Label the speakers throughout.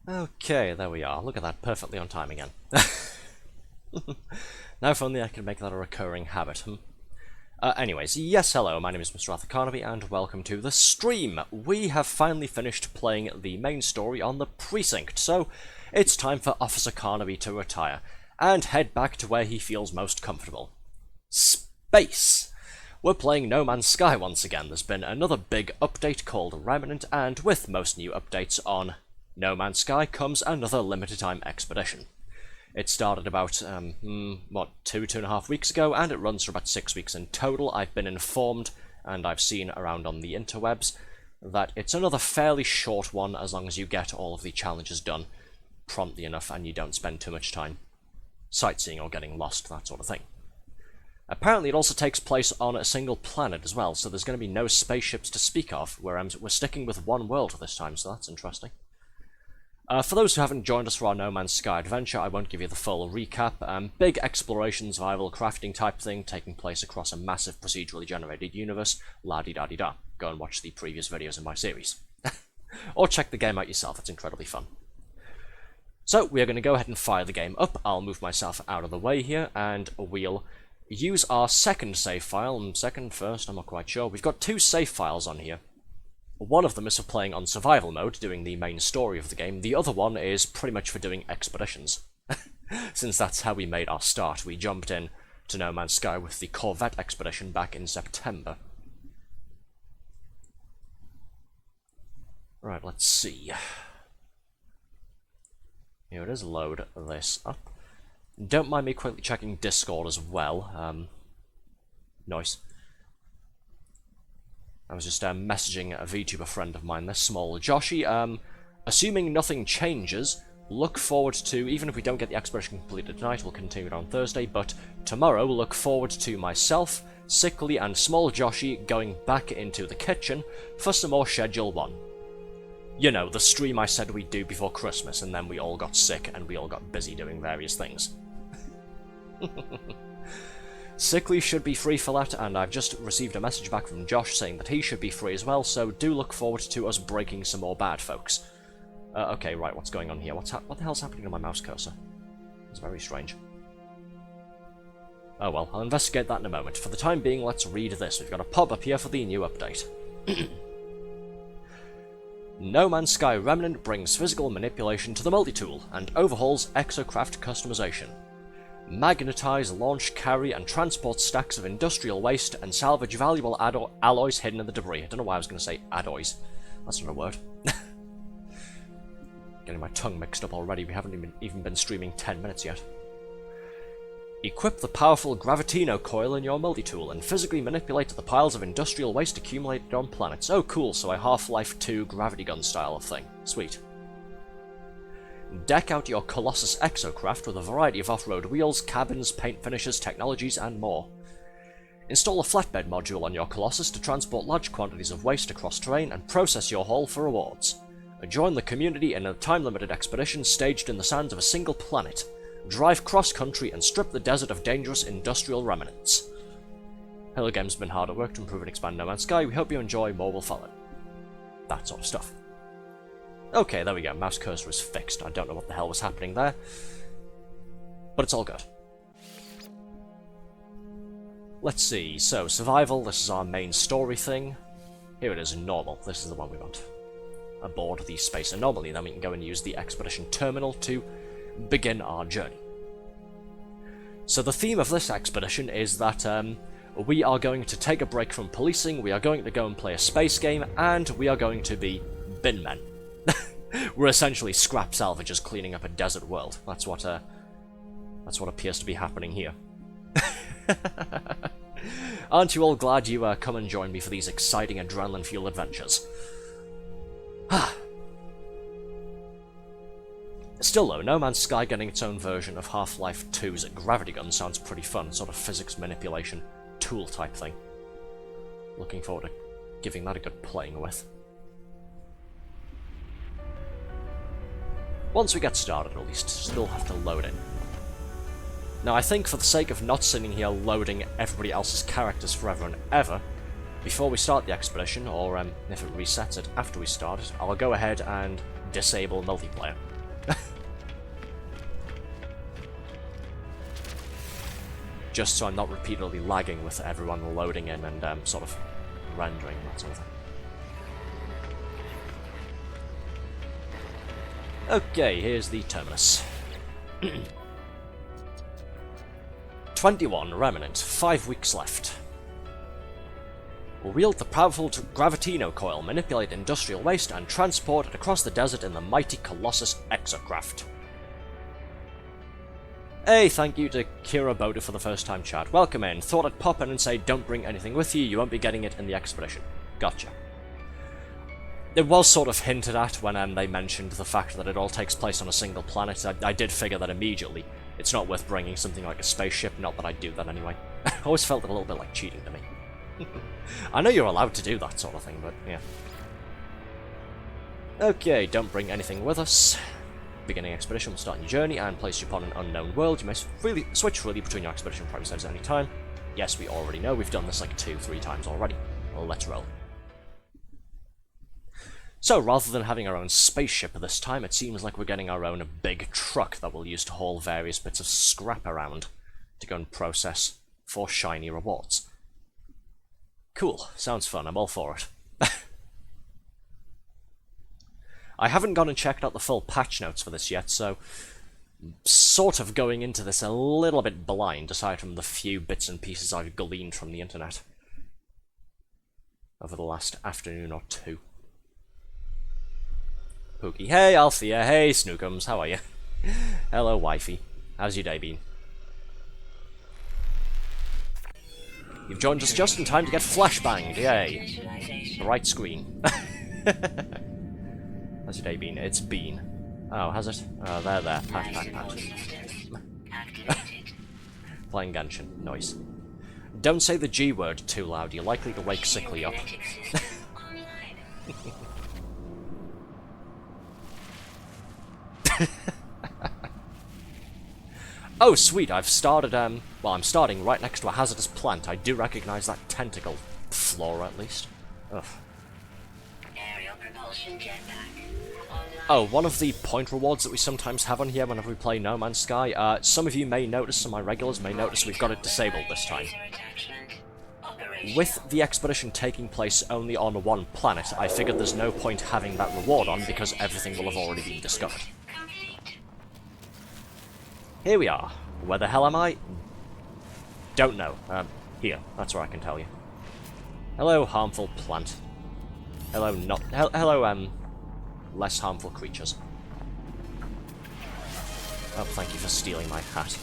Speaker 1: Okay, there we are. Look at that, perfectly on time again. Now if only I could make that a recurring habit. Anyways, yes, hello, my name is Mr. Carnaby, and welcome to the stream. We have finally finished playing the main story on the precinct, so it's time for Officer Carnaby to retire, and head back to where he feels most comfortable. Space! We're playing No Man's Sky once again. There's been another big update called Remnant, and with most new updates on No Man's Sky comes another limited time expedition. It started about, 2.5 weeks ago, and it runs for about 6 weeks in total. I've been informed, and I've seen around on the interwebs, that it's another fairly short one as long as you get all of the challenges done promptly enough and you don't spend too much time sightseeing or getting lost, that sort of thing. Apparently it also takes place on a single planet as well, so there's going to be no spaceships to speak of, whereas we're sticking with one world this time, so that's interesting. For those who haven't joined us for our No Man's Sky adventure, I won't give you the full recap. Big exploration, survival, crafting type thing, taking place across a massive procedurally generated universe, la-di-da-di-da. Go and watch the previous videos in my series. Or check the game out yourself, it's incredibly fun. So, we are going to go ahead and fire the game up. I'll move myself out of the way here, and we'll use our second save file, first, I'm not quite sure. We've got 2 save files on here. One of them is for playing on survival mode, doing the main story of the game. The other one is pretty much for doing expeditions. Since that's how we made our start. We jumped in to No Man's Sky with the Corvette expedition back in September. Right, let's see. Here it is, load this up. Don't mind me quickly checking Discord as well. Nice. I was just messaging a VTuber friend of mine, this small Joshi. Assuming nothing changes, look forward to, even if we don't get the expedition completed tonight, we'll continue it on Thursday, but tomorrow look forward to myself, Sickly, and small Joshi going back into the kitchen for some more Schedule 1. You know, the stream I said we'd do before Christmas, and then we all got sick and we all got busy doing various things. Sickly should be free for that, and I've just received a message back from Josh saying that he should be free as well, so do look forward to us breaking some more bad folks. Okay, right, what's going on here? What the hell's happening to my mouse cursor? It's very strange. Oh well, I'll investigate that in a moment. For the time being, let's read this. We've got a pop-up here for the new update. No Man's Sky Remnant brings physical manipulation to the multi-tool, and overhauls exocraft customization. Magnetize, launch, carry, and transport stacks of industrial waste, and salvage valuable alloys hidden in the debris. I don't know why I was going to say alloys. That's not a word. Getting my tongue mixed up already. We haven't even been streaming 10 minutes yet. Equip the powerful Gravitino coil in your multi-tool and physically manipulate the piles of industrial waste accumulated on planets. Oh cool, so a Half-Life 2 gravity gun style of thing. Sweet. Deck out your Colossus exocraft with a variety of off-road wheels, cabins, paint finishes, technologies, and more. Install a flatbed module on your Colossus to transport large quantities of waste across terrain and process your haul for rewards. Join the community in a time-limited expedition staged in the sands of a single planet. Drive cross-country and strip the desert of dangerous industrial remnants. Hello Games have been hard at work to improve and expand No Man's Sky. We hope you enjoy. More will follow. That sort of stuff. Okay, there we go. Mouse cursor is fixed. I don't know what the hell was happening there. But it's all good. Let's see. So, survival. This is our main story thing. Here it is, normal. This is the one we want. Aboard the Space Anomaly. Then we can go and use the expedition terminal to begin our journey. So the theme of this expedition is that we are going to take a break from policing, we are going to go and play a space game, and we are going to be bin men. We're essentially scrap salvagers cleaning up a desert world. That's what appears to be happening here. Aren't you all glad you come and join me for these exciting adrenaline-fueled adventures? Still though, No Man's Sky getting its own version of Half-Life 2's gravity gun sounds pretty fun, sort of physics manipulation tool type thing. Looking forward to giving that a good playing with. Once we get started at least, still have to load in. Now I think for the sake of not sitting here loading everybody else's characters forever and ever, before we start the expedition, or if it resets it after we start it, I'll go ahead and disable multiplayer. Just so I'm not repeatedly lagging with everyone loading in and sort of rendering, that sort of thing. Okay, here's the terminus. 21, Remnant, 5 weeks left. Wield the powerful Gravitino coil, manipulate industrial waste, and transport it across the desert in the mighty Colossus exocraft. Hey, thank you to Kira Boda for the first time chat. Welcome in. Thought I'd pop in and say don't bring anything with you, you won't be getting it in the expedition. Gotcha. It was sort of hinted at when they mentioned the fact that it all takes place on a single planet. I did figure that immediately. It's not worth bringing something like a spaceship, not that I'd do that anyway. I always felt it a little bit like cheating to me. I know you're allowed to do that sort of thing, but yeah. Okay, don't bring anything with us. Beginning expedition will start your journey and place you upon an unknown world. You may switch freely between your expedition prime saves at any time. Yes, we already know. We've done this like 2-3 times already. Well, let's roll. So, rather than having our own spaceship this time, it seems like we're getting our own big truck that we'll use to haul various bits of scrap around to go and process for shiny rewards. Cool. Sounds fun. I'm all for it. I haven't gone and checked out the full patch notes for this yet, so sort of going into this a little bit blind, aside from the few bits and pieces I've gleaned from the internet over the last afternoon or two. Pookie, hey Althea, hey Snookums, how are you? Hello wifey, how's your day been? You've joined us just in time to get flashbanged, yay! bright screen. How's your day been? It's been. Oh, has it? Oh, there. Pat, pat, pat. Playing Genshin. Noise. Don't say the G word too loud, you're likely to wake Sickly up. Oh, sweet, I've started, well, I'm starting right next to a hazardous plant. I do recognize that tentacle floor, at least. Ugh.
Speaker 2: Aerial propulsion jetpack.
Speaker 1: Oh, one of the point rewards that we sometimes have on here whenever we play No Man's Sky, some of you may notice, some of my regulars may notice, we've got it disabled this time. With the expedition taking place only on one planet, I figured there's no point having that reward on because everything will have already been discovered. Here we are. Where the hell am I? Don't know. Here. That's where I can tell you. Hello, harmful plant. Hello, hello, less harmful creatures. Oh, thank you for stealing my hat.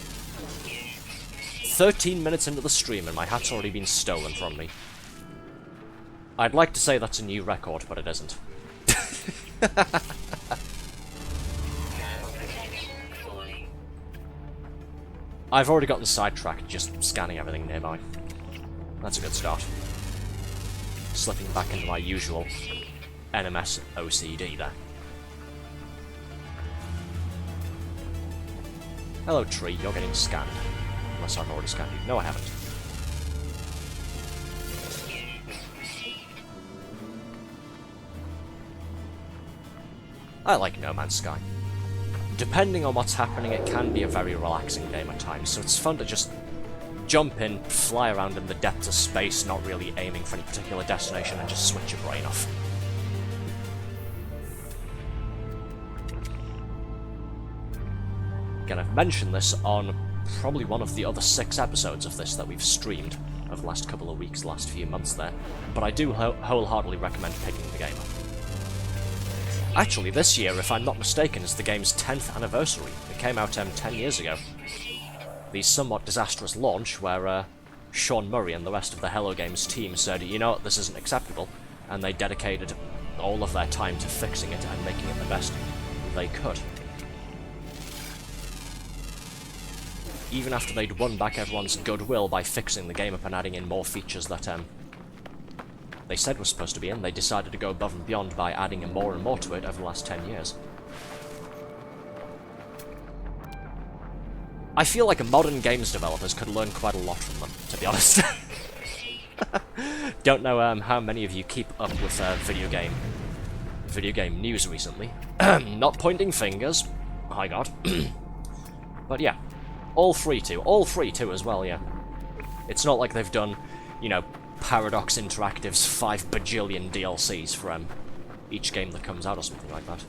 Speaker 1: 13 minutes into the stream and my hat's already been stolen from me. I'd like to say that's a new record, but it isn't. I've already gotten sidetracked just scanning everything nearby. That's a good start. Slipping back into my usual NMS OCD there. Hello, tree, you're getting scanned. Unless I've already scanned you. No, I haven't. I like No Man's Sky. Depending on what's happening, it can be a very relaxing game at times, so it's fun to just jump in, fly around in the depths of space, not really aiming for any particular destination, and just switch your brain off. Again, I've mentioned this on probably one of the other 6 episodes of this that we've streamed over the last couple of weeks, last few months there, but I do wholeheartedly recommend picking the game up. Actually, this year, if I'm not mistaken, is the game's 10th anniversary. It came out 10 years ago. The somewhat disastrous launch where Sean Murray and the rest of the Hello Games team said, you know what, this isn't acceptable, and they dedicated all of their time to fixing it and making it the best they could. Even after they'd won back everyone's goodwill by fixing the game up and adding in more features that they said was supposed to be in, they decided to go above and beyond by adding more and more to it over the last 10 years. I feel like modern games developers could learn quite a lot from them, to be honest. Don't know how many of you keep up with video game news recently. Not pointing fingers, hi God. But yeah, all free to as well, yeah. It's not like they've done, you know, Paradox Interactive's 5 bajillion DLCs for each game that comes out or something like that.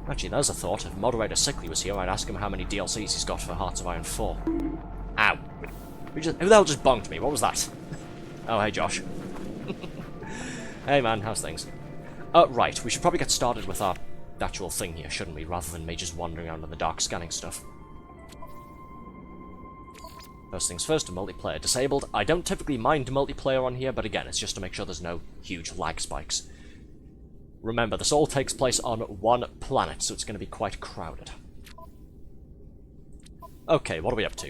Speaker 1: Actually, there's a thought. If Moderator Sickly was here, I'd ask him how many DLCs he's got for Hearts of Iron 4. Ow. Who the hell just bonked me? What was that? Oh, hey, Josh. Hey, man, how's things? Right, we should probably get started with our actual thing here, shouldn't we? Rather than me just wandering around in the dark scanning stuff. First things first, multiplayer disabled. I don't typically mind multiplayer on here, but again, it's just to make sure there's no huge lag spikes. Remember, this all takes place on one planet, so it's going to be quite crowded. Okay, what are we up to?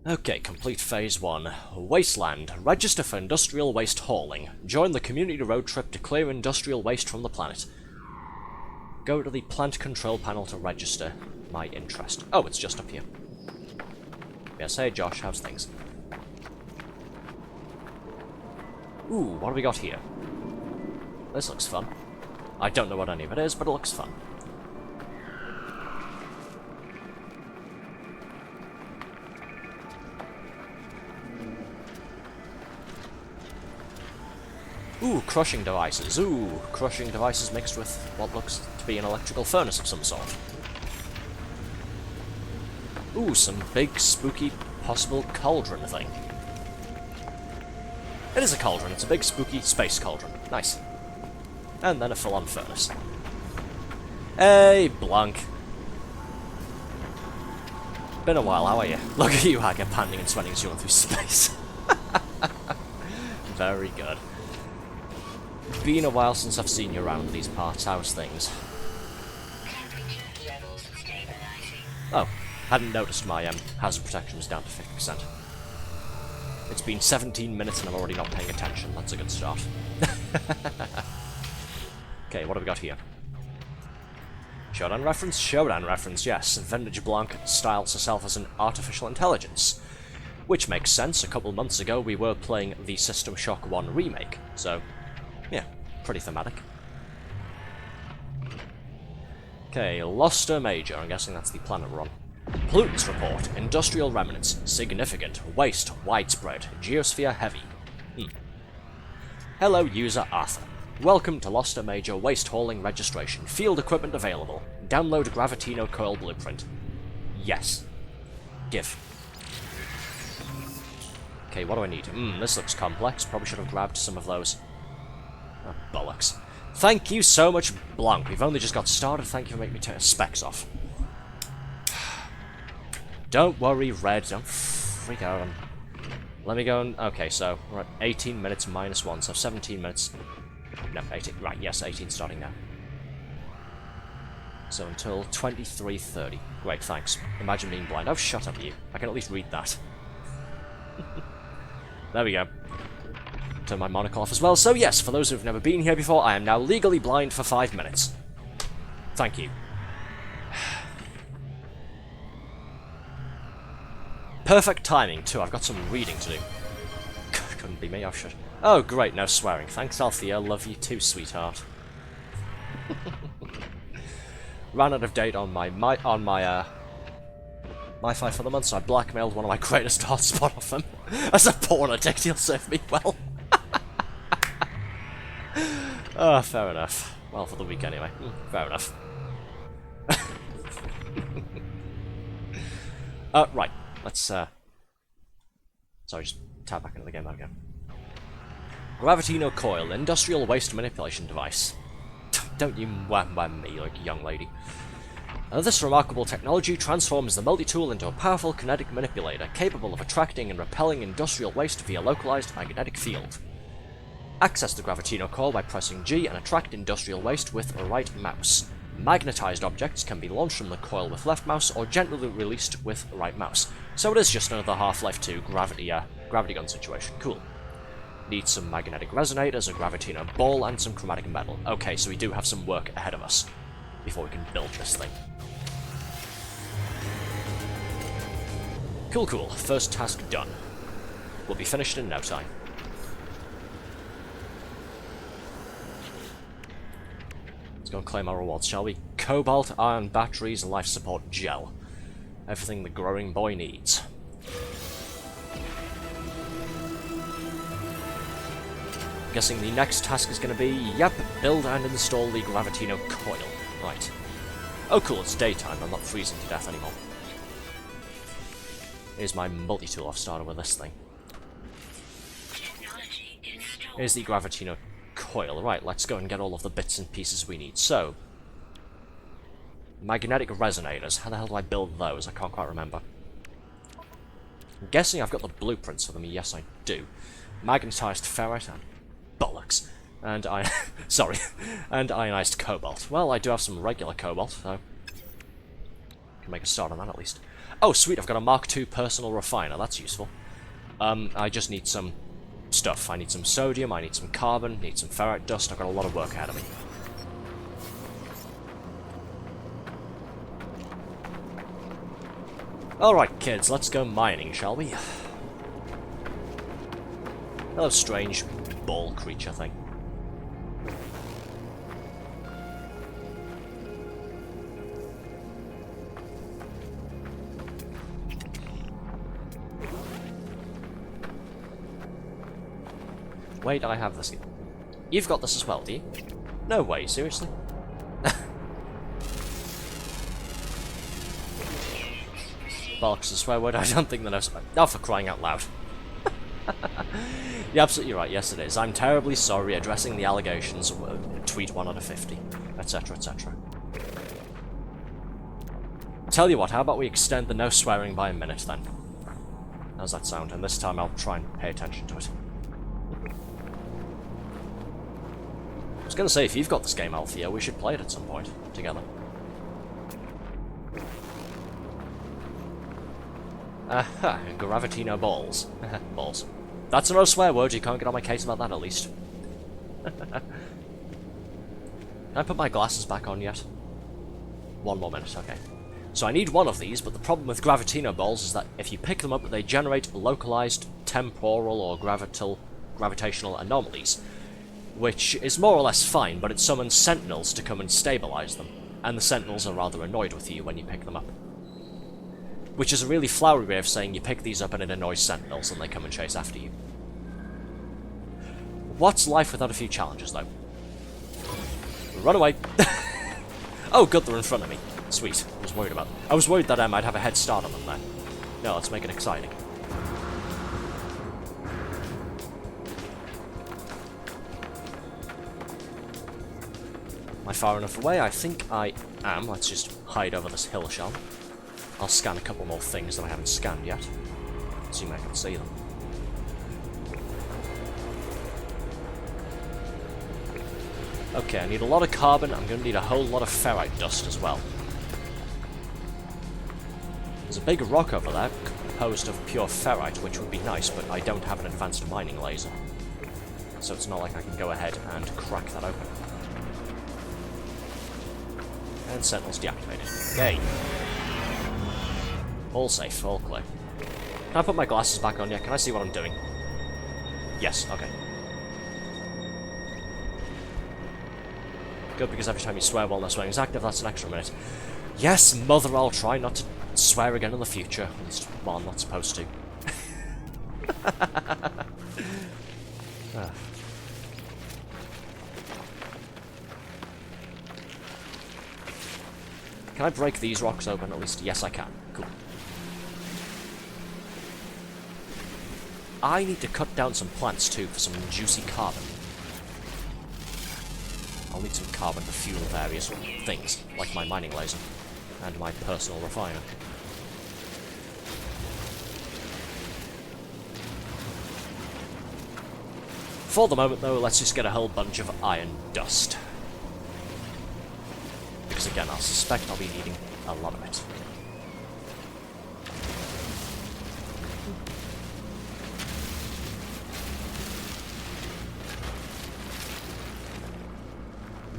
Speaker 1: Okay, complete Phase 1. Wasteland. Register for industrial waste hauling. Join the community road trip to clear industrial waste from the planet. Go to the plant control panel to register my interest. Oh, it's just up here. Yes, hey Josh, how's things? Ooh, what do we got here? This looks fun. I don't know what any of it is, but it looks fun. Ooh, crushing devices. Ooh, crushing devices mixed with what looks to be an electrical furnace of some sort. Ooh, some big, spooky, possible cauldron thing. It is a cauldron. It's a big, spooky space cauldron. Nice. And then a full-on furnace. Hey, Blanc. Been a while, how are you? Look at you, Hacker, panting and sweating as you run through space. Very good. Been a while since I've seen you around these parts. How's things? Oh, hadn't noticed my hazard protection was down to 50%. It's been 17 minutes and I'm already not paying attention. That's a good start. Okay, what have we got here? Showdown reference? Showdown reference, yes. Vintage Blanc styles herself as an artificial intelligence. Which makes sense. A couple months ago we were playing the System Shock 1 remake. So, yeah, pretty thematic. Okay, Loster Major. I'm guessing that's the planet we're on. Pollutants report. Industrial remnants. Significant. Waste. Widespread. Geosphere heavy. Hello, user Arthur. Welcome to Loster Major Waste Hauling Registration. Field equipment available. Download Gravitino Coil Blueprint. Yes. Give. Okay, what do I need? This looks complex. Probably should have grabbed some of those. Oh, bollocks. Thank you so much, Blanc. We've only just got started. Thank you for making me take specs off. Don't worry, Red. Don't freak out. Let me go and... Okay, so we're at 18 minutes minus 1, so 17 minutes... No, 18. Right, yes, 18 starting now. So until 23:30. Great, thanks. Imagine being blind. Oh, shut up, you. I can at least read that. There we go. Turn my monocle off as well. So yes, for those who've never been here before, I am now legally blind for 5 minutes. Thank you. Perfect timing, too. I've got some reading to do. Couldn't be me, oh shit. Oh, great, no swearing. Thanks, Althea. Love you too, sweetheart. Ran out of date on my Wi-Fi for the month, so I blackmailed one of my greatest hotspot off him. As a porn addict, he'll serve me well. Oh, fair enough. Well, for the week anyway. Fair enough. Right. Let's, sorry, just tap back into the game, there we go. Gravitino Coil, industrial waste manipulation device. Don't you wham me like a young lady. This remarkable technology transforms the multi-tool into a powerful kinetic manipulator, capable of attracting and repelling industrial waste via localized magnetic field. Access the Gravitino Coil by pressing G and attract industrial waste with right mouse. Magnetized objects can be launched from the coil with left mouse or gently released with right mouse. So it is just another Half-Life 2 gravity gun situation. Cool. Need some magnetic resonators, a Gravitino ball, and some chromatic metal. Okay, so we do have some work ahead of us before we can build this thing. Cool, cool. First task done. We'll be finished in no time. Let's go and claim our rewards, shall we? Cobalt, iron batteries, and life support gel. Everything the growing boy needs. Guessing the next task is going to be, yep, build and install the Gravitino Coil. Right. Oh cool, it's daytime, I'm not freezing to death anymore. Here's my multi-tool I've started with this thing. Here's the Gravitino Coil. Right, let's go and get all of the bits and pieces we need. So, magnetic resonators. How the hell do I build those? I can't quite remember. I'm guessing I've got the blueprints for them. Yes, I do. Magnetized ferrite and bollocks. And sorry, and ionized cobalt. Well, I do have some regular cobalt, so I can make a start on that at least. Oh, sweet! I've got a Mark II personal refiner. That's useful. I just need some stuff. I need some sodium. I need some carbon. Need some ferrite dust. I've got a lot of work ahead of me. Alright, kids, let's go mining, shall we? Hello, strange ball creature thing. Wait, I have this. You've got this as well, do you? No way, seriously? Bollocks, a swear word, I don't think that I've... Oh, for crying out loud. You're absolutely right, yes it is. I'm terribly sorry, addressing the allegations, tweet 1 out of 50, etc, etc. Tell you what, how about we extend the no swearing by a minute then? How's that sound? And this time I'll try and pay attention to it. I was gonna say, if you've got this game, Althea, we should play it at some point, together. Aha, Gravitino balls. Balls. That's no swear word, you can't get on my case about that at least. Can I put my glasses back on yet? 1 more minute, okay. So I need one of these, but the problem with Gravitino balls is that if you pick them up, they generate localized temporal or gravitational anomalies, which is more or less fine, but it summons sentinels to come and stabilize them, and the sentinels are rather annoyed with you when you pick them up. Which is a really flowery way of saying you pick these up and it annoys sentinels and they come and chase after you. What's life without a few challenges, though? Run away! Oh, good, they're in front of me. Sweet. I was worried that I might have a head start on them there. No, let's make it exciting. Am I far enough away? I think I am. Let's just hide over this hill, shall we? I'll scan a couple more things that I haven't scanned yet. Assume I can see them. Okay, I need a lot of carbon. I'm going to need a whole lot of ferrite dust as well. There's a big rock over there composed of pure ferrite, which would be nice, but I don't have an advanced mining laser. So it's not like I can go ahead and crack that open. And sentinels deactivated. Yay! All safe, all clear. Can I put my glasses back on yet? Can I see what I'm doing? Yes, okay. Good, because every time you swear while no swearing is active, that's an extra minute. Yes, mother, I'll try not to swear again in the future. At least, well, I'm not supposed to. Can I break these rocks open at least? Yes, I can. Cool. I need to cut down some plants too for some juicy carbon. I'll need some carbon to fuel various things, like my mining laser and my personal refiner. For the moment though, let's just get a whole bunch of iron dust. Because again, I suspect I'll be needing a lot of it.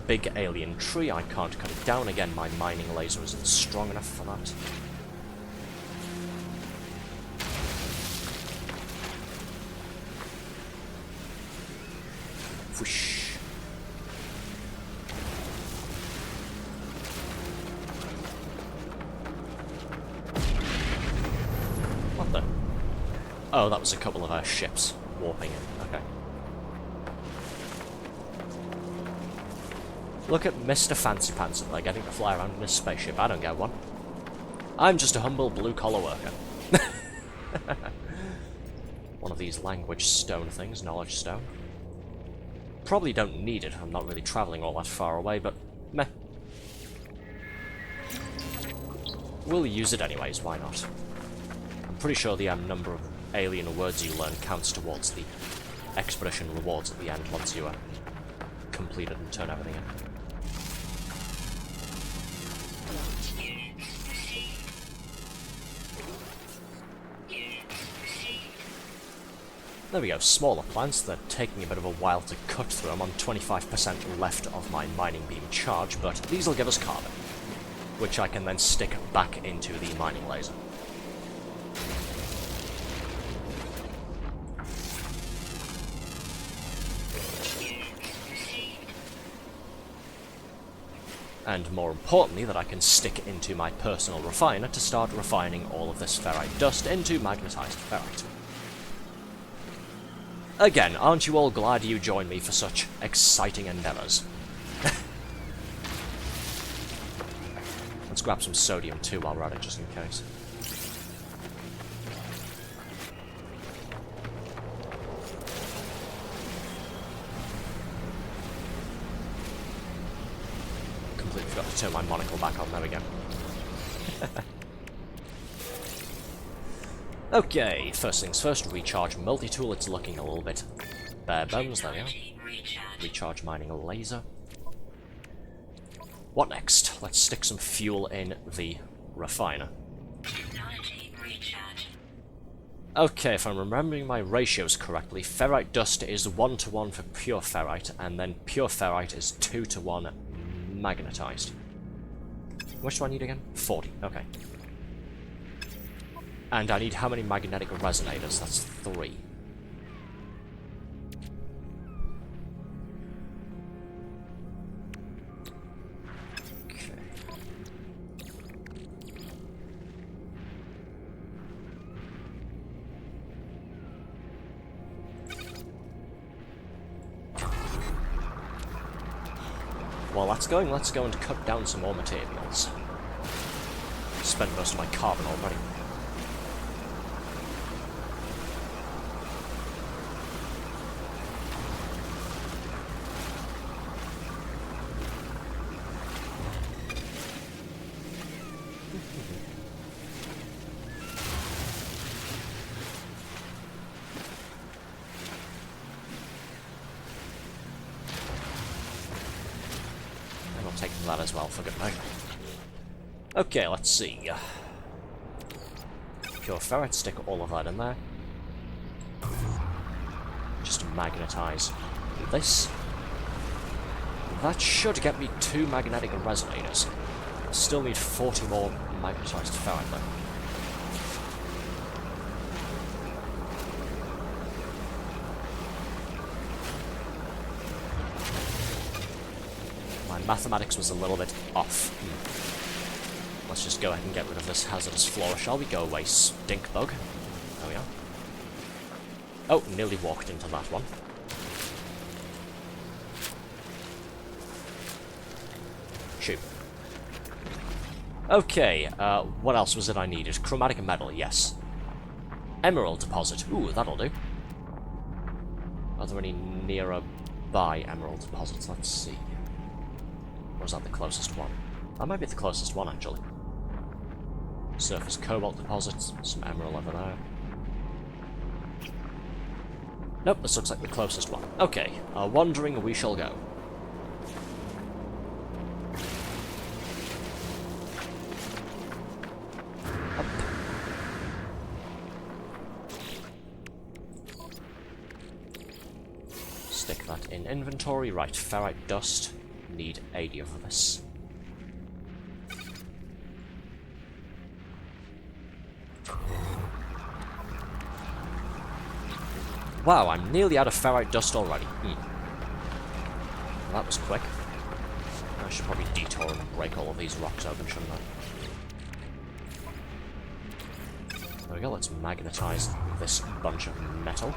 Speaker 1: Big alien tree, I can't cut it down. Again, my mining laser isn't strong enough for that. Whoosh. What the? Oh, that was a couple of our ships warping in. Okay. Look at Mr. Fancy Pants and they're getting to fly around in his spaceship. I don't get one. I'm just a humble blue-collar worker. One of these language stone things, knowledge stone. Probably don't need it. I'm not really travelling all that far away, but meh. We'll use it anyways, why not? I'm pretty sure the number of alien words you learn counts towards the expedition rewards at the end once you complete it and turn everything in. There we go, smaller plants. They're taking a bit of a while to cut through. I'm on 25% left of my mining beam charge, but these will give us carbon, which I can then stick back into the mining laser. And more importantly, that I can stick into my personal refiner to start refining all of this ferrite dust into magnetized ferrite. Again, aren't you all glad you joined me for such exciting endeavours? Let's grab some sodium too while we're at it, just in case. Completely forgot to turn my monocle back on, there we go. Okay, first things first, recharge multi-tool. It's looking a little bit bare bones. There we are. Recharge mining laser. What next? Let's stick some fuel in the refiner. Okay, if I'm remembering my ratios correctly, ferrite dust is 1-to-1 for pure ferrite, and then pure ferrite is 2-to-1 magnetized. Which do I need again? 40, okay. And I need how many magnetic resonators? That's 3. While that's going, let's go and cut down some more materials. Spent most of my carbon already. Taking that as well, for good measure. Okay, let's see. Pure ferrite, stick all of that in there. Just to magnetize this. That should get me 2 magnetic resonators. Still need 40 more magnetized ferrite though. Mathematics was a little bit off. Let's just go ahead and get rid of this hazardous flora, shall we? Go away, stink bug. There we are. Oh, nearly walked into that one. Shoot. Okay, what else was it I needed? Chromatic metal, yes. Emerald deposit. Ooh, that'll do. Are there any nearby emerald deposits? Let's see. Or is that the closest one? That might be the closest one, actually. Surface cobalt deposits, some emerald over there. Nope, this looks like the closest one. Okay, wandering we shall go. Up. Stick that in inventory. Right, ferrite dust. Need 80 of this. Wow, I'm nearly out of ferrite dust already. Well, that was quick. I should probably detour and break all of these rocks open, shouldn't I? There we go, let's magnetize this bunch of metal.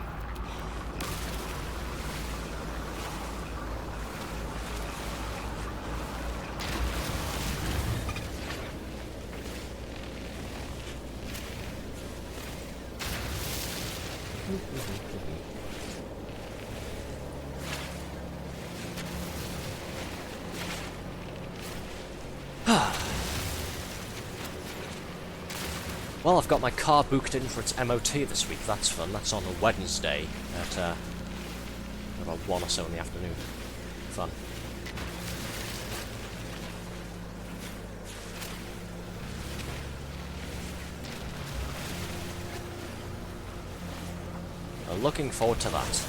Speaker 1: Well, I've got my car booked in for its MOT this week. That's fun. That's on a Wednesday at about 1 or so in the afternoon. Fun. Looking forward to that.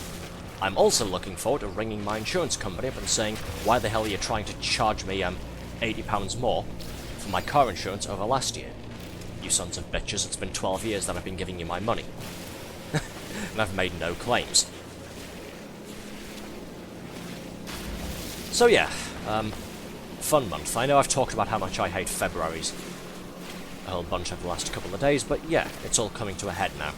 Speaker 1: I'm also looking forward to ringing my insurance company up and saying, why the hell are you trying to charge me £80 more for my car insurance over last year? You sons of bitches, it's been 12 years that I've been giving you my money. And I've made no claims. So yeah, fun month. I know I've talked about how much I hate February's a whole bunch over the last couple of days, but yeah, it's all coming to a head now.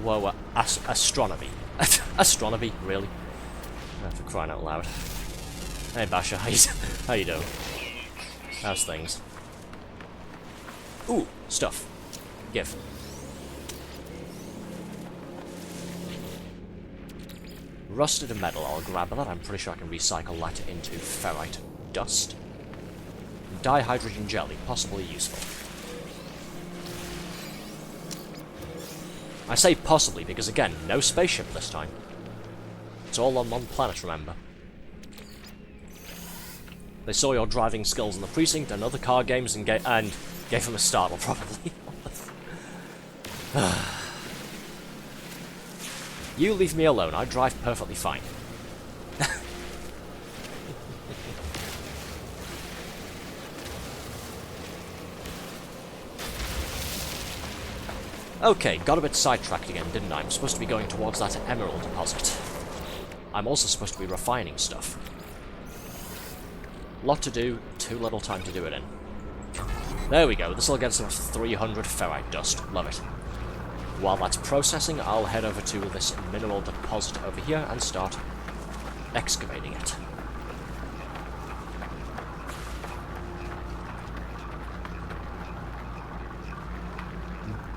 Speaker 1: Whoa, astronomy. Astronomy, really? For crying out loud. Hey Basha, how you doing? How's things? Ooh, stuff. Give. Rusted metal, I'll grab that. I'm pretty sure I can recycle that into ferrite dust. Dihydrogen jelly, possibly useful. I say possibly because, again, no spaceship this time. It's all on one planet, remember. They saw your driving skills in the precinct and other car games and gave him a startle, probably. You leave me alone, I drive perfectly fine. Okay, got a bit sidetracked again, didn't I? I'm supposed to be going towards that emerald deposit. I'm also supposed to be refining stuff. Lot to do, too little time to do it in. There we go, this'll get us about 300 ferrite dust. Love it. While that's processing, I'll head over to this mineral deposit over here and start excavating it.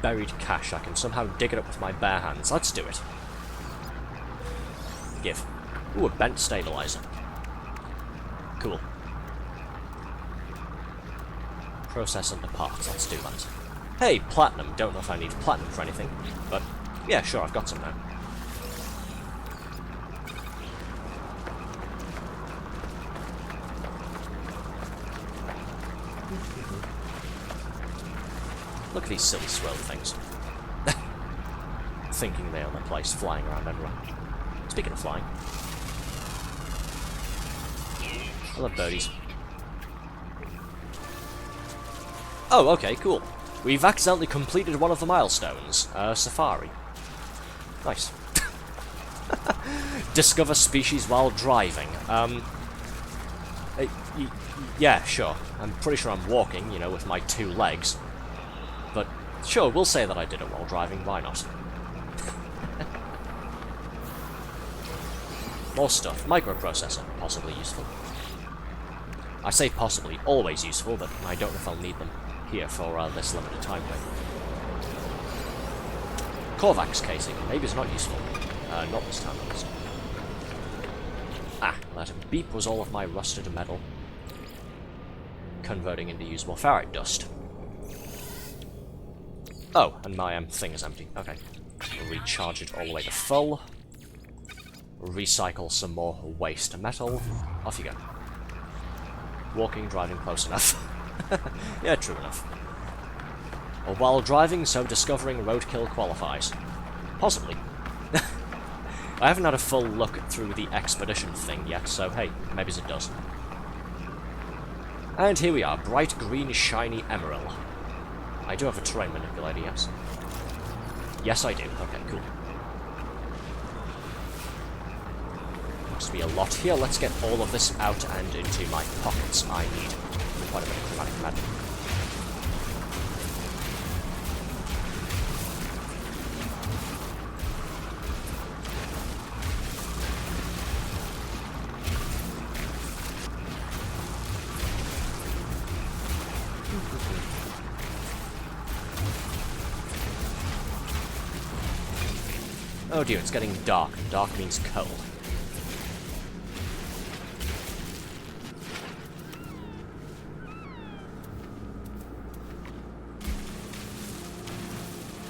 Speaker 1: Buried cache. I can somehow dig it up with my bare hands. Let's do it. Give. Ooh, a bent stabilizer. Cool. Process into parts. Let's do that. Hey, platinum. Don't know if I need platinum for anything, but yeah, sure, I've got some now. Look at these silly swirl things. Thinking they own the place, flying around everywhere. Speaking of flying. I love birdies. Oh, okay, cool. We've accidentally completed one of the milestones. Safari. Nice. Discover species while driving. Yeah, sure. I'm pretty sure I'm walking, you know, with my 2 legs. But, sure, we'll say that I did it while driving, why not? More stuff. Microprocessor. Possibly useful. I say possibly, always useful, but I don't know if I'll need them here for this limited time frame. Korvax casing. Maybe it's not useful. Not this time, at least. Ah, that beep was all of my rusted metal converting into usable ferrite dust. Oh, and my thing is empty. Okay. Recharge it all the way to full. Recycle some more waste metal. Off you go. Walking, driving close enough. Yeah, true enough. While driving, so discovering roadkill qualifies. Possibly. I haven't had a full look through the expedition thing yet, so hey, maybe it does. And here we are, bright green shiny emerald. I do have a terrain manipulator, yes. Yes, I do. Okay, cool. Must be a lot here. Let's get all of this out and into my pockets. I need quite a bit of chromatic metal. Oh dear, it's getting dark. Dark means cold.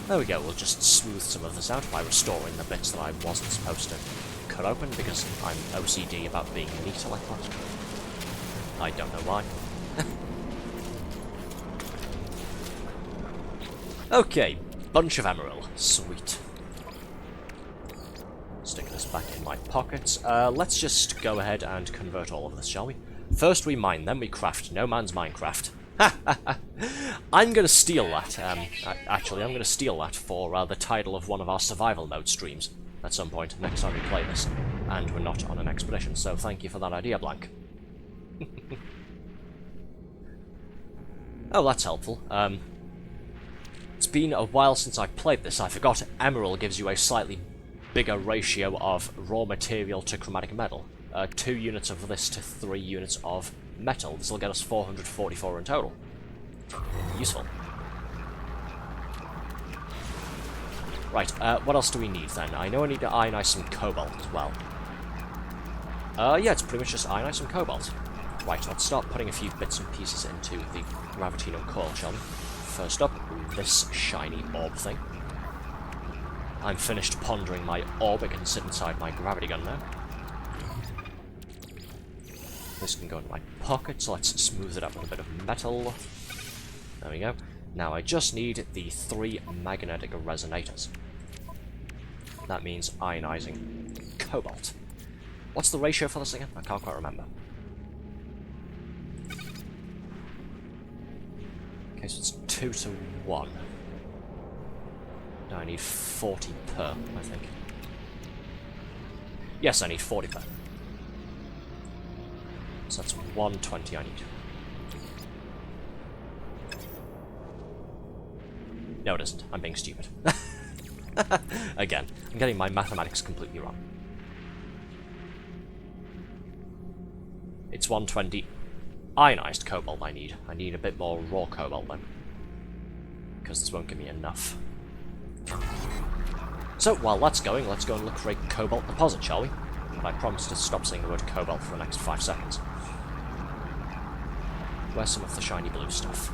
Speaker 1: There we go, we'll just smooth some of this out by restoring the bits that I wasn't supposed to cut open because I'm OCD about being neat like that. I don't know why. Okay, bunch of emerald. Sweet. Stick this back in my pockets. Let's just go ahead and convert all of this, shall we? First we mine, then we craft. No man's Minecraft. I'm gonna steal that. Actually, I'm gonna steal that for the title of one of our survival mode streams at some point next time we play this, and we're not on an expedition. So thank you for that idea, Blank. Oh, that's helpful. It's been a while since I played this. I forgot Emerald gives you a slightly bigger ratio of raw material to chromatic metal. 2 units of this to 3 units of metal. This will get us 444 in total. Useful. Right, what else do we need then? I know I need to ionize some cobalt as well. Yeah, it's pretty much just ionize some cobalt. Right, let's start putting a few bits and pieces into the gravitino coil, shall we? First up, this shiny orb thing. I'm finished pondering my orb. It can sit inside my gravity gun now. This can go in my pocket, so let's smooth it up with a bit of metal. There we go. Now I just need the 3 magnetic resonators. That means ionizing cobalt. What's the ratio for this again? I can't quite remember. Okay, so it's 2 to 1. Now I need 40 per, I think. Yes, I need 40 per. So that's 120 I need. No, it isn't. I'm being stupid. Again, I'm getting my mathematics completely wrong. It's 120 ionized cobalt I need. I need a bit more raw cobalt then, because this won't give me enough. So, while that's going, let's go and look for a cobalt deposit, shall we? And I promise to stop saying the word cobalt for the next 5 seconds. Where's some of the shiny blue stuff?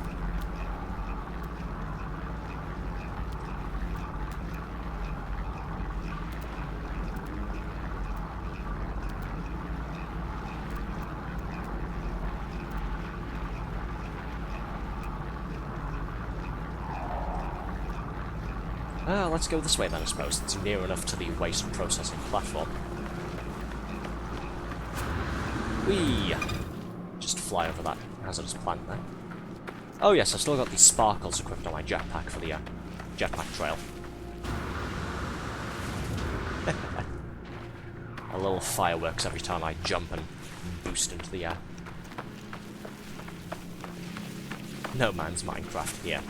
Speaker 1: Let's go this way then, I suppose. It's near enough to the waste processing platform. Whee! Just fly over that hazardous plant there. Oh yes, I've still got these sparkles equipped on my jetpack for the jetpack trail. A little fireworks every time I jump and boost into the air. No man's Minecraft here.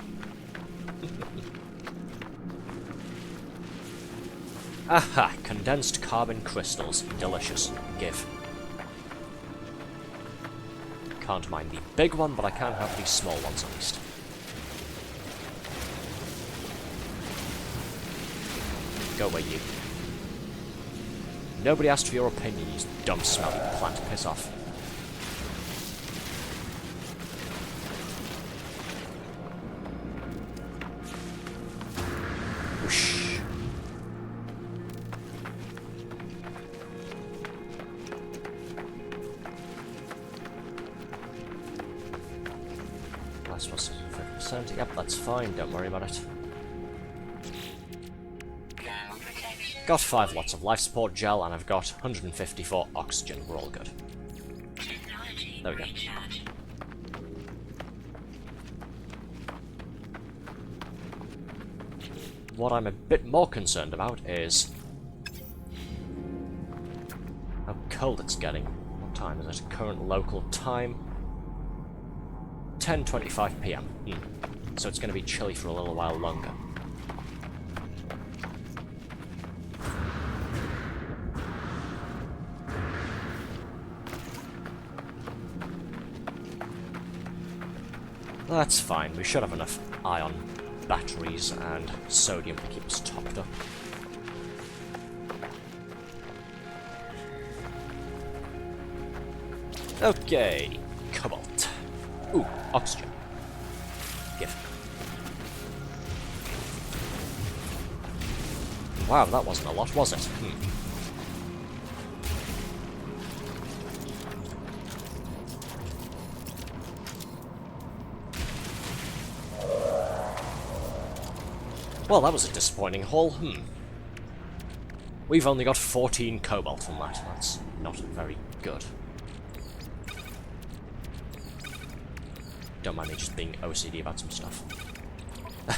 Speaker 1: Aha! Condensed carbon crystals. Delicious. Give. Can't mind the big one, but I can have these small ones at least. Go away, you. Nobody asked for your opinion, you dumb smelly plant. Piss off. Whoosh. Last was 50%. Yep, that's fine. Don't worry about it. Got 5 lots of life support gel, and I've got 154 oxygen. We're all good. There we go. What I'm a bit more concerned about is how cold it's getting. What time is it? Current local time? 10:25 PM. So it's going to be chilly for a little while longer. That's fine. We should have enough ion batteries and sodium to keep us topped up. Okay, cobalt. Ooh, oxygen. Give. Wow, that wasn't a lot, was it? Well, that was a disappointing haul. We've only got 14 cobalt from that. That's not very good. Don't mind me just being OCD about some stuff. I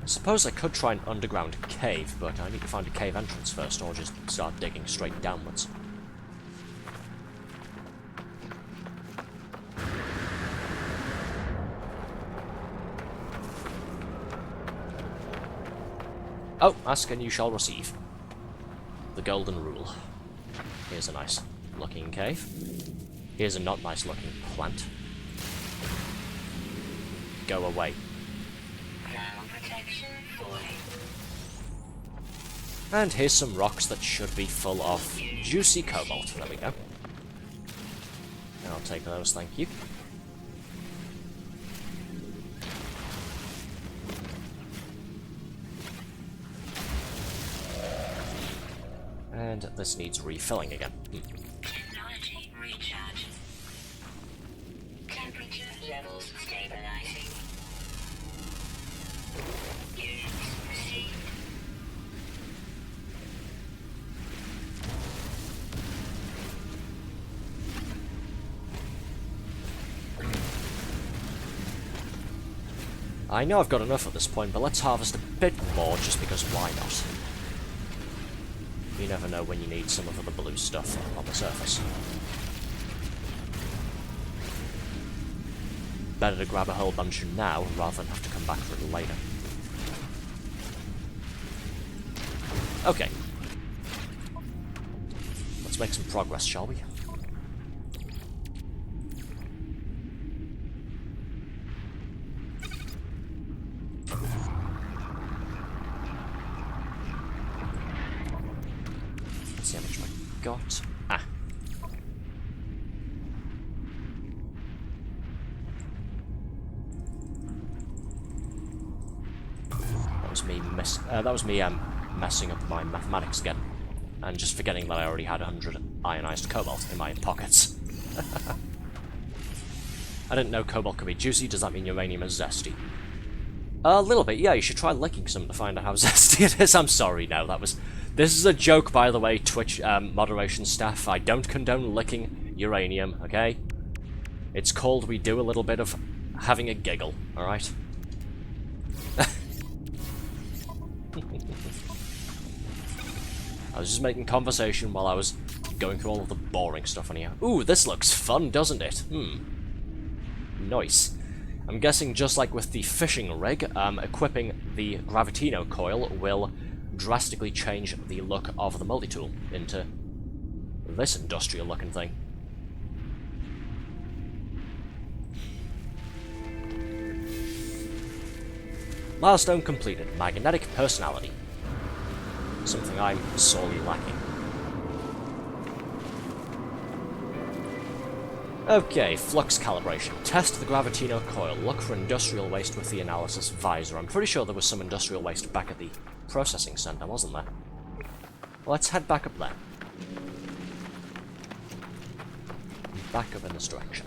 Speaker 1: suppose I could try an underground cave, but I need to find a cave entrance first, or just start digging straight downwards. Oh, ask and you shall receive. The golden rule. Here's a nice looking cave. Here's a not nice looking plant. Go away.
Speaker 2: Ground protection fully.
Speaker 1: And here's some rocks that should be full of juicy cobalt. There we go. I'll take those, thank you. And this needs refilling again.
Speaker 2: Technology recharge. Temperature levels stabilizing. Units received.
Speaker 1: I know I've got enough at this point, but let's harvest a bit more just because why not? You never know when you need some of the blue stuff on the surface. Better to grab a whole bunch now rather than have to come back for it later. Okay. Let's make some progress, shall we? Let's see how much I got. Ah. That was me messing up my mathematics again, and just forgetting that I already had 100 ionized cobalt in my pockets. I didn't know cobalt could be juicy. Does that mean uranium is zesty? A little bit, yeah. You should try licking some to find out how zesty it is. I'm sorry, no, this is a joke, by the way, Twitch moderation staff. I don't condone licking uranium, okay? It's called we do a little bit of having a giggle, alright? I was just making conversation while I was going through all of the boring stuff on here. Ooh, this looks fun, doesn't it? Nice. I'm guessing just like with the fishing rig, equipping the Gravitino coil will drastically change the look of the multi-tool into this industrial looking thing. Milestone completed. Magnetic personality. Something I'm sorely lacking. Okay, flux calibration. Test the Gravitino coil. Look for industrial waste with the analysis visor. I'm pretty sure there was some industrial waste back at the processing center, wasn't there? Let's head back up there. Back up in this direction.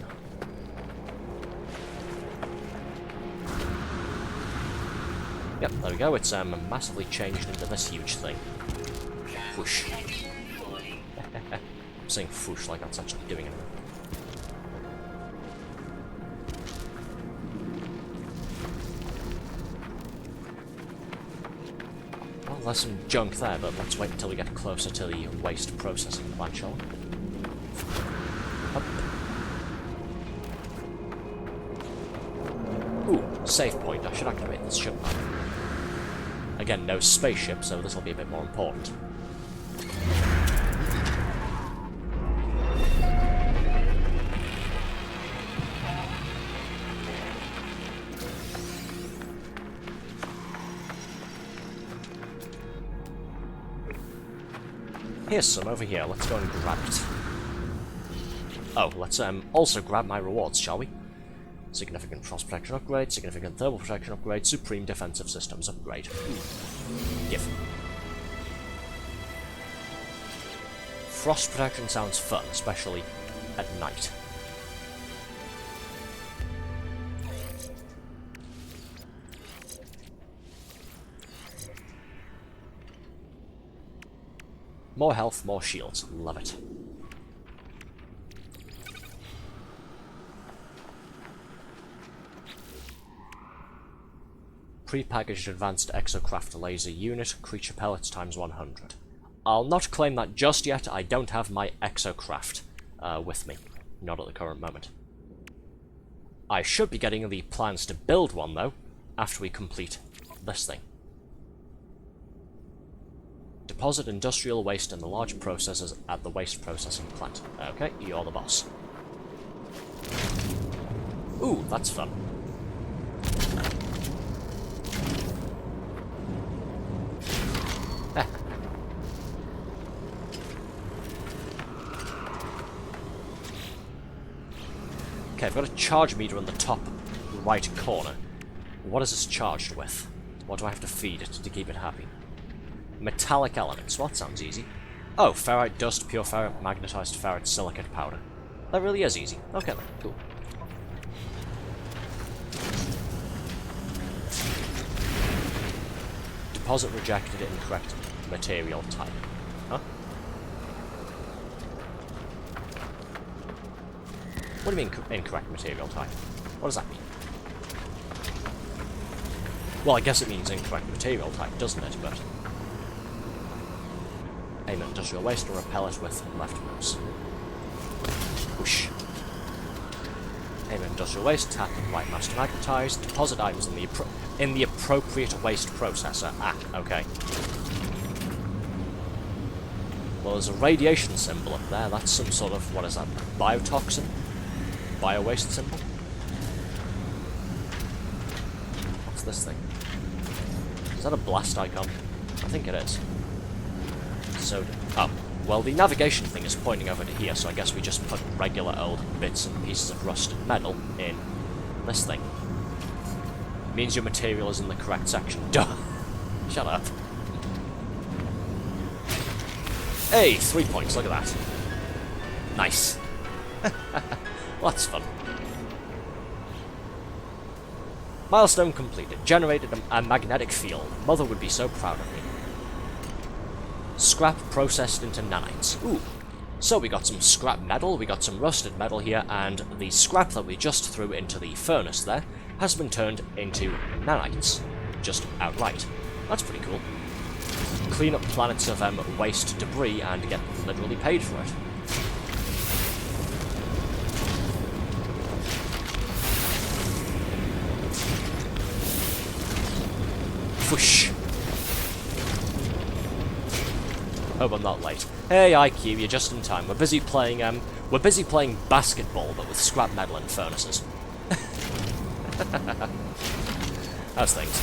Speaker 1: Yep, there we go. It's massively changed into this huge thing. Whoosh. I'm saying whoosh like that's actually doing anything. Well, there's some junk there, but let's wait until we get closer to the waste processing plant, shall we? Up. Ooh, save point. I should activate this ship now. Again, no spaceship, so this will be a bit more important. Here's some over here. Let's go and grab it. Oh, let's also grab my rewards, shall we? Significant frost protection upgrade, significant thermal protection upgrade, supreme defensive systems upgrade. Give. Frost protection sounds fun, especially at night. More health, more shields. Love it. Pre-packaged advanced exocraft laser unit, creature pellets times 100. I'll not claim that just yet. I don't have my exocraft with me. Not at the current moment. I should be getting the plans to build one, though, after we complete this thing. Deposit industrial waste in the large processors at the waste processing plant. Okay, you're the boss. Ooh, that's fun. Okay, I've got a charge meter in the top right corner. What is this charged with? What do I have to feed it to keep it happy? Metallic elements. Well, that sounds easy. Oh, ferrite dust, pure ferrite, magnetized ferrite, silicate powder. That really is easy. Okay then, cool. Deposit rejected, incorrect material type. Huh? What do you mean incorrect material type? What does that mean? Well, I guess it means incorrect material type, doesn't it? But aim at industrial waste and repel it with left mouse. Whoosh. Aim at industrial waste, tap and right mouse to magnetize. Deposit items in the appropriate waste processor. Ah, okay. Well, there's a radiation symbol up there. That's some sort of, what is that? Biotoxin? Bio-waste symbol? What's this thing? Is that a blast icon? I think it is. So, oh, well, the navigation thing is pointing over to here, so I guess we just put regular old bits and pieces of rusted metal in this thing. Means your material is in the correct section. Duh! Shut up. Hey, 3 points, look at that. Nice. Well, that's fun. Milestone completed. Generated a magnetic field. Mother would be so proud of me. Scrap processed into nanites. Ooh. So we got some scrap metal, we got some rusted metal here, and the scrap that we just threw into the furnace there has been turned into nanites. Just outright. That's pretty cool. Clean up planets of waste debris and get literally paid for it. Whoosh. Hope I'm not late. Hey IQ, you're just in time. We're busy playing basketball, but with scrap metal and furnaces. How's things?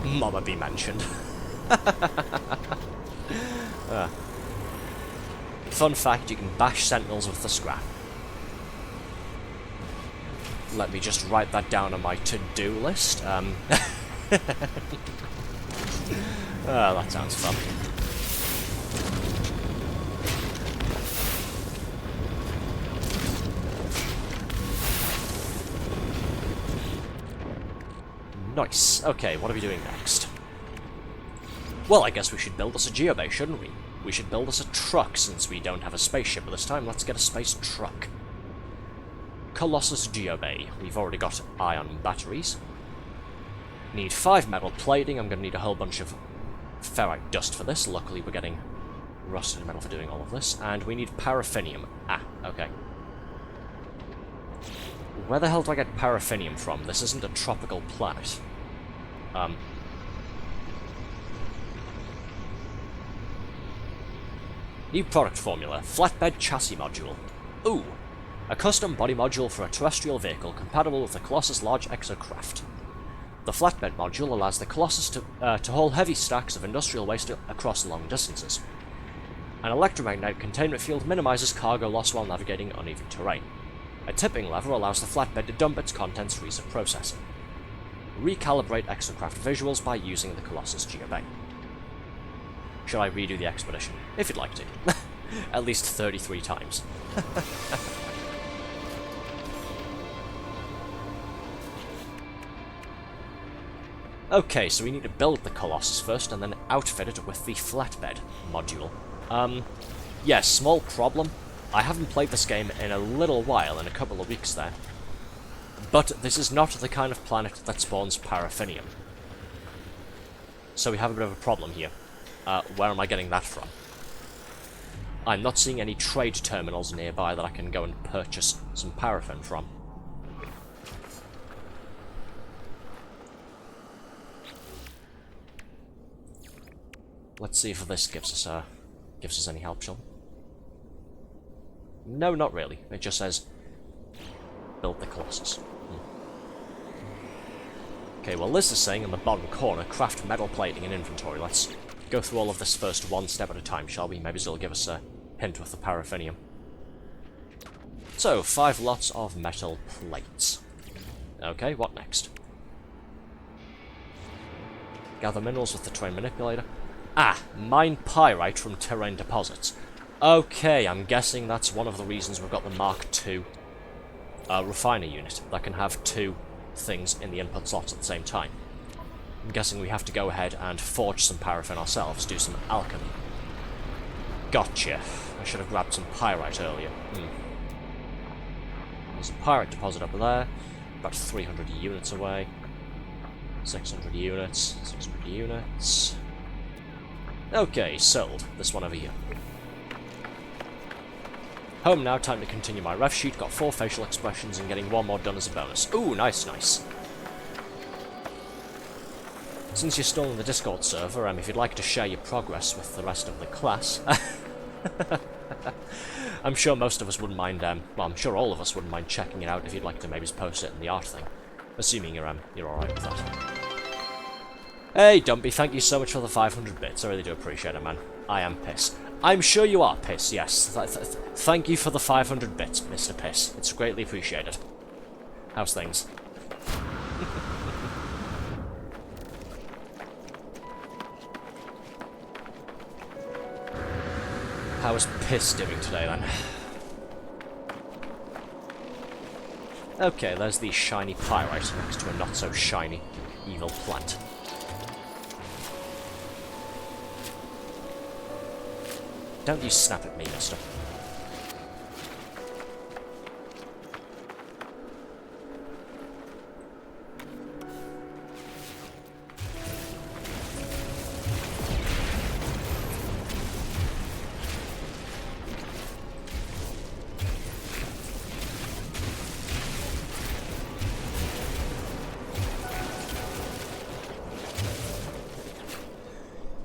Speaker 1: Mama be mentioned. Fun fact, you can bash sentinels with the scrap. Let me just write that down on my to-do list. Oh, that sounds fun. Nice. Okay, what are we doing next? Well, I guess we should build us a geobase, shouldn't we? We should build us a truck, since we don't have a spaceship at this time. Let's get a space truck. Colossus Geobay. We've already got ion batteries. Need 5 metal plating. I'm going to need a whole bunch of ferrite dust for this. Luckily, we're getting rusted metal for doing all of this. And we need paraffinium. Ah, okay. Where the hell do I get paraffinium from? This isn't a tropical planet. New product formula. Flatbed chassis module. Ooh. A custom body module for a terrestrial vehicle compatible with the Colossus large exocraft. The flatbed module allows the Colossus to haul heavy stacks of industrial waste across long distances. An electromagnetic containment field minimizes cargo loss while navigating uneven terrain. A tipping lever allows the flatbed to dump its contents for ease of processing. Recalibrate exocraft visuals by using the Colossus Geobay. Should I redo the expedition? If you'd like to. At least 33 times. Okay, so we need to build the Colossus first, and then outfit it with the flatbed module. Yes, small problem. I haven't played this game in a little while, in a couple of weeks there. But this is not the kind of planet that spawns paraffinium. So we have a bit of a problem here. Where am I getting that from? I'm not seeing any trade terminals nearby that I can go and purchase some paraffin from. let's see if this gives us any help, shall we? No, not really. It just says, build the Colossus. Okay, well this is saying in the bottom corner, craft metal plating and inventory. Let's go through all of this first one step at a time, shall we? Maybe it'll give us a hint with the paraffinium. So, 5 lots of metal plates. Okay, what next? Gather minerals with the terrain manipulator. Ah, mine pyrite from terrain deposits. Okay, I'm guessing that's one of the reasons we've got the Mark II refiner unit that can have 2 things in the input slots at the same time. I'm guessing we have to go ahead and forge some paraffin ourselves, do some alchemy. Gotcha. I should have grabbed some pyrite earlier. There's a pyrite deposit up there, about 300 units away. 600 units, 600 units. Okay, sold. This one over here. Home now, time to continue my ref sheet. Got 4 facial expressions and getting 1 more done as a bonus. Ooh, nice, nice. Since you're still in the Discord server, if you'd like to share your progress with the rest of the class, I'm sure most of us wouldn't mind, well, I'm sure all of us wouldn't mind checking it out if you'd like to maybe just post it in the art thing. Assuming you're alright with that. Hey, Dumpy, thank you so much for the 500 bits. I really do appreciate it, man. I am Piss. I'm sure you are Piss, yes. Thank you for the 500 bits, Mr. Piss. It's greatly appreciated. How's things? How is Piss doing today, then? Okay, there's the shiny pyrite next to a not-so-shiny evil plant. Don't you snap at me, mister.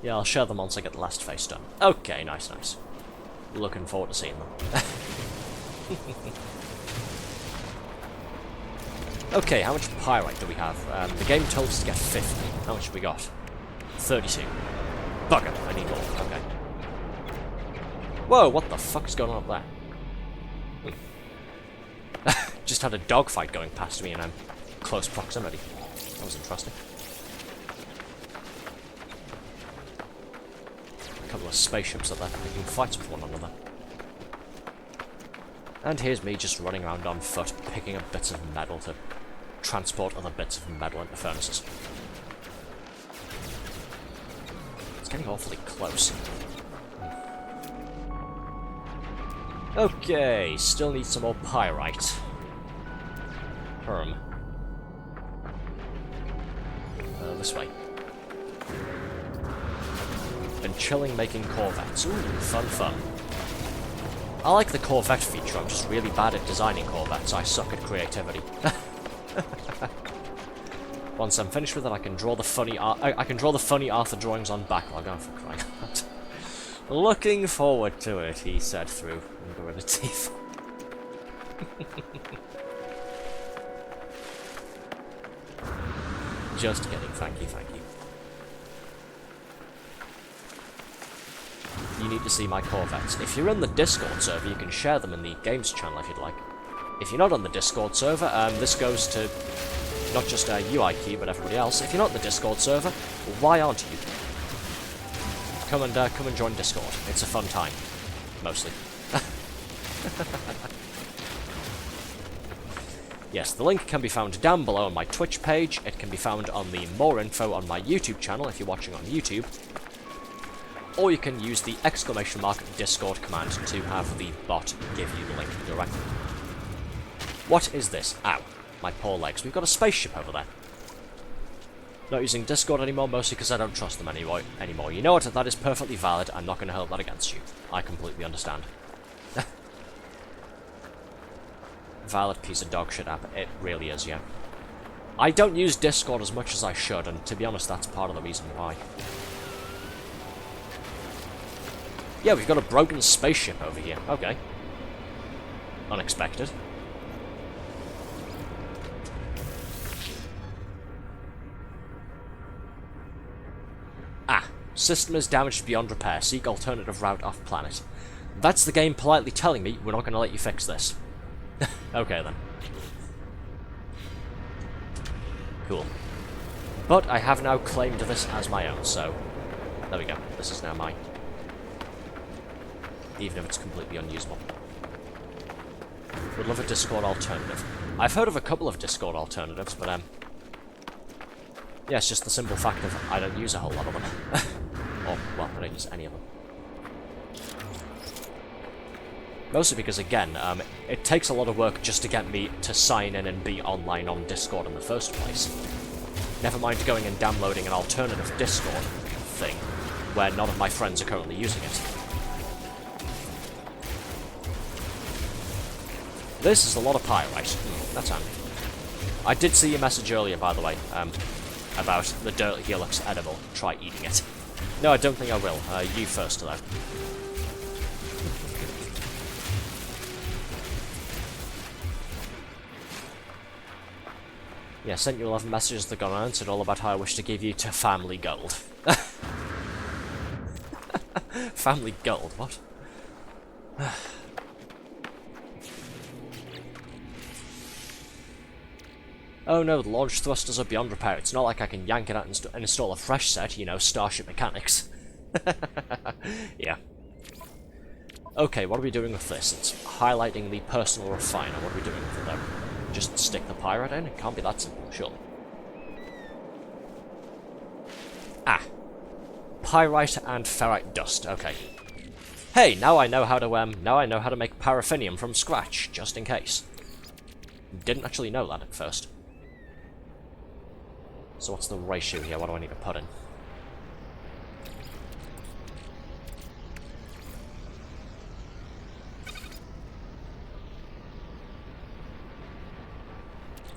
Speaker 1: Yeah, I'll share them once I get the last face done. Okay, nice, nice. Looking forward to seeing them. Okay, how much pyrite do we have? The game told us to get 50. How much have we got? 32. Bugger, I need more. Okay. Whoa, what the fuck is going on up there? Just had a dogfight going past me in close proximity. That was interesting. A couple of spaceships up there picking fights with one another. And here's me just running around on foot, picking up bits of metal to transport other bits of metal into furnaces. It's getting awfully close. Okay, still need some more pyrite. This way. Been chilling making Corvettes. Ooh, fun, fun. I like the Corvette feature, I'm just really bad at designing Corvettes. I suck at creativity. Once I'm finished with it, I can draw the funny Arthur drawings on backlog. Oh, for crying out. Looking forward to it, he said through Gorilla Teeth. Just kidding, thank you, thank you. You need to see my Corvettes. If you're in the Discord server, you can share them in the games channel if you'd like. If you're not on the Discord server, this goes to not just you, IQ, but everybody else. If you're not in the Discord server, why aren't you? Come and join Discord. It's a fun time, mostly. Yes, the link can be found down below on my Twitch page. It can be found on the more info on my YouTube channel if you're watching on YouTube. Or you can use the !Discord command to have the bot give you the link directly. What is this? Ow. My poor legs. We've got a spaceship over there. Not using Discord anymore, mostly because I don't trust them anymore. You know what? That is perfectly valid. I'm not going to hold that against you. I completely understand. Valid piece of dog shit app. It really is, yeah. I don't use Discord as much as I should, and to be honest, that's part of the reason why. Yeah, we've got a broken spaceship over here. Okay. Unexpected. Ah. System is damaged beyond repair. Seek alternative route off planet. That's the game politely telling me we're not going to let you fix this. Okay, then. Cool. But I have now claimed this as my own, so... There we go. This is now mine. Even if it's completely unusable. Would love a Discord alternative. I've heard of a couple of Discord alternatives, but, yeah, it's just the simple fact of I don't use a whole lot of them. Or, well, I don't use any of them. Mostly because, again, it takes a lot of work just to get me to sign in and be online on Discord in the first place. Never mind going and downloading an alternative Discord thing, where none of my friends are currently using it. This is a lot of pyrite. That's handy. I did see your message earlier, by the way, about the dirt here looks edible. Try eating it. No, I don't think I will. You first, though. Yeah, sent you 11 messages that got unanswered, all about how I wish to give you to family gold. Family gold, what? Oh no, the launch thrusters are beyond repair. It's not like I can yank it out and install a fresh set, you know, Starship mechanics. Yeah. Okay, what are we doing with this? It's highlighting the personal refiner. What are we doing with it, though? Just stick the pyrite in? It can't be that simple, surely. Ah. Pyrite and ferrite dust, okay. Hey, now I know how to make paraffinium from scratch, just in case. Didn't actually know that at first. So what's the ratio here? What do I need to put in?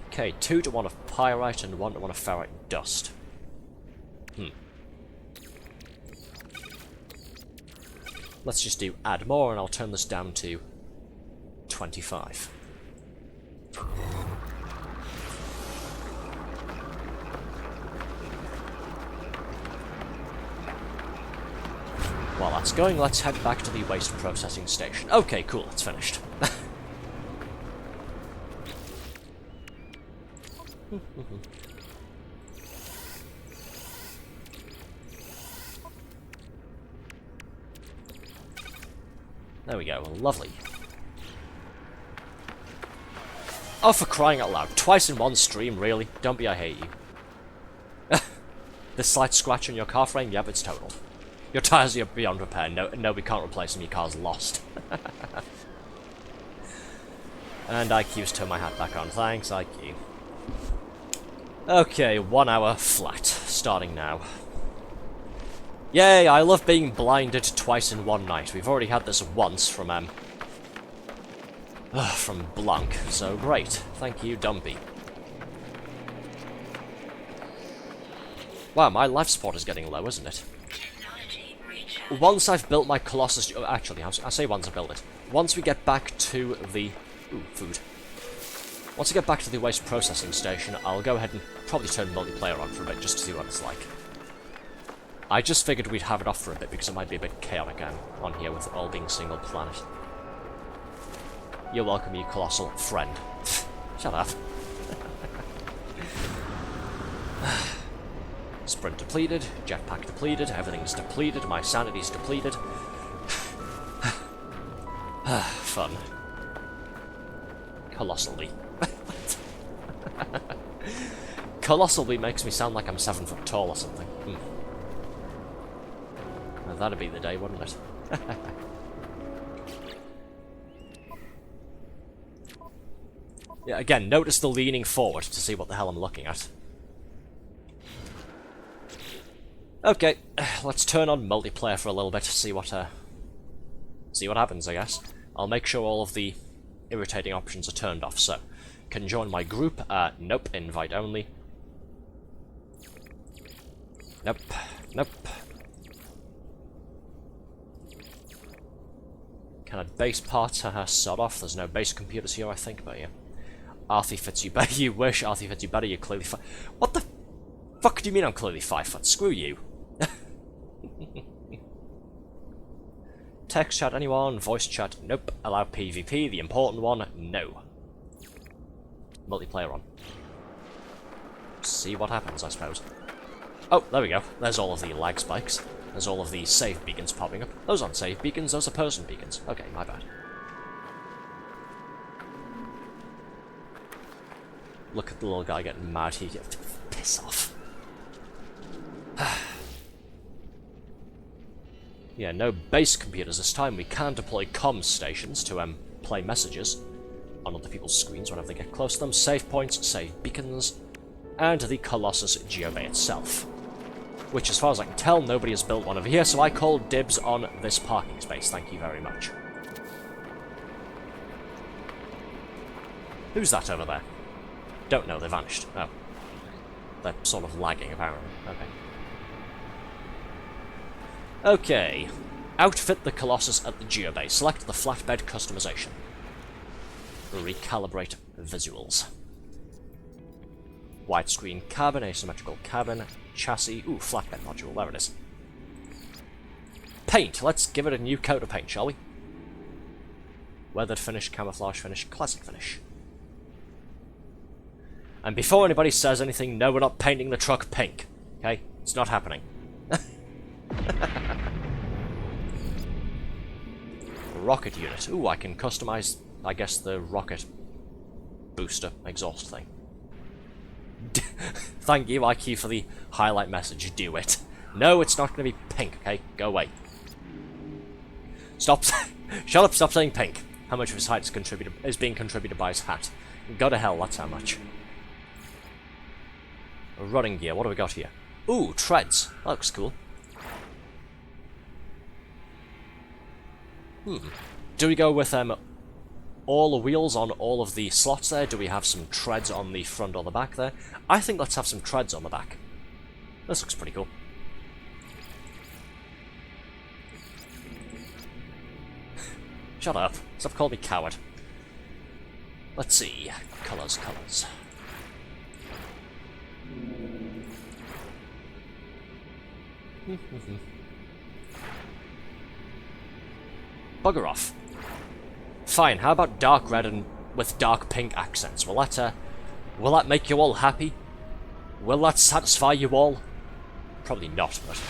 Speaker 1: Okay, 2 to 1 of pyrite and 1 to 1 of ferrite dust. Let's just do add more, and I'll turn this down to 25. While that's going, let's head back to the waste processing station. Okay, cool, it's finished. There we go, lovely. Oh, for crying out loud. Twice in one stream, really? Don't be, I hate you. This slight scratch on your car frame? Yep, it's totaled. Your tyres are beyond repair. No, we can't replace them. Your car's lost. And IQ's turn my hat back on. Thanks, IQ. Okay, 1 hour flat. Starting now. Yay, I love being blinded twice in one night. We've already had this once from Blanc, so great. Thank you, Dumpy. Wow, my life support is getting low, isn't it? Once I've built my Colossus... Actually, I say once I build it. Once we get back to the... Ooh, food. Once I get back to the waste processing station, I'll go ahead and probably turn multiplayer on for a bit, just to see what it's like. I just figured we'd have it off for a bit, because it might be a bit chaotic on here with it all being single planet. You're welcome, you colossal friend. Shut up. Sprint depleted, jetpack depleted, everything's depleted, my sanity's depleted. Fun. Colossally. Colossally makes me sound like I'm 7 foot tall or something. Well, that'd be the day, wouldn't it? Yeah, again, notice the leaning forward to see what the hell I'm looking at. Okay, let's turn on multiplayer for a little bit to see what happens, I guess. I'll make sure all of the irritating options are turned off, so... Can join my group? Nope, invite only. Nope, nope. Can I base parts? Haha, sod off. There's no base computers here, I think, but yeah. Arthur fits you better. You wish. Arthur fits you better. You're clearly What the fuck do you mean I'm clearly 5 foot? Screw you. Text chat, anyone? Voice chat? Nope. Allow PvP, the important one? No. Multiplayer on. See what happens, I suppose. Oh, there we go. There's all of the lag spikes. There's all of the save beacons popping up. Those aren't save beacons, those are person beacons. Okay, my bad. Look at the little guy getting mad. He piss off. Yeah, no base computers this time. We can deploy comms stations to play messages on other people's screens whenever they get close to them. Save points, save beacons, and the Colossus Geobay itself. Which, as far as I can tell, nobody has built one over here, so I call dibs on this parking space. Thank you very much. Who's that over there? Don't know, they vanished. Oh. They're sort of lagging, apparently. Okay. Okay. Outfit the Colossus at the Geobay. Select the flatbed customization. Recalibrate visuals. Widescreen cabin, asymmetrical cabin, chassis. Ooh, flatbed module. There it is. Paint. Let's give it a new coat of paint, shall we? Weathered finish, camouflage finish, classic finish. And before anybody says anything, no, we're not painting the truck pink. Okay? It's not happening. Rocket unit. Ooh, I can customize, I guess, the rocket booster exhaust thing. Thank you, IQ, for the highlight message. Do it. No, it's not going to be pink, okay? Go away. Stop. Shut up, stop saying pink. How much of his height is being contributed by his hat? Go to hell, that's how much. Running gear, what do we got here? Ooh, treads. That looks cool. Do we go with all the wheels on all of the slots there? Do we have some treads on the front or the back there? I think let's have some treads on the back. This looks pretty cool. Shut up. Stop calling me coward. Let's see. Colours, colours. Bugger off. Fine, how about dark red and with dark pink accents? Will that make you all happy? Will that satisfy you all? Probably not, but...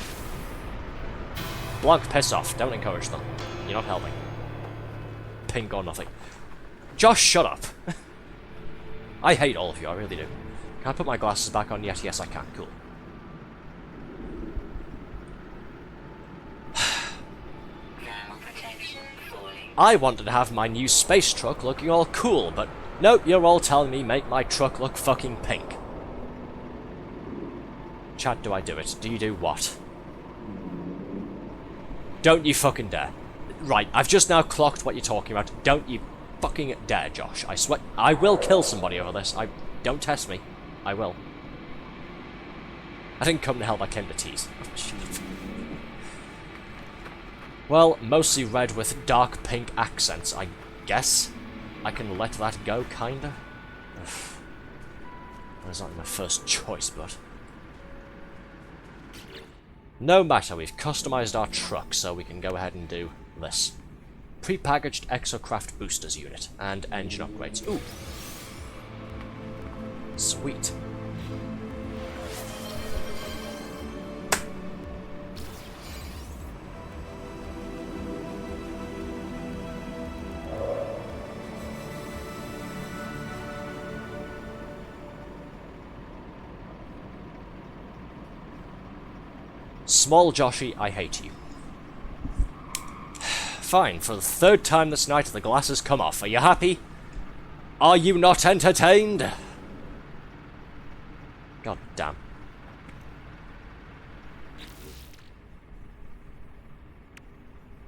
Speaker 1: Blanc, piss off. Don't encourage them. You're not helping. Pink or nothing. Josh, shut up. I hate all of you, I really do. Can I put my glasses back on yet? Yes, I can. Cool. I wanted to have my new space truck looking all cool, but nope, you're all telling me make my truck look fucking pink. Chat, do I do it? Do you do what? Don't you fucking dare. Right, I've just now clocked what you're talking about. Don't you fucking dare, Josh. I swear, I will kill somebody over this. Don't test me. I will. I didn't come to help, I came to tease. Oh, shit. Well, mostly red with dark pink accents, I guess. I can let that go, kinda. That's not my first choice, but... No matter, we've customized our truck, so we can go ahead and do this. Pre-packaged Exocraft Boosters unit, and engine upgrades. Ooh. Sweet. Small Joshy, I hate you. Fine, for the third time this night the glasses come off. Are you happy? Are you not entertained? God damn.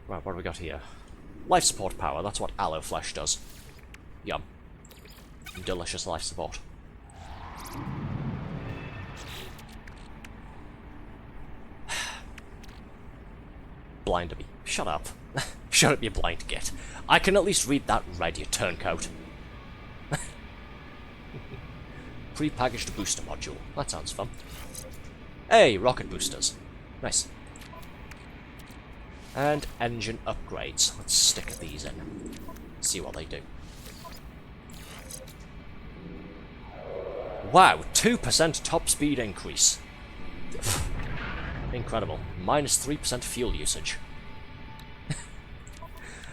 Speaker 1: Right, what do we got here? Life support power, that's what aloe flesh does. Yum. Delicious life support. Blind to me. Shut up. Shut up, you blind git. I can at least read that red, you turncoat. Pre-packaged booster module. That sounds fun. Hey, rocket boosters. Nice. And engine upgrades. Let's stick these in. See what they do. Wow, 2% top speed increase. Incredible. Minus 3% fuel usage.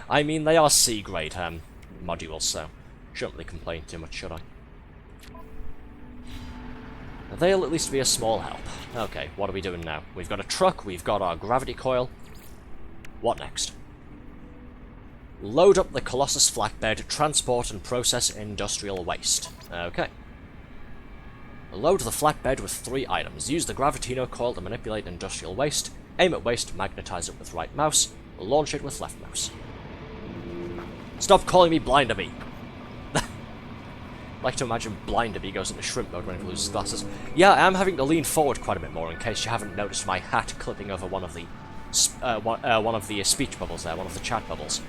Speaker 1: I mean, they are C-grade modules, so shouldn't really complain too much, should I? They'll at least be a small help. Okay, what are we doing now? We've got a truck, we've got our gravity coil. What next? Load up the Colossus flatbed, transport and process industrial waste. Okay. Load the flatbed with 3 items. Use the Gravitino coil to manipulate industrial waste. Aim at waste, magnetize it with right mouse. Launch it with left mouse. Stop calling me Blinderby! Like to imagine Blinderby goes into shrimp mode when he loses glasses. Yeah, I am having to lean forward quite a bit more in case you haven't noticed my hat clipping over one of the speech bubbles there, one of the chat bubbles.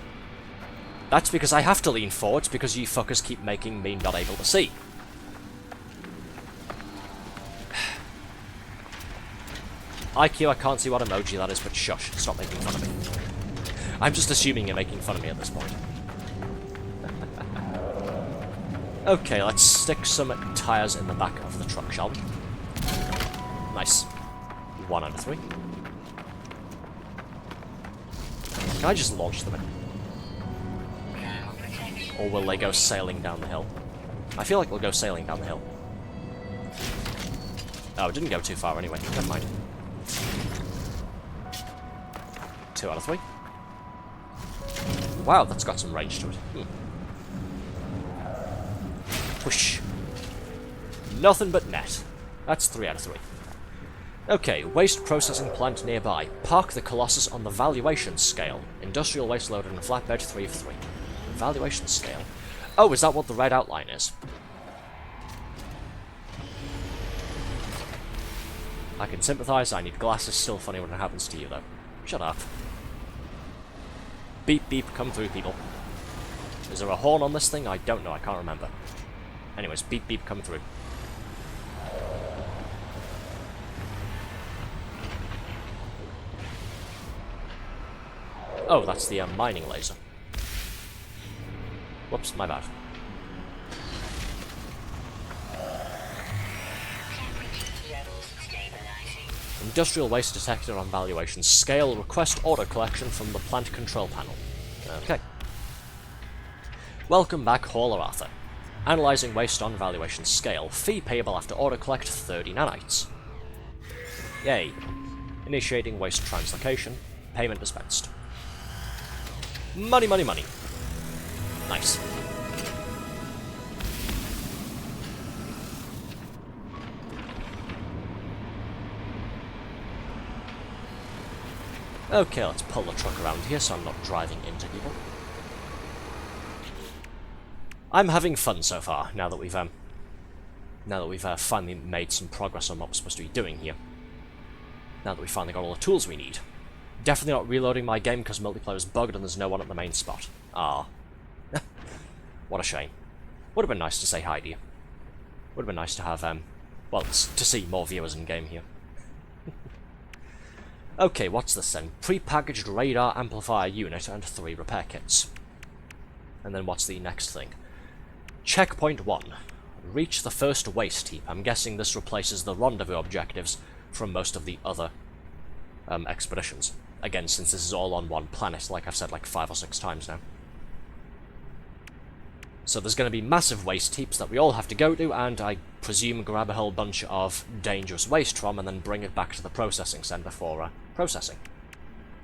Speaker 1: That's because I have to lean forwards because you fuckers keep making me not able to see. IQ, I can't see what emoji that is, but shush, stop making fun of me. I'm just assuming you're making fun of me at this point. Okay, let's stick some tyres in the back of the truck, shall we? Nice. 1 out of 3. Can I just launch them in? Or will they go sailing down the hill? I feel like they'll go sailing down the hill. Oh, it didn't go too far anyway. Never mind. 2 out of 3. Wow, that's got some range to it. Whoosh. Nothing but net. That's 3 out of 3. Okay, waste processing plant nearby. Park the Colossus on the valuation scale. Industrial waste loaded in a flatbed, 3 of 3. Valuation scale. Oh, is that what the red outline is? I can sympathize, I need glasses. Still funny when it happens to you, though. Shut up. Beep beep, come through, people. Is there a horn on this thing? I don't know, I can't remember. Anyways, beep beep, come through. Oh, that's the mining laser. Whoops, my bad. Industrial waste detected on valuation scale. Request order collection from the plant control panel. Okay. Welcome back, Hauler Arthur. Analyzing waste on valuation scale. Fee payable after order collect 30 nanites. Yay. Initiating waste translocation. Payment dispensed. Money, money, money. Nice. Okay, let's pull the truck around here so I'm not driving into people. I'm having fun so far, now that we've finally made some progress on what we're supposed to be doing here. Now that we finally got all the tools we need. Definitely not reloading my game because multiplayer is bugged and there's no one at the main spot. Ah. What a shame. Would have been nice to say hi to you. Would have been nice to have, well, to see more viewers in game here. Okay, what's this then? Pre-packaged radar amplifier unit and 3 repair kits. And then what's the next thing? Checkpoint 1. Reach the first waste heap. I'm guessing this replaces the rendezvous objectives from most of the other expeditions. Again, since this is all on one planet, like I've said like 5 or 6 times now. So there's going to be massive waste heaps that we all have to go to, and I presume grab a whole bunch of dangerous waste from, and then bring it back to the processing centre for processing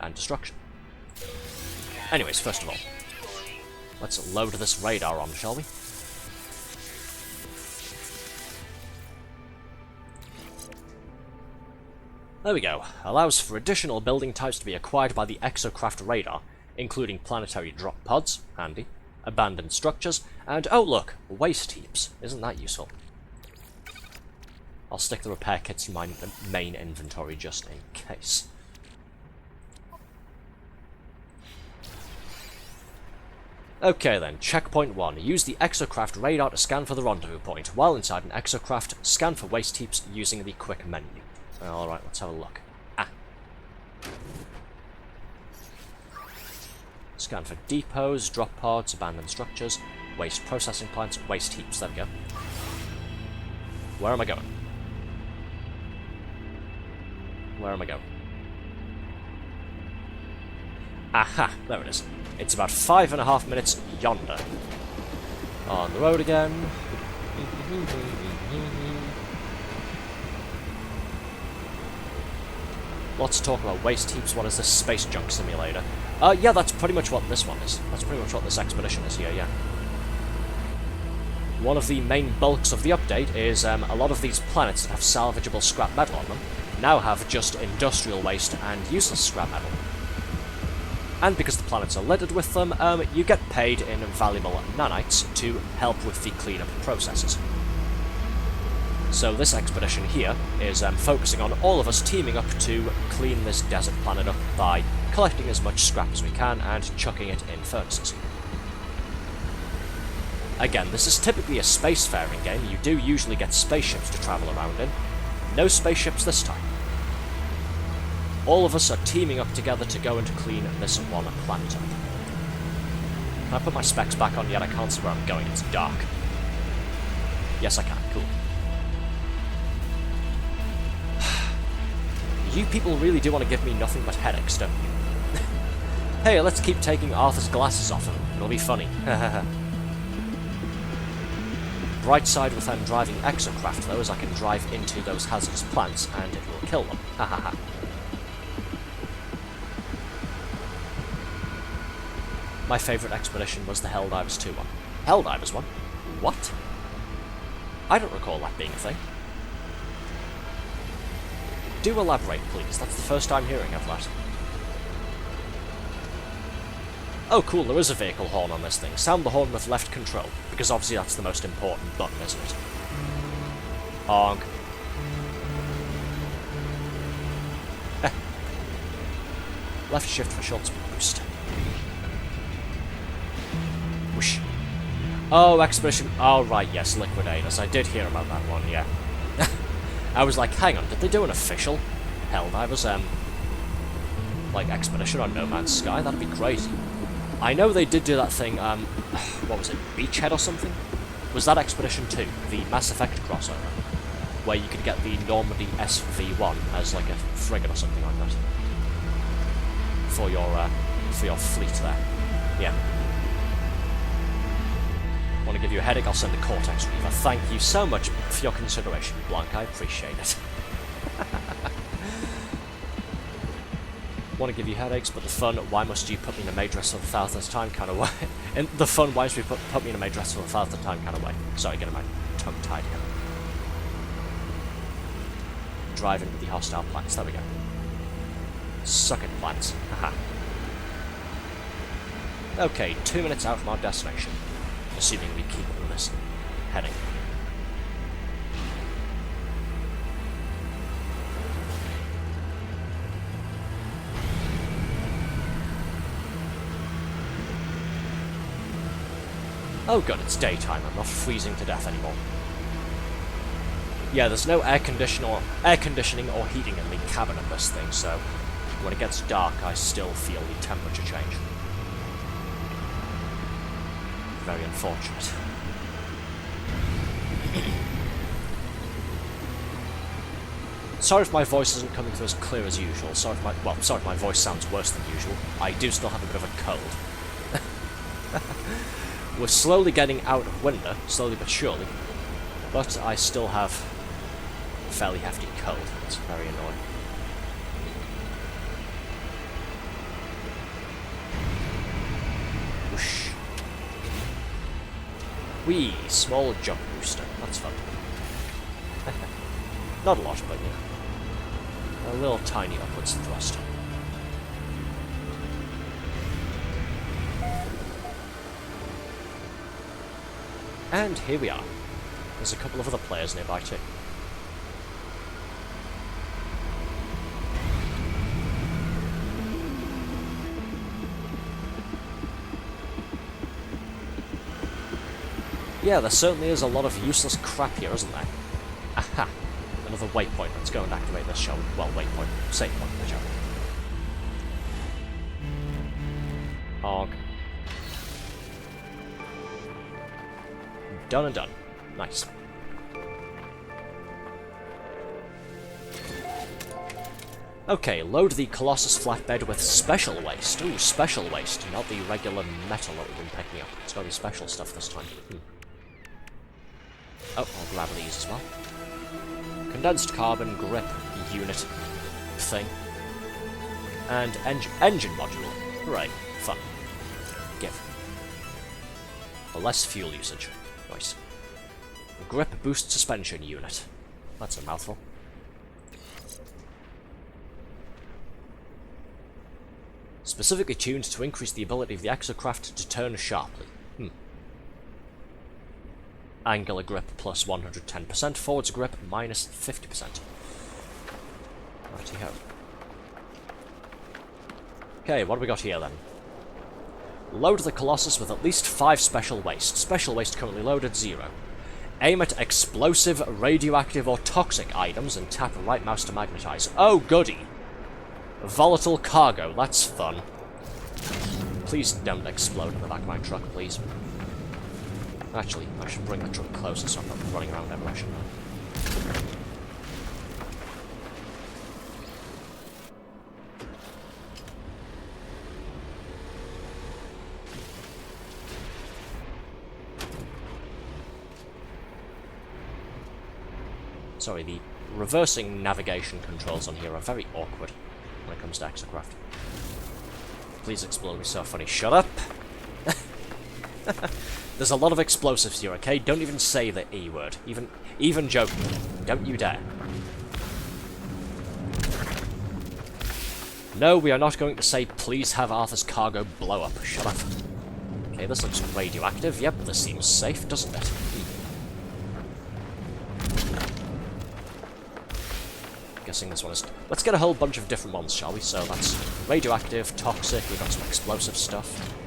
Speaker 1: and destruction. Anyways, first of all, let's load this radar on, shall we? There we go. Allows for additional building types to be acquired by the exocraft radar, including planetary drop pods, handy, abandoned structures, and oh look, waste heaps. Isn't that useful? I'll stick the repair kits in my main inventory just in case. Okay then, checkpoint 1. Use the exocraft radar to scan for the rendezvous point. While inside an exocraft, scan for waste heaps using the quick menu. Alright, let's have a look. Scan for depots, drop pods, abandoned structures, waste processing plants, waste heaps. There we go. Where am I going? Where am I going? Aha! There it is. It's about 5.5 minutes yonder. On the road again. Lots of talk about waste heaps. What is this? Space junk simulator? Yeah, that's pretty much what this one is. That's pretty much what this expedition is here, yeah. One of the main bulks of the update is a lot of these planets that have salvageable scrap metal on them now have just industrial waste and useless scrap metal. And because the planets are littered with them, you get paid in valuable nanites to help with the cleanup processes. So this expedition here is focusing on all of us teaming up to clean this desert planet up by collecting as much scrap as we can and chucking it in furnaces. Again, this is typically a spacefaring game. You do usually get spaceships to travel around in. No spaceships this time. All of us are teaming up together to go and clean this one planet up. Can I put my specs back on yet? I can't see where I'm going. It's dark. Yes, I can. Cool. You people really do want to give me nothing but headaches, don't you? Hey, let's keep taking Arthur's glasses off him. It'll be funny. Bright side with them driving exocraft, though, is I can drive into those hazardous plants and it will kill them. Ha ha ha. My favourite expedition was the Helldivers 2 one. Helldivers 1? What? I don't recall that being a thing. Do elaborate, please. That's the first I'm hearing of that. Oh cool, there is a vehicle horn on this thing. Sound the horn with left control, because obviously that's the most important button, isn't it? Honk. Left shift for short speed boost. Whoosh. Oh, Expedition... Oh, right, yes, Liquidators. I did hear about that one, yeah. I was like, hang on, did they do an official Helldivers, like, expedition on No Man's Sky? That'd be crazy. I know they did do that thing, what was it, Beachhead or something? Was that Expedition 2, the Mass Effect crossover? Where you could get the Normandy SV-1 as, like, a frigate or something like that. For your fleet there. Yeah. Want to give you a headache? I'll send a Cortex Reaver. Thank you so much for your consideration, Blanc. I appreciate it. Want to give you headaches, but the fun, why must you put me in a maid dress for the 1000th time kind of way? And the fun, why must you put me in a maid dress for the 1000th time kind of way? Sorry, getting my tongue tied here. Drive into the hostile plants. There we go. Suck it, plants. Haha. Okay, 2 minutes out from our destination. Assuming we keep on this heading. Oh good, it's daytime. I'm not freezing to death anymore. Yeah, there's no air conditioning or heating in the cabin of this thing, so when it gets dark, I still feel the temperature change. Very unfortunate. Sorry if my voice isn't coming through as clear as usual. Sorry if my voice sounds worse than usual. I do still have a bit of a cold. We're slowly getting out of winter, slowly but surely, but I still have a fairly hefty cold. It's very annoying. Whoosh. Whee! Small jump booster. That's fun. Not a lot, but yeah. A little tiny upwards thrust. And here we are. There's a couple of other players nearby too. Yeah, there certainly is a lot of useless crap here, isn't there? Aha! Another waypoint. Let's go and activate this, shall we? Well, waypoint. Save point, whichever. Hog. Done and done. Nice. Okay, load the Colossus flatbed with special waste. Ooh, special waste, not the regular metal that we've been picking up. It's gotta be special stuff this time. Oh, I'll grab these as well. Condensed carbon grip unit thing. And engine module. Hooray, fun. Give. For less fuel usage. Nice. Grip boost suspension unit. That's a mouthful. Specifically tuned to increase the ability of the exocraft to turn sharply. Angular grip plus 110%, forwards grip minus 50%. Righty-ho. Okay, what do we got here then? Load the Colossus with at least 5 special waste. Special waste currently loaded, 0. Aim at explosive, radioactive, or toxic items and tap right mouse to magnetize. Oh, goody! Volatile cargo, that's fun. Please don't explode in the back of my truck, please. Actually, I should bring the truck closer so I'm not running around everywhere, shouldn't I? Sorry, the reversing navigation controls on here are very awkward when it comes to exocraft. Please explode me, so funny. Shut up! There's a lot of explosives here, okay? Don't even say the E word. Even joking. Don't you dare. No, we are not going to say, please have Arthur's cargo blow up. Shut up. Okay, this looks radioactive. Yep, this seems safe, doesn't it? Guessing this one is... Let's get a whole bunch of different ones, shall we? So that's radioactive, toxic, we've got some explosive stuff.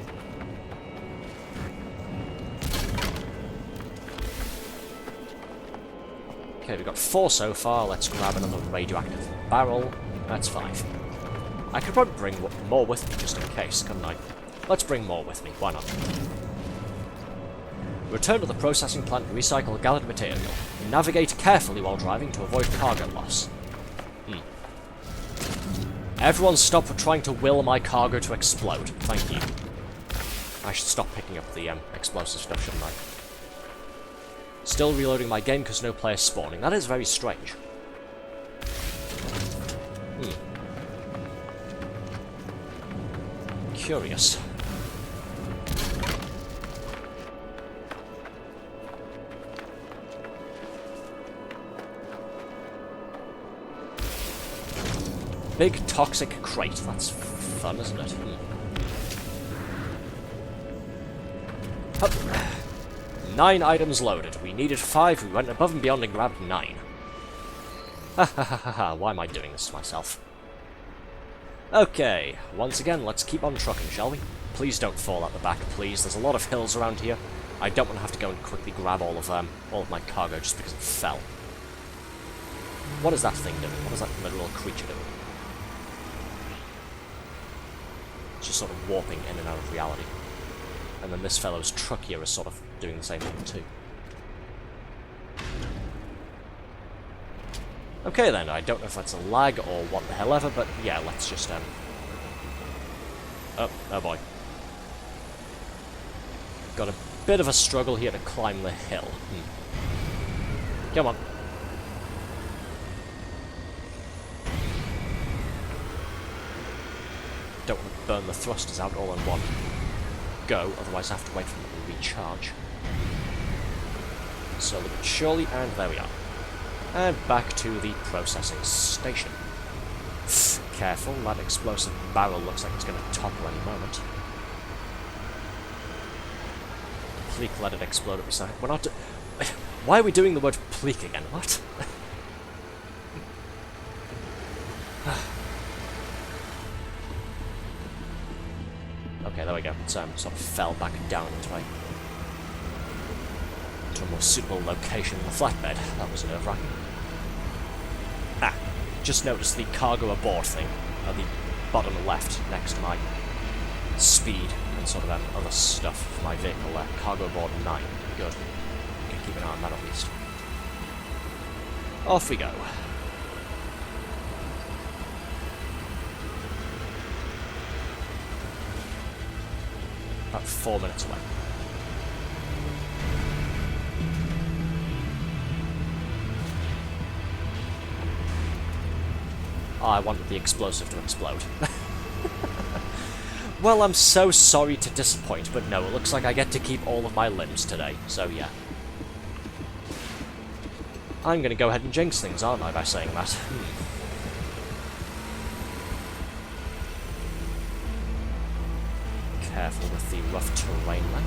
Speaker 1: Okay, we've got 4 so far. Let's grab another radioactive barrel. That's 5. I could probably bring more with me, just in case, couldn't I? Let's bring more with me. Why not? Return to the processing plant to recycle gathered material. Navigate carefully while driving to avoid cargo loss. Everyone stop trying to will my cargo to explode. Thank you. I should stop picking up the explosive stuff, shouldn't I? Still reloading my game because no players spawning. That is very strange. Curious. Big toxic crate. That's fun, isn't it? Hup. 9 items loaded. We needed 5. We went above and beyond and grabbed 9. Ha ha ha ha ha. Why am I doing this to myself? Okay. Once again, let's keep on trucking, shall we? Please don't fall out the back, please. There's a lot of hills around here. I don't want to have to go and quickly grab all of my cargo just because it fell. What is that thing doing? What is that little creature doing? It's just sort of warping in and out of reality. And then this fellow's truck here is sort of doing the same thing too. Okay then, I don't know if that's a lag or what the hell ever, but yeah, let's just oh boy. Got a bit of a struggle here to climb the hill. Come on. Don't want to burn the thrusters out all in one go, otherwise I have to wait for them to recharge. Slowly but surely, and there we are. And back to the processing station. Careful, that explosive barrel looks like it's going to topple any moment. Please let it explode at my side. We're not... Why are we doing the word pleek again? What? Okay, there we go. It sort of fell back down into my... to a more suitable location in the flatbed. That was nerve-wracking. Ah, just noticed the cargo aboard thing at the bottom left next to my speed and sort of other stuff for my vehicle there. Cargo aboard 9. Good. I can keep an eye on that at least. Off we go. About 4 minutes away. Oh, I wanted the explosive to explode. Well, I'm so sorry to disappoint, but no, it looks like I get to keep all of my limbs today, so yeah. I'm gonna go ahead and jinx things, aren't I, by saying that? Careful with the rough terrain then.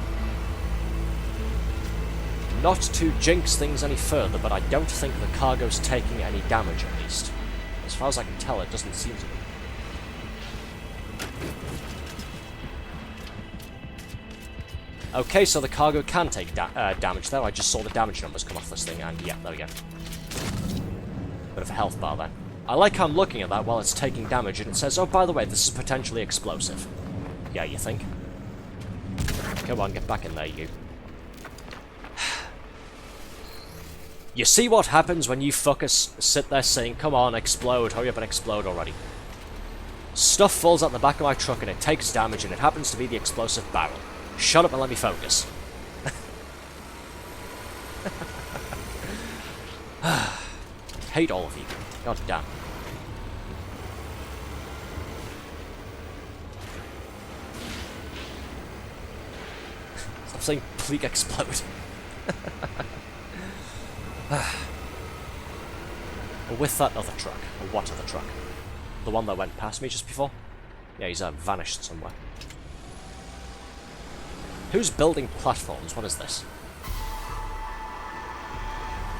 Speaker 1: Not to jinx things any further, but I don't think the cargo's taking any damage at least. As far as I can tell, it doesn't seem to be. Okay, so the cargo can take damage there. I just saw the damage numbers come off this thing, and yeah, there we go. Bit of a health bar then. I like how I'm looking at that while it's taking damage, and it says, oh, by the way, this is potentially explosive. Yeah, you think? Come on, get back in there, you. You see what happens when you fuckers sit there saying, come on, explode, hurry up and explode already. Stuff falls out the back of my truck and it takes damage, and it happens to be the explosive barrel. Shut up and let me focus. Hate all of you. God damn. Stop saying please explode. With that other truck. Or what other truck? The one that went past me just before? Yeah, he's vanished somewhere. Who's building platforms? What is this?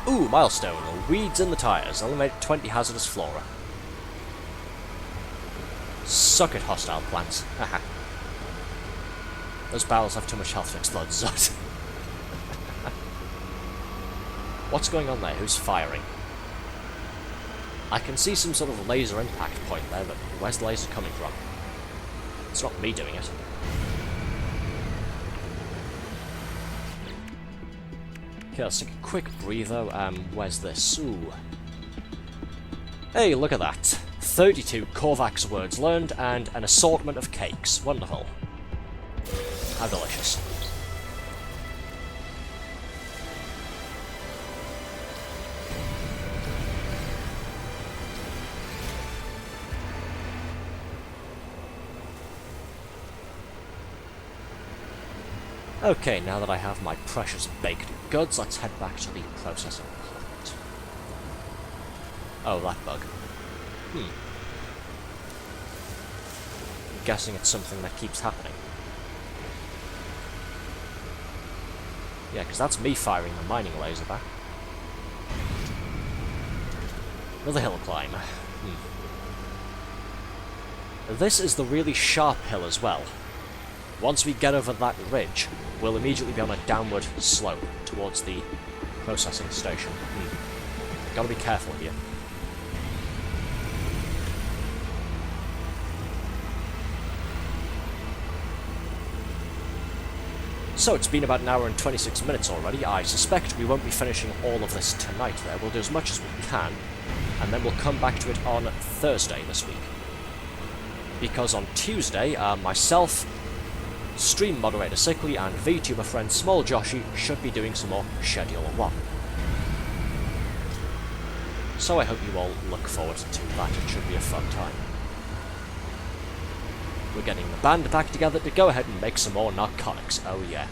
Speaker 1: Ooh, milestone. Weeds in the tires. Eliminate 20 hazardous flora. Suck it, hostile plants. Haha. Those barrels have too much health to explode. Zot. What's going on there? Who's firing? I can see some sort of laser impact point there, but where's the laser coming from? It's not me doing it. Okay, let's take a quick breather. Where's this? Ooh. Hey, look at that. 32 Korvax words learned and an assortment of cakes. Wonderful. How delicious. Okay, now that I have my precious baked goods, let's head back to the processing plant. Oh, that bug. I'm guessing it's something that keeps happening. Yeah, because that's me firing the mining laser back. Another hill climb. This is the really sharp hill as well. Once we get over that ridge, we'll immediately be on a downward slope towards the processing station. Gotta be careful here. So it's been about an hour and 26 minutes already. I suspect we won't be finishing all of this tonight there. We'll do as much as we can, and then we'll come back to it on Thursday this week. Because on Tuesday, myself, stream moderator Sickly, and VTuber friend Small Joshi should be doing some more Schedule 1. So I hope you all look forward to that. It should be a fun time. We're getting the band back together to go ahead and make some more narcotics. Oh yeah.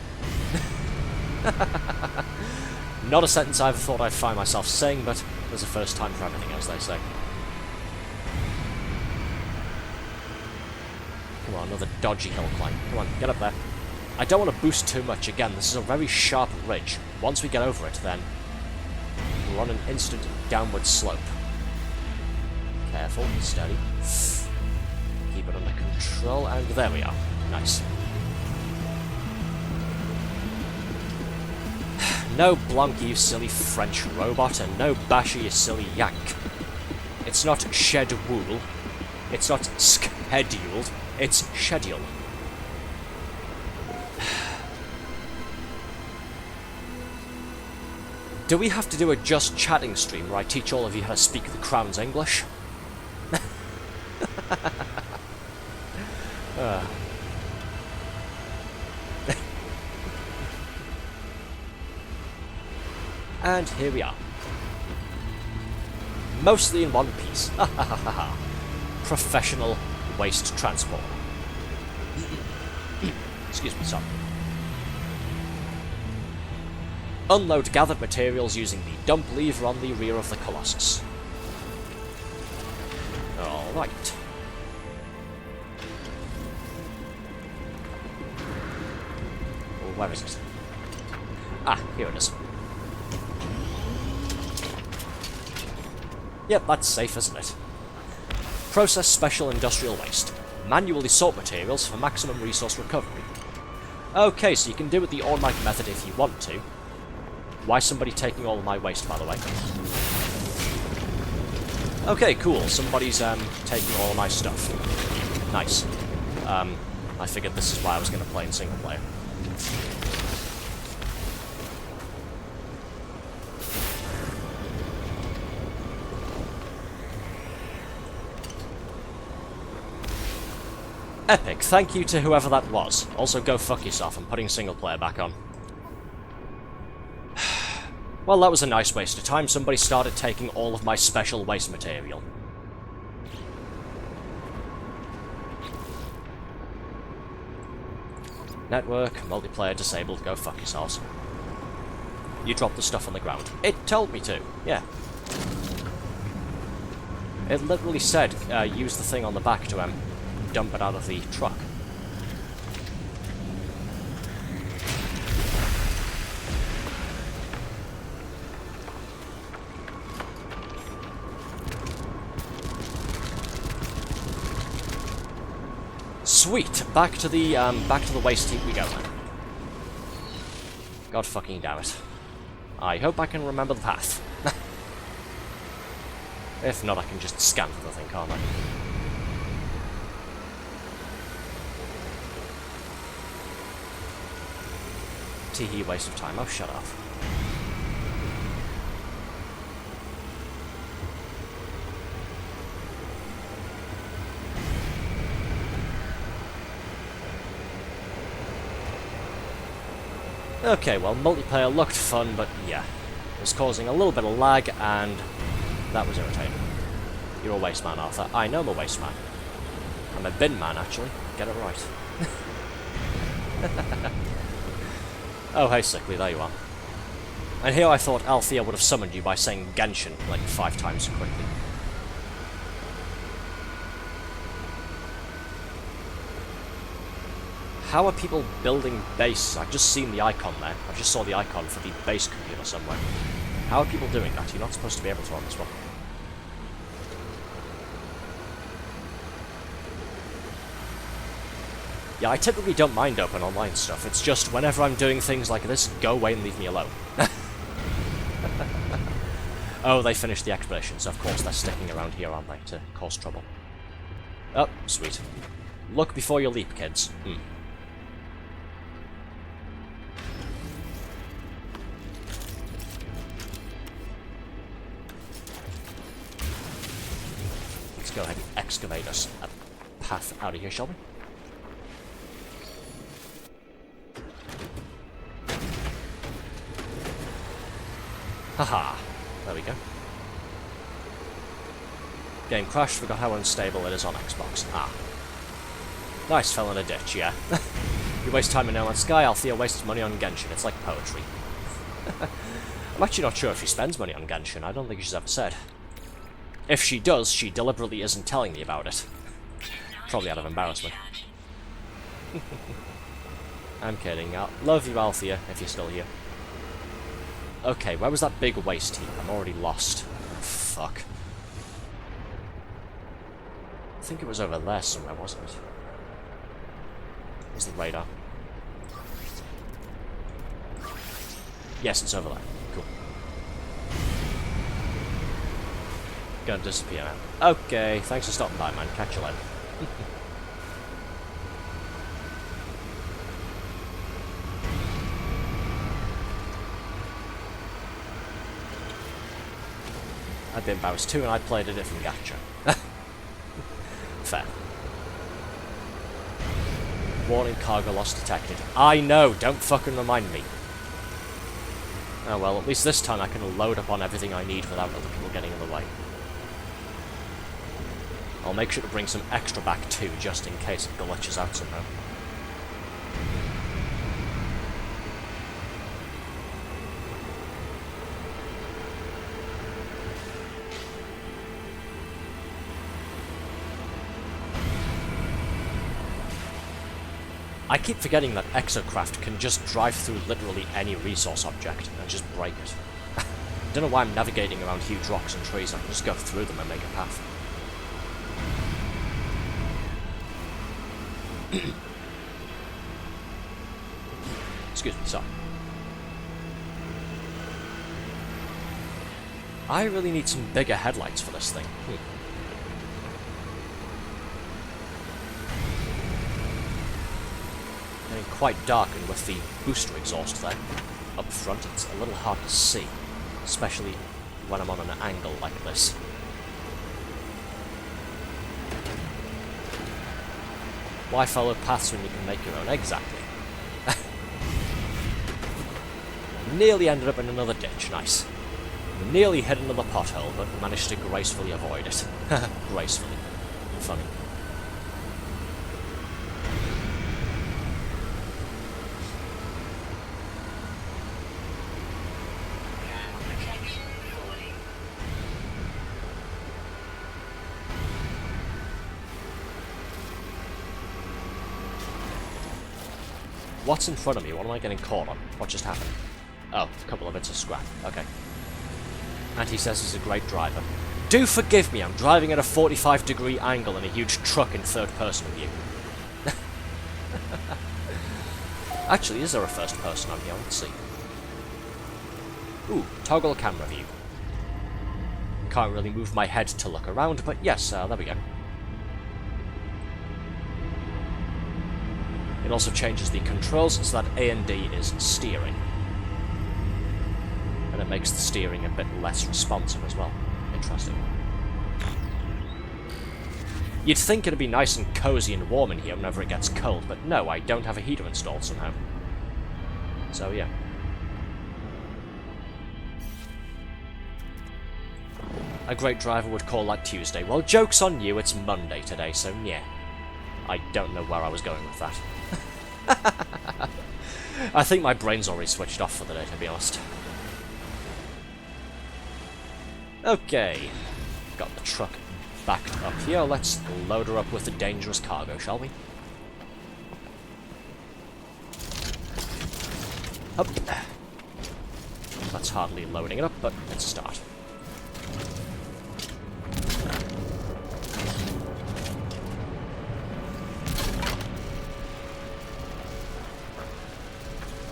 Speaker 1: Not a sentence I ever thought I'd find myself saying, but there's a first time for everything, as they say. Come on, another dodgy hill climb. Come on, get up there. I don't want to boost too much. Again, this is a very sharp ridge. Once we get over it, then we're on an instant downward slope. Careful, steady. Keep it under control, and there we are. Nice. No Blanc, you silly French robot, and no Basher, you silly yank. It's not shed wool. It's not scheduled. It's schedule. Do we have to do a just chatting stream where I teach all of you how to speak the Crown's English? And here we are. Mostly in one piece. Professional waste transport. Excuse me, sorry. Unload gathered materials using the dump lever on the rear of the Colossus. Alright. Where is it? Ah, here it is. Yep, that's safe, isn't it? Process special industrial waste. Manually sort materials for maximum resource recovery. Okay, so you can do it the automatic method if you want to. Why is somebody taking all of my waste, by the way? Okay, cool. Somebody's taking all of my stuff. Nice. I figured this is why I was going to play in single player. Epic. Thank you to whoever that was. Also, go fuck yourself. I'm putting single player back on. Well, that was a nice waste of time. Somebody started taking all of my special waste material. Network, multiplayer disabled, go fuck yourselves. You dropped the stuff on the ground. It told me to, yeah. It literally said, use the thing on the back to, dump it out of the truck. Sweet! Back to the waste heap we go then. God fucking damn it. I hope I can remember the path. If not, I can just scan for the thing, can't I? Teehee, waste of time. Oh, shut up. Okay, well, multiplayer looked fun, but yeah, it was causing a little bit of lag, and that was irritating. You're a waste man, Arthur. I know I'm a waste man. I'm a bin man, actually. Get it right. Oh, hey, Sickly, there you are. And here I thought Althea would have summoned you by saying Genshin, like, 5 times quickly. How are people building bases? I've just seen the icon there. I just saw the icon for the base computer somewhere. How are people doing that? You're not supposed to be able to on this one. Yeah, I typically don't mind open online stuff. It's just whenever I'm doing things like this, go away and leave me alone. Oh, they finished the expedition, so of course they're sticking around here, aren't they, to cause trouble. Oh, sweet. Look before you leap, kids. Let's go ahead and excavate us a path out of here, shall we? Haha. There we go. Game crashed, forgot how unstable it is on Xbox. Ah. Nice, fell in a ditch, yeah. You waste time in No Man's Sky, Althea wastes money on Genshin. It's like poetry. I'm actually not sure if she spends money on Genshin. I don't think she's ever said. If she does, she deliberately isn't telling me about it. Probably out of embarrassment. I'm kidding. I love you, Althea, if you're still here. Okay, where was that big waste heap? I'm already lost. Oh, fuck. I think it was over there somewhere, wasn't it? Where's the radar? Yes, it's over there. Cool. Gonna disappear now. Okay, thanks for stopping by, man. Catch you later. I'd be embarrassed too, and I played a different gacha. Fair. Warning, cargo loss detected. I know, don't fucking remind me. Oh well, at least this time I can load up on everything I need without other people getting in the way. I'll make sure to bring some extra back too, just in case it glitches out somehow. I keep forgetting that Exocraft can just drive through literally any resource object and just break it. Don't know why I'm navigating around huge rocks and trees, I can just go through them and make a path. Excuse me, sorry. I really need some bigger headlights for this thing. Getting quite dark, and with the booster exhaust there up front, it's a little hard to see, especially when I'm on an angle like this. Why follow paths when you can make your own? Exactly. Nearly ended up in another ditch, nice. Nearly hit another pothole, but managed to gracefully avoid it. Gracefully. Funny. What's in front of me? What am I getting caught on? What just happened? Oh, a couple of bits of scrap. Okay. And he says he's a great driver. Do forgive me, I'm driving at a 45-degree angle in a huge truck in third-person view. Actually, is there a first person on here? Let's see. Ooh, toggle camera view. Can't really move my head to look around, but yes, there we go. It also changes the controls so that A and D is steering. And it makes the steering a bit less responsive as well. Interesting. You'd think it'd be nice and cozy and warm in here whenever it gets cold, but no, I don't have a heater installed somehow. So yeah. A great driver would call that Tuesday. Well, joke's on you, it's Monday today, so yeah. I don't know where I was going with that. I think my brain's already switched off for the day, to be honest. Okay. Got the truck backed up here. Let's load her up with the dangerous cargo, shall we? Up. That's hardly loading it up, but let's start.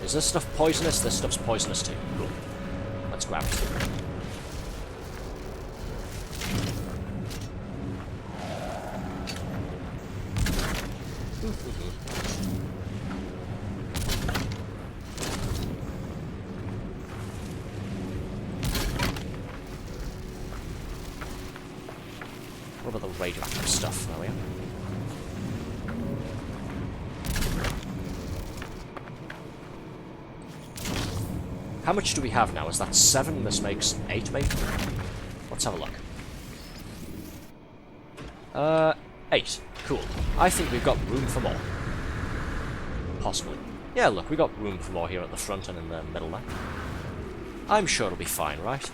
Speaker 1: Is this stuff poisonous? This stuff's poisonous too. Cool. Let's grab it. What about the radioactive stuff? There we are. How much do we have now? Is that 7? This makes 8, maybe? Let's have a look. 8. Cool. I think we've got room for more. Possibly. Yeah, look, we've got room for more here at the front and in the middle there. I'm sure it'll be fine, right?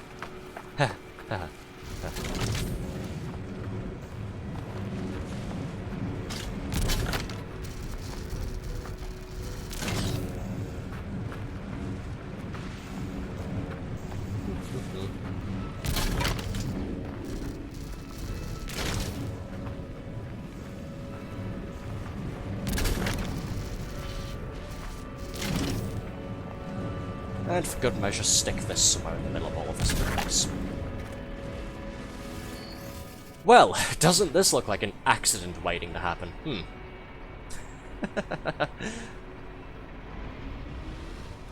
Speaker 1: And for good measure, stick this somewhere in the middle of all of this mess. Well, doesn't this look like an accident waiting to happen?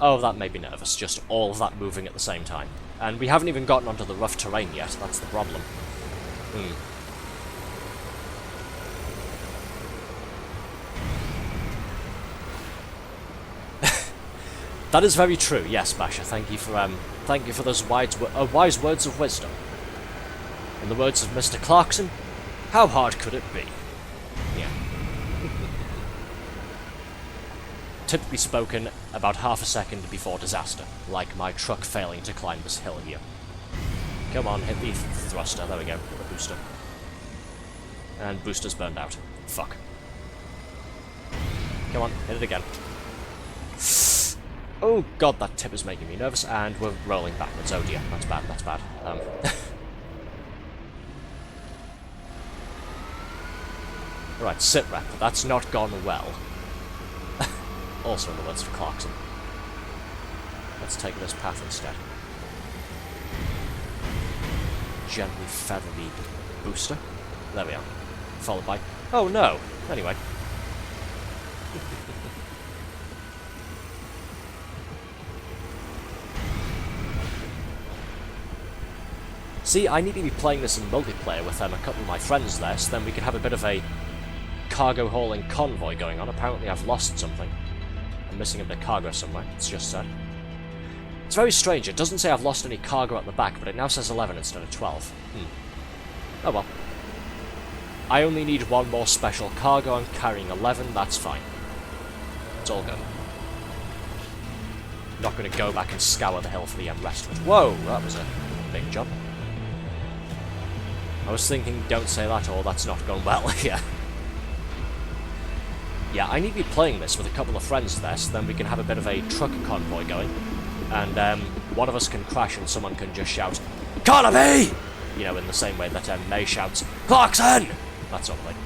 Speaker 1: Oh, that made me nervous, just all of that moving at the same time. And we haven't even gotten onto the rough terrain yet, that's the problem. That is very true, yes, Basher. Thank you for those wise words of wisdom. In the words of Mr. Clarkson, how hard could it be? Yeah. Typically spoken, about half a second before disaster, like my truck failing to climb this hill here. Come on, hit the thruster. There we go, hit the booster. And booster's burned out. Fuck. Come on, hit it again. Oh god, that tip is making me nervous, and we're rolling backwards. Oh dear, that's bad, that's bad. Right, sit rep, that's not gone well. Also in the words of Clarkson. Let's take this path instead. Gently feather the booster. There we are. Followed by... Oh no! Anyway. See, I need to be playing this in multiplayer with a couple of my friends there, so then we can have a bit of a cargo hauling convoy going on. Apparently I've lost something. I'm missing a bit of cargo somewhere, it's just said. It's very strange, it doesn't say I've lost any cargo at the back, but it now says 11 instead of 12. Oh well. I only need one more special cargo, I'm carrying 11, that's fine. It's all good. Not going to go back and scour the hill for the rest of it. Whoa, that was a big jump. I was thinking, don't say that, or that's not going well here. Yeah, I need to be playing this with a couple of friends there, so then we can have a bit of a truck convoy going. And one of us can crash and someone can just shout, Carnaby! You know, in the same way that May shouts, Clarkson! That sort of thing.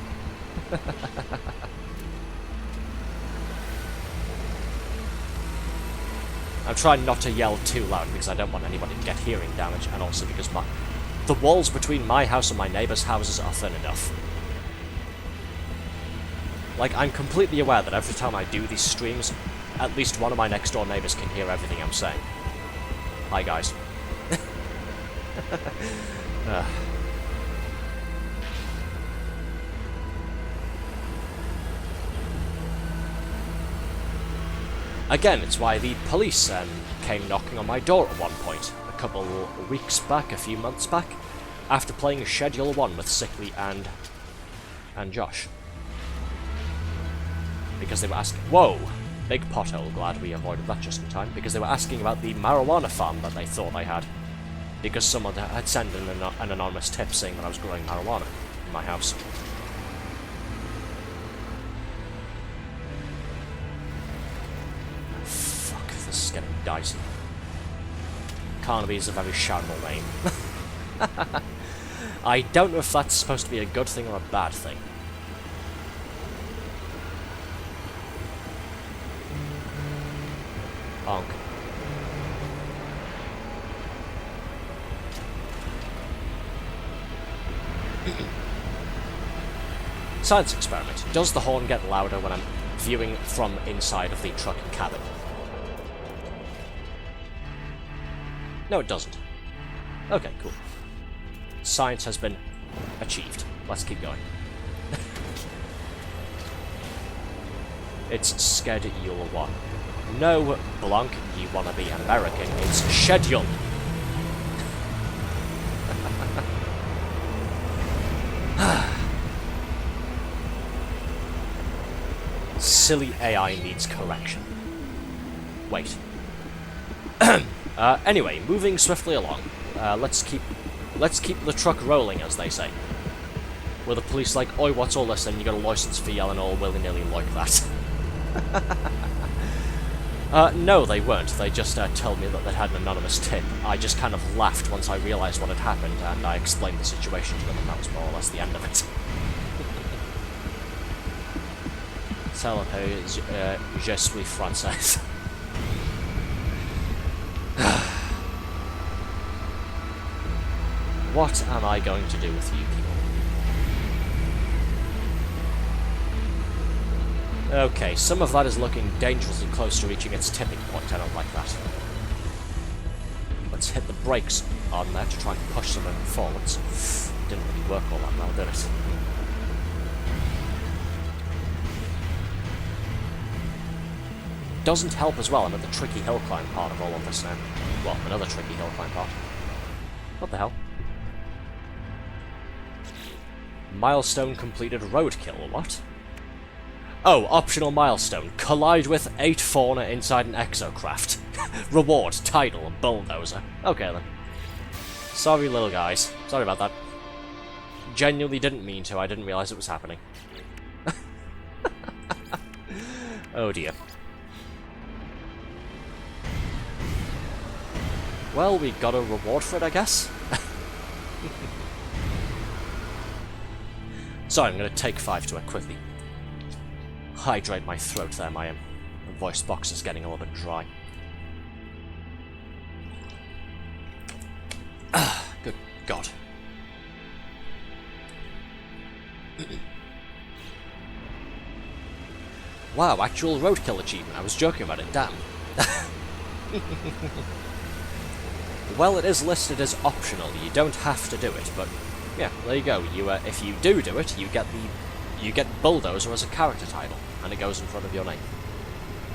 Speaker 1: I'm trying not to yell too loud because I don't want anybody to get hearing damage, and also because the walls between my house and my neighbours' houses are thin enough. Like, I'm completely aware that every time I do these streams, at least one of my next door neighbours can hear everything I'm saying. Hi, guys. Again, it's why the police came knocking on my door at one point, a couple weeks back, a few months back, after playing Schedule 1 with Sickly and Josh. Because they were asking... Whoa! Big pothole, glad we avoided that just in time, because they were asking about the marijuana farm that they thought I had. Because someone had sent in an anonymous tip saying that I was growing marijuana in my house. Fuck, this is getting dicey. Carnaby is a very shareable name. I don't know if that's supposed to be a good thing or a bad thing. Honk. Science experiment. Does the horn get louder when I'm viewing from inside of the truck cabin? No, it doesn't. Okay, cool. Science has been achieved. Let's keep going. It's Schedule 1. No, Blanc, you wanna be an American, it's Schedule. Silly AI needs correction. Wait. Anyway, moving swiftly along. Let's keep the truck rolling, as they say. Where the police like, oi, what's all this? And you got a license for yelling all willy-nilly like that. No, they weren't. They just told me that they had an anonymous tip. I just kind of laughed once I realised what had happened, and I explained the situation to them, and that was more or less the end of it. Tell her, je suis français. What am I going to do with you people? Okay, some of that is looking dangerously close to reaching its tipping point. I don't like that. Let's hit the brakes on there to try and push some of them forwards. Didn't really work all that well, did it? Doesn't help as well, I'm at the tricky hill climb part of all of this now. Well, another tricky hill climb part. What the hell? Milestone completed roadkill, what? Oh, optional milestone. Collide with 8 fauna inside an exocraft. Reward, tidal, bulldozer. Okay then. Sorry little guys. Sorry about that. Genuinely didn't mean to, I didn't realise it was happening. Oh dear. Well, we got a reward for it, I guess. Sorry, I'm going to take 5 to it quickly. Hydrate my throat there, my voice box is getting a little bit dry. Good God. Wow, actual roadkill achievement. I was joking about it, damn. Well, it is listed as optional. You don't have to do it, but yeah, there you go. You, if you do it, you get Bulldozer as a character title, and it goes in front of your name.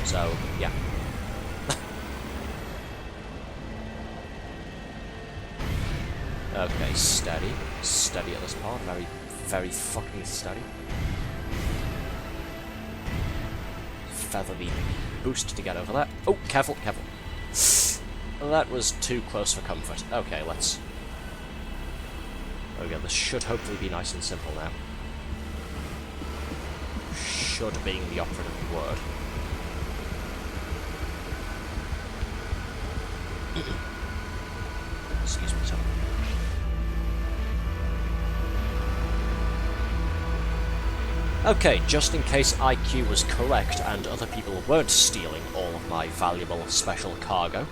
Speaker 1: So yeah. Okay, steady, steady at this part. Very, very fucking steady. Featherly boost to get over that. Oh, careful, careful. That was too close for comfort. Okay, let's... Okay, this should hopefully be nice and simple now. Should being the operative word. Excuse me, sorry. Okay, just in case IQ was correct and other people weren't stealing all of my valuable special cargo,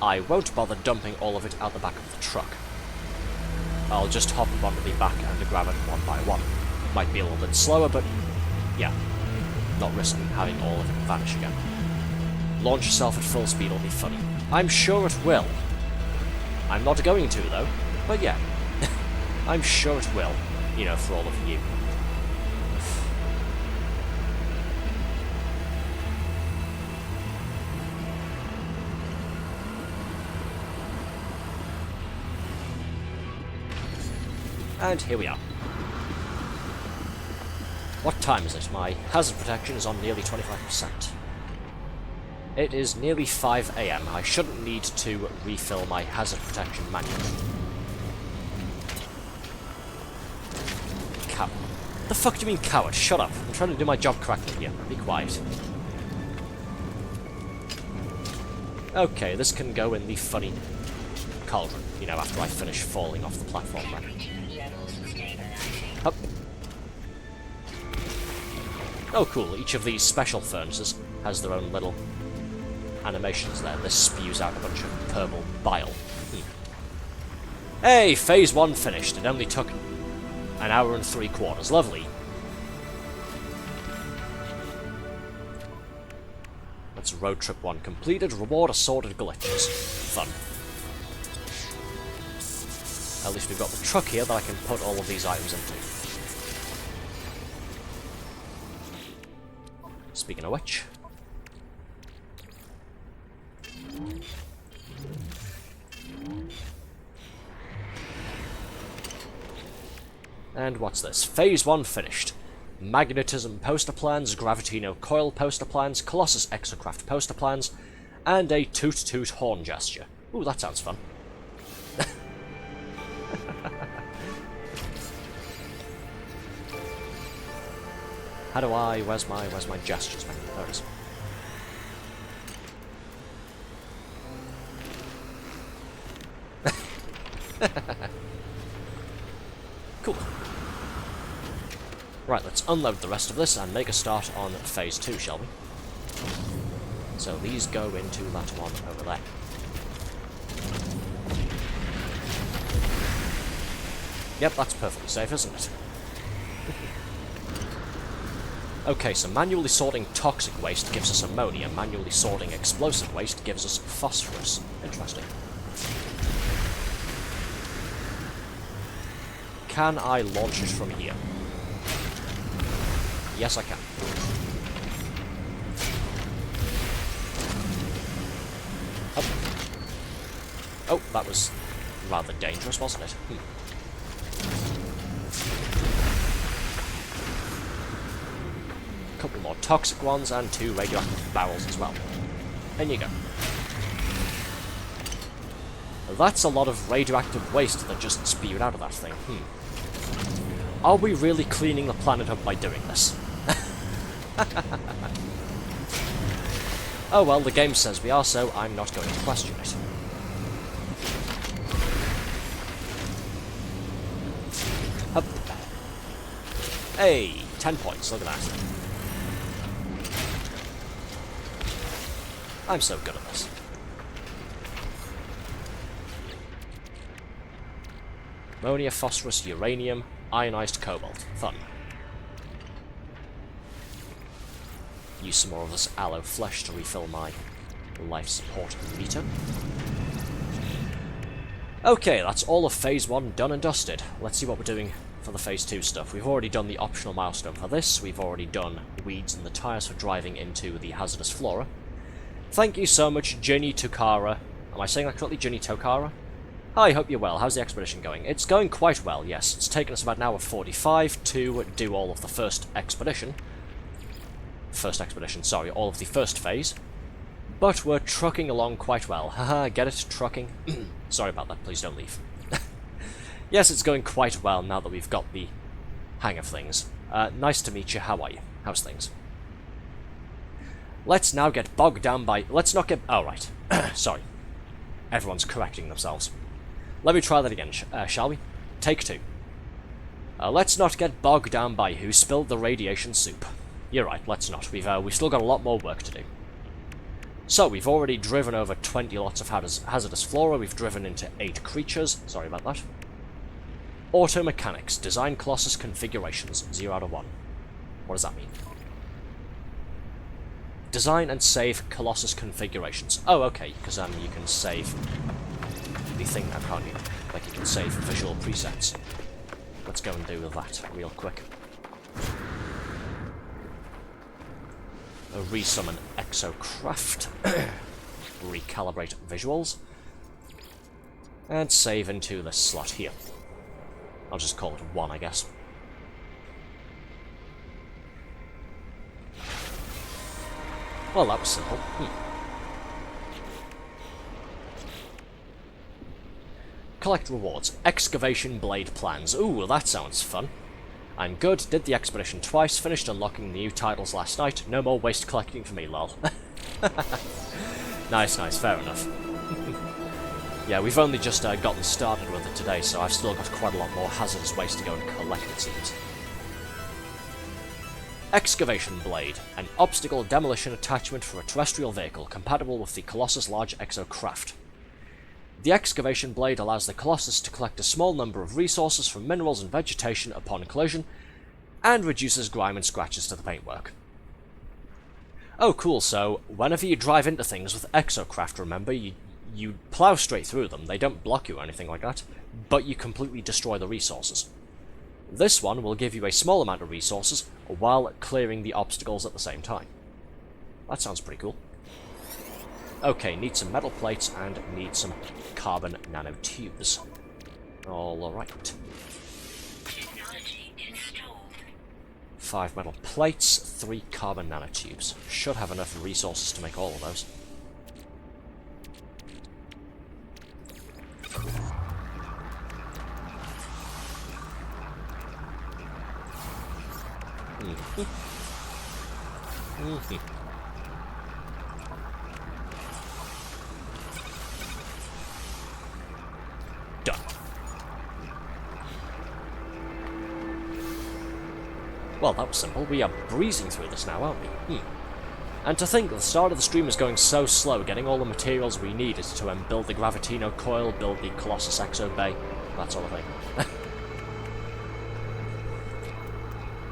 Speaker 1: I won't bother dumping all of it out the back of the truck. I'll just hop up onto the back and grab it one by one. Might be a little bit slower, but yeah, not risking having all of it vanish again. Launch yourself at full speed will be funny. I'm sure it will. I'm not going to, though, but yeah. I'm sure it will, you know, for all of you. And here we are. What time is it? My hazard protection is on nearly 25%. It is nearly 5 AM. I shouldn't need to refill my hazard protection manually. Coward. The fuck do you mean coward? Shut up. I'm trying to do my job correctly here. Be quiet. Okay, this can go in the funny cauldron, you know, after I finish falling off the platform there. Up. Oh cool, each of these special furnaces has their own little animations there. This spews out a bunch of purple bile. Hey, phase 1 finished. It only took an hour and 3/4. Lovely. That's road trip 1 completed. Reward assorted glitches. Fun. At least we've got the truck here that I can put all of these items into. Speaking of which... And what's this? Phase 1 finished. Magnetism poster plans, Gravitino coil poster plans, Colossus exocraft poster plans, and a toot toot horn gesture. Ooh, that sounds fun. How do I... Where's my gestures menu? There it is. Cool. Right, let's unload the rest of this and make a start on phase 2, shall we? So these go into that one over there. Yep, that's perfectly safe, isn't it? Okay, so manually sorting toxic waste gives us ammonia, manually sorting explosive waste gives us phosphorus. Interesting. Can I launch it from here? Yes, I can. Up. Oh, that was rather dangerous, wasn't it? Couple more toxic ones and 2 radioactive barrels as well. In you go. That's a lot of radioactive waste that just spewed out of that thing. Are we really cleaning the planet up by doing this? Oh well, the game says we are, so I'm not going to question it. Hup. Hey, 10 points, look at that. I'm so good at this. Ammonia, phosphorus, uranium, ionized cobalt. Fun. Use some more of this aloe flesh to refill my life support meter. Okay, that's all of Phase 1 done and dusted. Let's see what we're doing for the Phase 2 stuff. We've already done the optional milestone for this. We've already done weeds in the tyres for driving into the hazardous flora. Thank you so much, Ginny Tokara. Am I saying that correctly? Ginny Tokara? Hi, hope you're well. How's the expedition going? It's going quite well, yes. It's taken us about an hour 45 to do all of the first expedition. Sorry, all of the first phase. But we're trucking along quite well. Haha, get it? Trucking? Sorry about that, please don't leave. Yes, it's going quite well now that we've got the hang of things. Nice to meet you, how are you? How's things? Let's now get bogged down by... Let's not get... Oh, right. Sorry. Everyone's correcting themselves. Let me try that again, shall we? Take 2. Let's not get bogged down by who spilled the radiation soup. You're right, let's not. We've still got a lot more work to do. So, we've already driven over 20 lots of hazardous flora, we've driven into 8 creatures, sorry about that. Auto mechanics, design Colossus configurations, 0 out of 1. What does that mean? Design and save Colossus configurations. Oh, okay, because you can save the thing now, can't you? Like you can save visual presets. Let's go and do that real quick. Resummon Exocraft. Recalibrate visuals. And save into this slot here. I'll just call it 1, I guess. Well, that was simple. Collect rewards. Excavation blade plans. Ooh, that sounds fun. I'm good, did the expedition twice, finished unlocking the new titles last night. No more waste collecting for me, lol. Nice, fair enough. Yeah, we've only just gotten started with it today, so I've still got quite a lot more hazardous waste to go and collect, it seems. Excavation Blade, an obstacle demolition attachment for a terrestrial vehicle compatible with the Colossus Large Exocraft. The Excavation Blade allows the Colossus to collect a small number of resources from minerals and vegetation upon collision, and reduces grime and scratches to the paintwork. Oh cool, so whenever you drive into things with Exocraft, remember, you plow straight through them, they don't block you or anything like that, but you completely destroy the resources. This one will give you a small amount of resources, while clearing the obstacles at the same time. That sounds pretty cool. Okay, need some metal plates and need some carbon nanotubes. Alright. 5 metal plates, 3 carbon nanotubes. Should have enough resources to make all of those. Done. Well, that was simple. We are breezing through this now, aren't we? And to think the start of the stream is going so slow, getting all the materials we needed to build the Gravitino coil, build the Colossus Exo Bay, that sort of thing.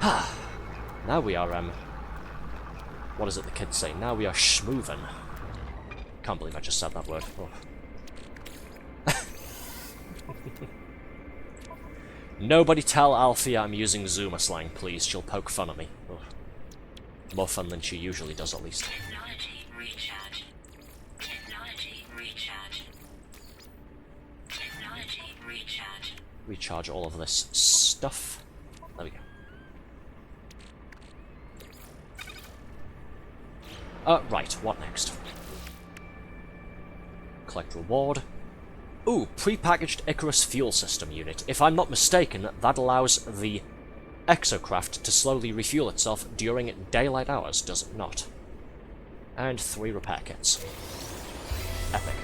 Speaker 1: Now we are, what is it the kids say? Now we are schmoovin'. Can't believe I just said that word. Oh. Nobody tell Althea I'm using Zoomer slang, please. She'll poke fun at me. Oh. More fun than she usually does, at least.
Speaker 2: Technology recharge. Technology recharge. Technology recharge.
Speaker 1: Recharge all of this stuff. There we go. Right, what next? Collect reward. Ooh, pre-packaged Icarus fuel system unit. If I'm not mistaken, that allows the exocraft to slowly refuel itself during daylight hours, does it not? And 3 repair kits. Epic.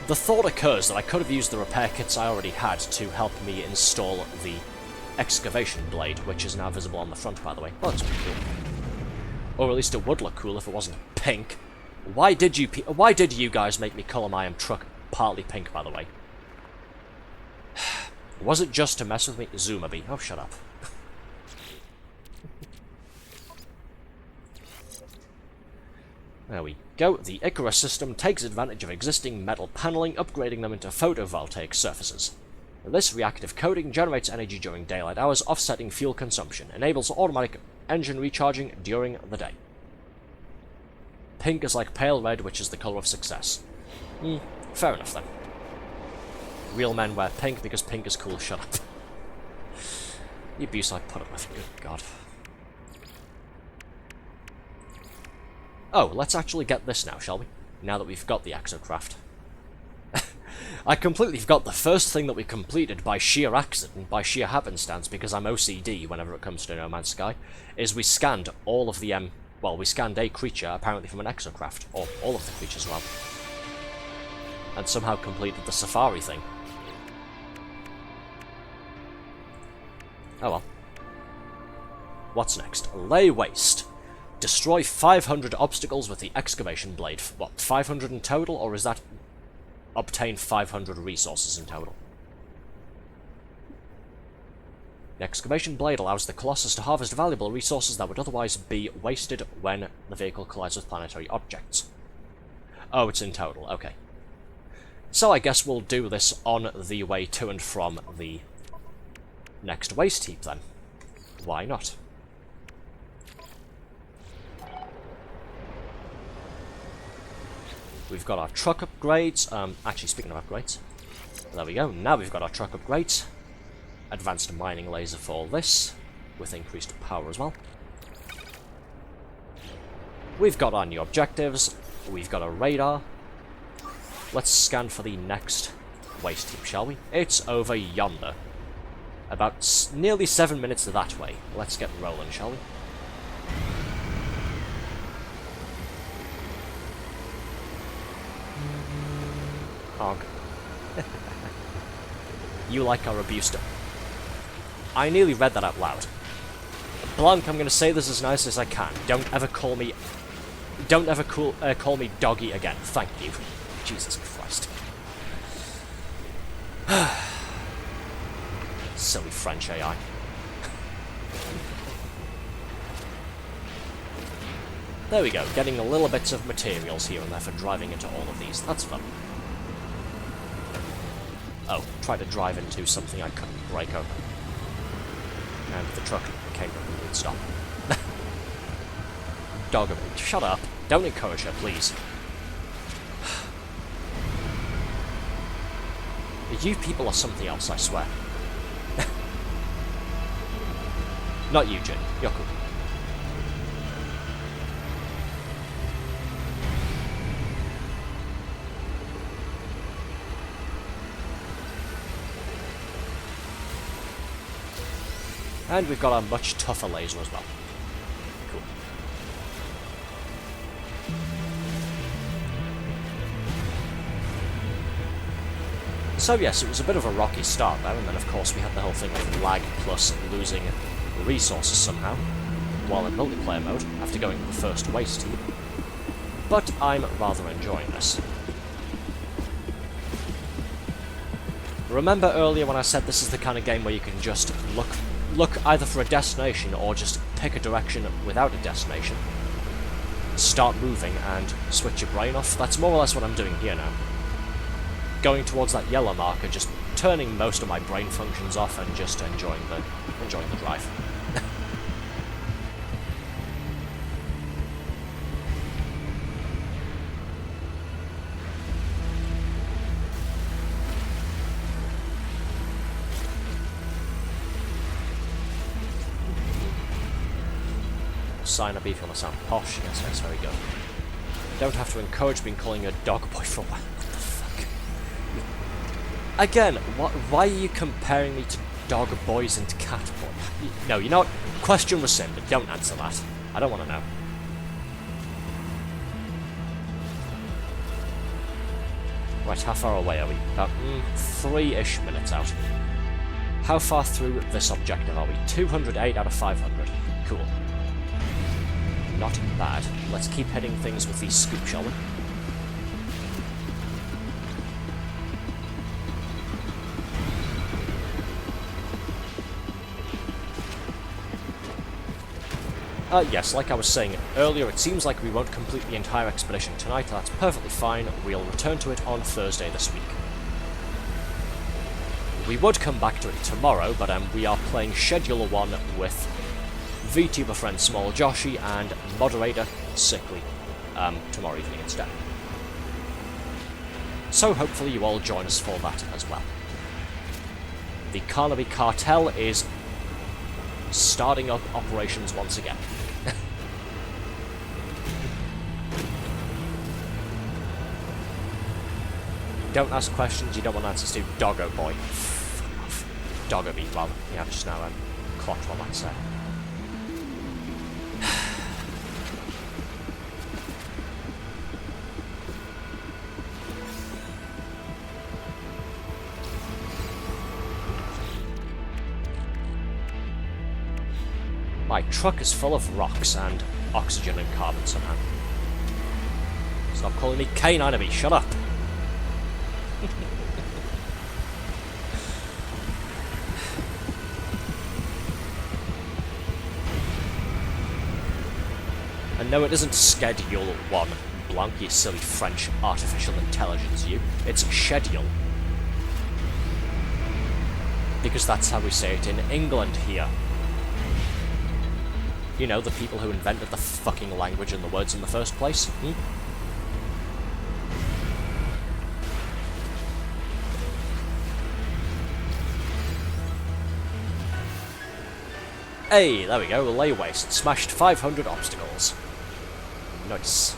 Speaker 1: The thought occurs that I could have used the repair kits I already had to help me install the excavation blade, which is now visible on the front, by the way. Well, that's pretty cool. Or at least it would look cool if it wasn't pink. Why did you guys make me colour my truck partly pink, by the way? Was it just to mess with me? Zoomerby. Oh, shut up. There we go. The Icarus system takes advantage of existing metal paneling, upgrading them into photovoltaic surfaces. This reactive coating generates energy during daylight hours, offsetting fuel consumption, enables automatic engine recharging during the day. Pink is like pale red, which is the colour of success. Fair enough then. Real men wear pink because pink is cool, shut up. The abuse I put up with, good god. Oh, let's actually get this now, shall we? Now that we've got the exocraft. I completely forgot the first thing that we completed by sheer accident, by sheer happenstance, because I'm OCD whenever it comes to No Man's Sky, is we scanned all of the, well, we scanned a creature, apparently from an exocraft, or all of the creatures, well, and somehow completed the safari thing. Oh well. What's next? Lay waste. Destroy 500 obstacles with the excavation blade. What, 500 in total, or is that obtain 500 resources in total? The excavation blade allows the Colossus to harvest valuable resources that would otherwise be wasted when the vehicle collides with planetary objects. Oh, it's in total, okay. So I guess we'll do this on the way to and from the next waste heap then. Why not? We've got our truck upgrades. Actually, speaking of upgrades, there we go. Now we've got our truck upgrades. Advanced mining laser for all this, with increased power as well. We've got our new objectives. We've got a radar. Let's scan for the next waste heap, shall we? It's over yonder. About nearly 7 minutes that way. Let's get rolling, shall we? Hog. You like our abuse. I nearly read that out loud. Blanc, I'm going to say this as nice as I can. Don't ever call me doggy again. Thank you. Jesus Christ. Silly French AI. There we go, getting a little bits of materials here and there for driving into all of these. That's fun. Oh, try to drive into something I couldn't break open. And the truck came to a complete stop. Dog, shut up. Don't encourage her, please. You people are something else, I swear. Not you, Jin. You're cool. And we've got a much tougher laser as well. Cool. So yes, it was a bit of a rocky start there, and then of course we had the whole thing with lag plus losing resources somehow, while in multiplayer mode, after going to the first waste heap. But I'm rather enjoying this. Remember earlier when I said this is the kind of game where you can just look either for a destination or just pick a direction without a destination, start moving and switch your brain off? That's more or less what I'm doing here now. Going towards that yellow marker, just turning most of my brain functions off and just enjoying the drive. Carnaby, if you want to sound posh, yes, that's very good. You don't have to encourage me in calling you a dog boy for a while. What the fuck? Again, why are you comparing me to dog boys and cat boy? No, you know what? Question rescinded. Don't answer that. I don't want to know. Right, how far away are we? About 3-ish minutes out. How far through this objective are we? 208 out of 500. Cool. Not bad. Let's keep hitting things with the scoop, shall we? Yes, like I was saying earlier, it seems like we won't complete the entire expedition tonight. That's perfectly fine. We'll return to it on Thursday this week. We would come back to it tomorrow, but we are playing Schedule 1 with VTuber friend Small Joshi and moderator Sickly tomorrow evening instead. So hopefully you all join us for that as well. The Carnaby cartel is starting up operations once again. Don't ask questions you don't want answers to, doggo boy. Fuck off. Doggo beat, well, yeah, I've just now clocked what that said. My truck is full of rocks and oxygen and carbon somehow. Stop calling me Carnaby, shut up! And no, it isn't Schedule 1, Blanc, you silly French artificial intelligence, you. It's Schedule. Because that's how we say it in England here. You know, the people who invented the fucking language and the words in the first place? Hey, there we go, lay waste. Smashed 500 obstacles. Nice.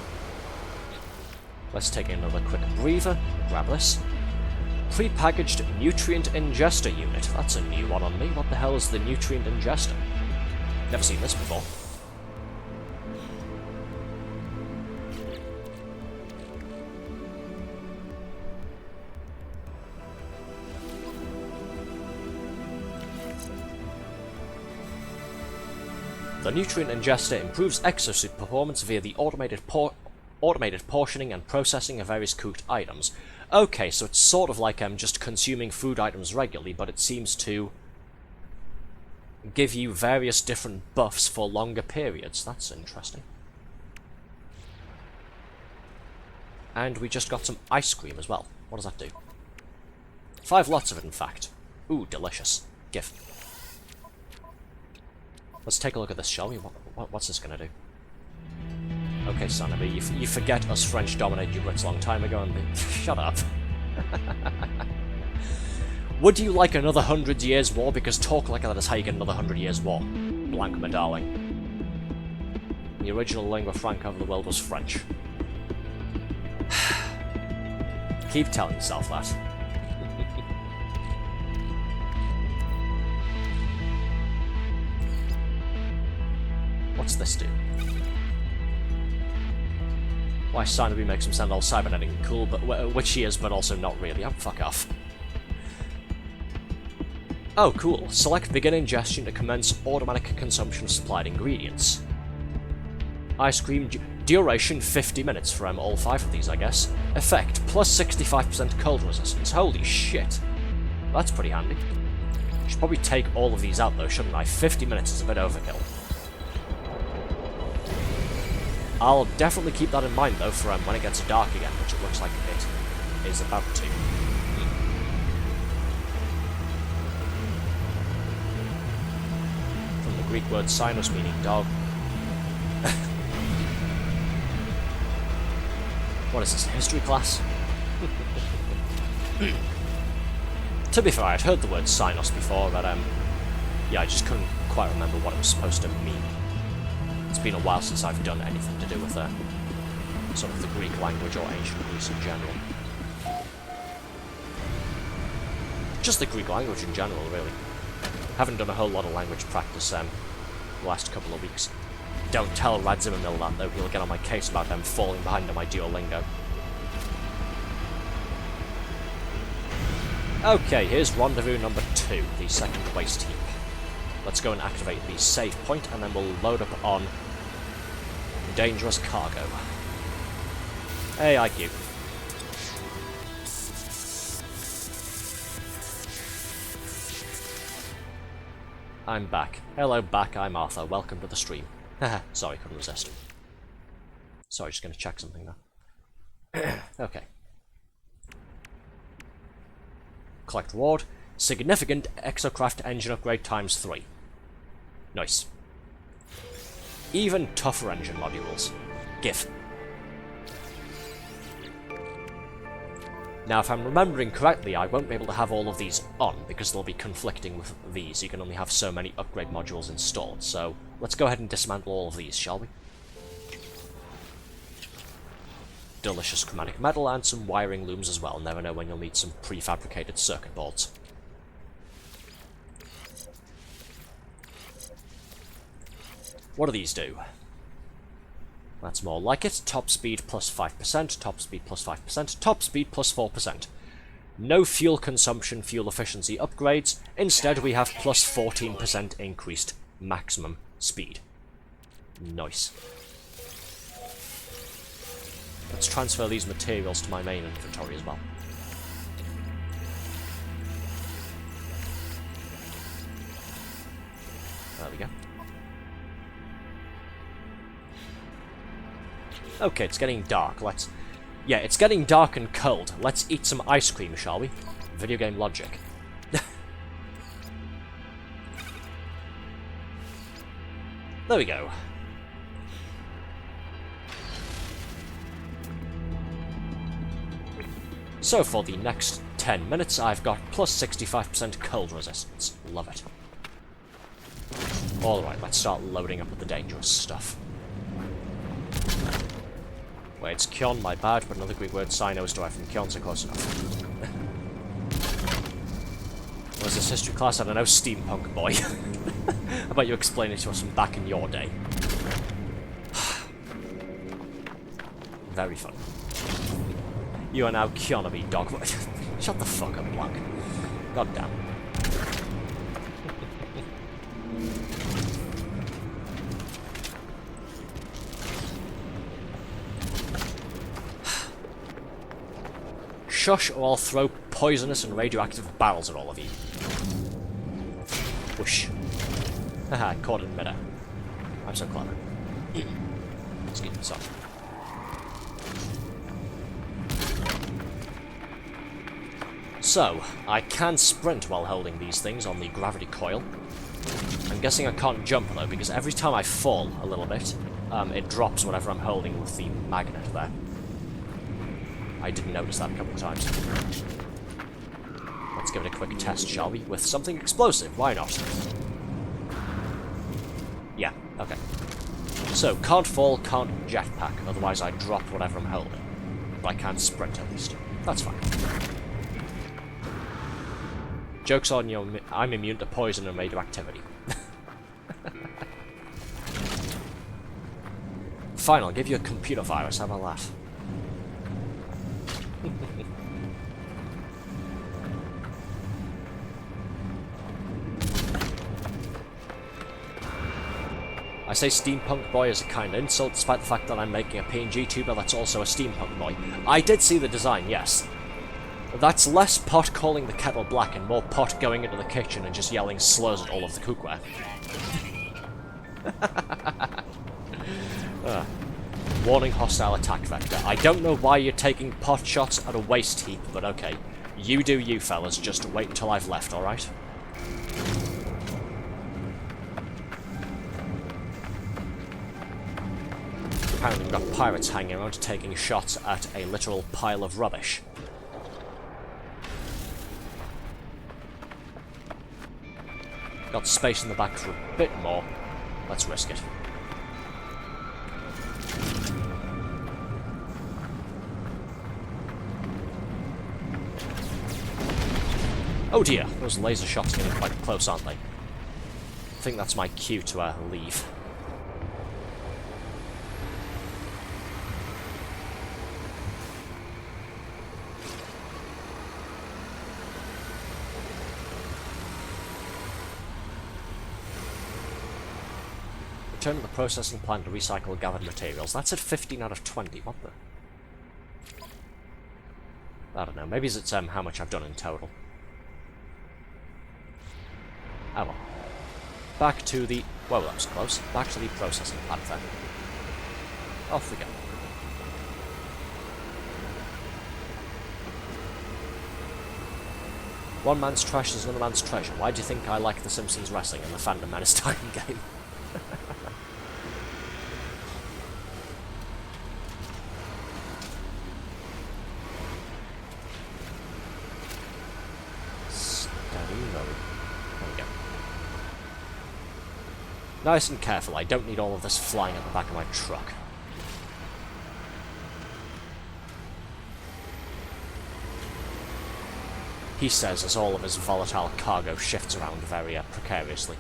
Speaker 1: Let's take another quick breather. Grab this. Pre-packaged nutrient ingester unit. That's a new one on me. What the hell is the nutrient ingester? Never seen this before. The nutrient ingester improves exosuit performance via the automated portioning and processing of various cooked items. Okay, so it's sort of like I'm just consuming food items regularly, but it seems to give you various different buffs for longer periods. That's interesting. And we just got some ice cream as well. What does that do? 5 lots of it, in fact. Ooh, delicious. Give. Let's take a look at this, shall we? What's this gonna do? Okay, Carnaby, you forget us French dominated you Brits a long time ago and... Shut up. Would you like another 100 years war? Because talk like that is how you get another 100 years war. Blank, my darling. The original lingua franca of the world was French. Keep telling yourself that. What's this do? Why Carnaby makes him sound all cybernetic and cool, but which he is, but also not really. Oh, fuck off. Oh, cool. Select begin ingestion to commence automatic consumption of supplied ingredients. Ice cream duration 50 minutes for all 5 of these, I guess. Effect plus 65% cold resistance. Holy shit. That's pretty handy. Should probably take all of these out though, shouldn't I? 50 minutes is a bit overkill. I'll definitely keep that in mind though for when it gets dark again, which it looks like it is about to. From the Greek word sinus meaning dog. What is this, history class? To be fair, I'd heard the word Sinos before, but yeah, I just couldn't quite remember what it was supposed to mean. It's been a while since I've done anything to do with sort of the Greek language or ancient Greece in general. Just the Greek language in general, really. Haven't done a whole lot of language practice the last couple of weeks. Don't tell Radzimamil that, though. He'll get on my case about them falling behind on my Duolingo. Okay, here's rendezvous number 2, the second waste heap. Let's go and activate the save point, and then we'll load up on dangerous cargo. Hey, IQ. I'm back. Hello, back. I'm Arthur. Welcome to the stream. Haha, sorry, couldn't resist. Sorry, just gonna check something now. Okay. Collect reward. Significant exocraft engine upgrade times 3. Nice. Even tougher engine modules. GIF. Now, if I'm remembering correctly, I won't be able to have all of these on, because they'll be conflicting with these. You can only have so many upgrade modules installed, so let's go ahead and dismantle all of these, shall we? Delicious chromatic metal and some wiring looms as well. Never know when you'll need some prefabricated circuit boards. What do these do? That's more like it. Top speed plus 5%, top speed plus 5%, top speed plus 4%. No fuel consumption, fuel efficiency upgrades. Instead, we have plus 14% increased maximum speed. Nice. Let's transfer these materials to my main inventory as well. There we go. Okay, it's getting dark. Yeah, it's getting dark and cold. Let's eat some ice cream, shall we? Video game logic. There we go. So for the next 10 minutes, I've got plus 65% cold resistance. Love it. Alright, let's start loading up with the dangerous stuff. Wait, it's Kion, my bad, but another Greek word, Sino, is derived from Kion, so close enough. What was this history class? I don't know, steampunk boy. How about you explain it to us from back in your day? Very fun. You are now Carnaby, dog. Shut the fuck up, Blanc. God damn. Shush, or I'll throw poisonous and radioactive barrels at all of you. Whoosh. Haha, caught in midair. I'm so clever. Excuse me, sorry. So, I can sprint while holding these things on the gravity coil. I'm guessing I can't jump though, because every time I fall a little bit, it drops whatever I'm holding with the magnet there. I didn't notice that a couple of times. Let's give it a quick test, shall we? With something explosive, why not? Yeah, okay. So, can't fall, can't jetpack, otherwise I drop whatever I'm holding. But I can sprint at least. That's fine. Joke's on you, I'm immune to poison and radioactivity. Fine, I'll give you a computer virus, how about that? I say steampunk boy as a kind of insult, despite the fact that I'm making a PNG tuber that's also a steampunk boy. I did see the design, yes. That's less pot calling the kettle black and more pot going into the kitchen and just yelling slurs at all of the cookware. Warning hostile attack vector. I don't know why you're taking pot shots at a waste heap, but okay. You do you, fellas. Just wait until I've left, alright? Apparently we've got pirates hanging around taking shots at a literal pile of rubbish. Got space in the back for a bit more. Let's risk it. Oh dear, those laser shots are getting quite close, aren't they? I think that's my cue to leave. Return to the processing plant to recycle gathered materials. That's at 15 out of 20. What the? I don't know. Maybe it's how much I've done in total. Oh well. Back to the... Whoa, that was close. Back to the processing plant then. Off we go. One man's trash is another man's treasure. Why do you think I like The Simpsons wrestling and the Phantom Menace time game? Nice and careful, I don't need all of this flying at the back of my truck. He says as all of his volatile cargo shifts around very precariously.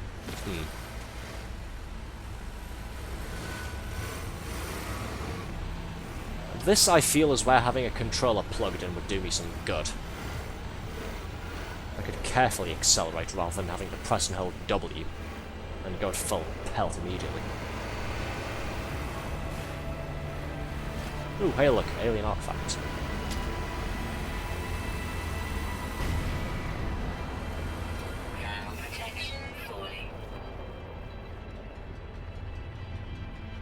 Speaker 1: This, I feel, is where having a controller plugged in would do me some good. I could carefully accelerate rather than having to press and hold W. And go at full pelt immediately. Ooh, hey look, alien artifacts.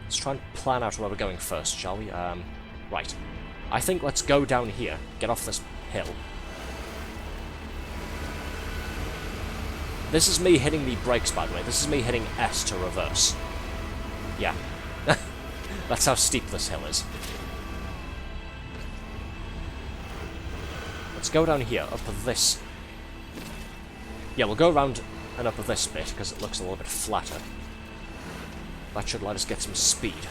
Speaker 1: Let's try and plan out where we're going first, shall we? Right. I think let's go down here, get off this hill. This is me hitting the brakes, by the way. This is me hitting S to reverse. Yeah. That's how steep this hill is. Let's go down here, up this. Yeah, we'll go around and up this bit, because it looks a little bit flatter. That should let us get some speed.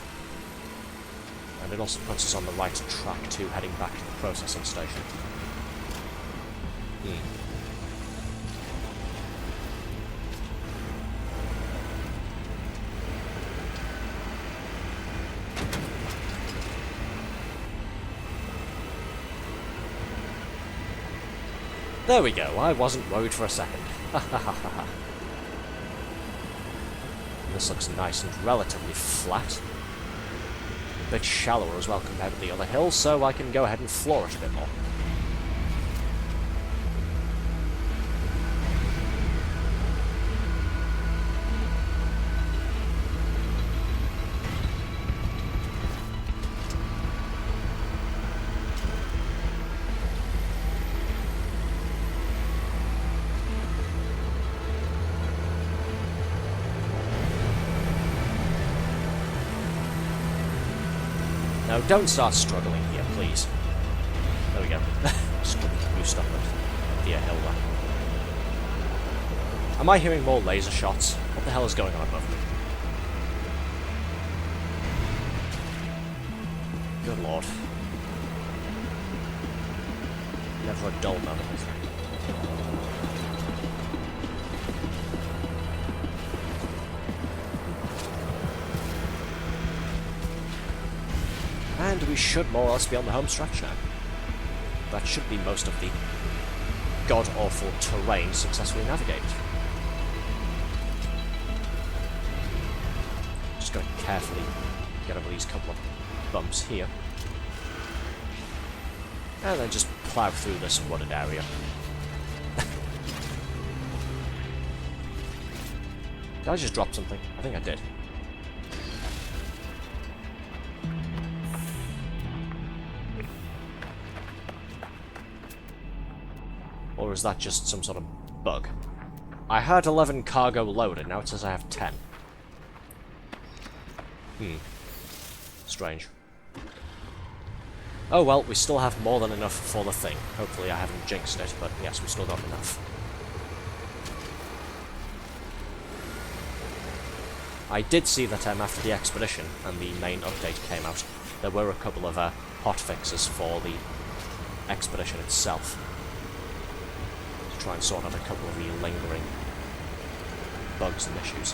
Speaker 1: And it also puts us on the right track, too, heading back to the processing station. There we go, I wasn't worried for a second. This looks nice and relatively flat. A bit shallower as well compared to the other hills, so I can go ahead and floor it a bit more. No, don't start struggling here, please. There we go. Just quickly boost up the hill there. Am I hearing more laser shots? What the hell is going on above me? Good lord. Never a dull moment. And we should more or less be on the home stretch now. That should be most of the god-awful terrain successfully navigated. Just going to carefully get over these couple of bumps here. And then just plough through this wooded area. Did I just drop something? I think I did. Or is that just some sort of bug? I had 11 cargo loaded, now it says I have 10. Strange. Oh well, we still have more than enough for the thing. Hopefully I haven't jinxed it, but yes, we've still got enough. I did see that after the expedition and the main update came out, there were a couple of hotfixes for the expedition itself. To try and sort out a couple of the lingering bugs and issues.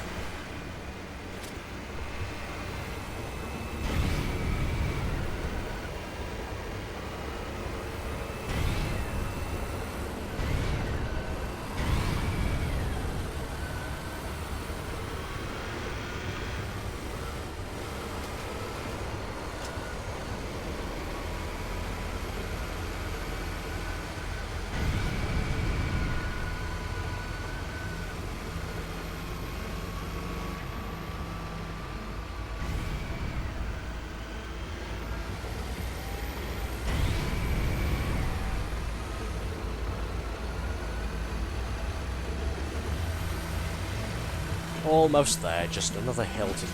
Speaker 1: Almost there, just another hill to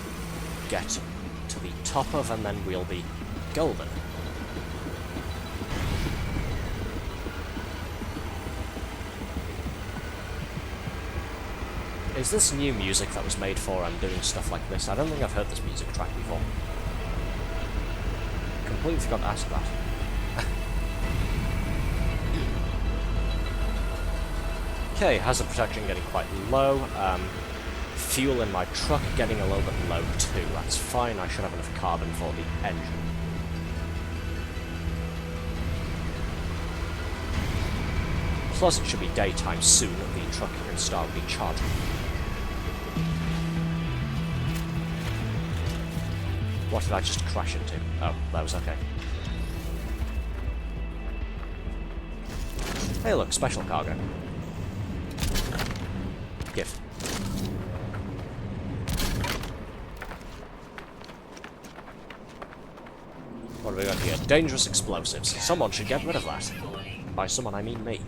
Speaker 1: get to the top of, and then we'll be golden. Is this new music that was made for doing stuff like this? I don't think I've heard this music track before. Completely forgot to ask that. Okay, hazard protection getting quite low. Fuel in my truck getting a little bit low too. That's fine, I should have enough carbon for the engine. Plus it should be daytime soon, the truck can start recharging. What did I just crash into? Oh, that was okay. Hey look, special cargo. Gift. What have we got here? Dangerous explosives. Someone should get rid of that. By someone, I mean me.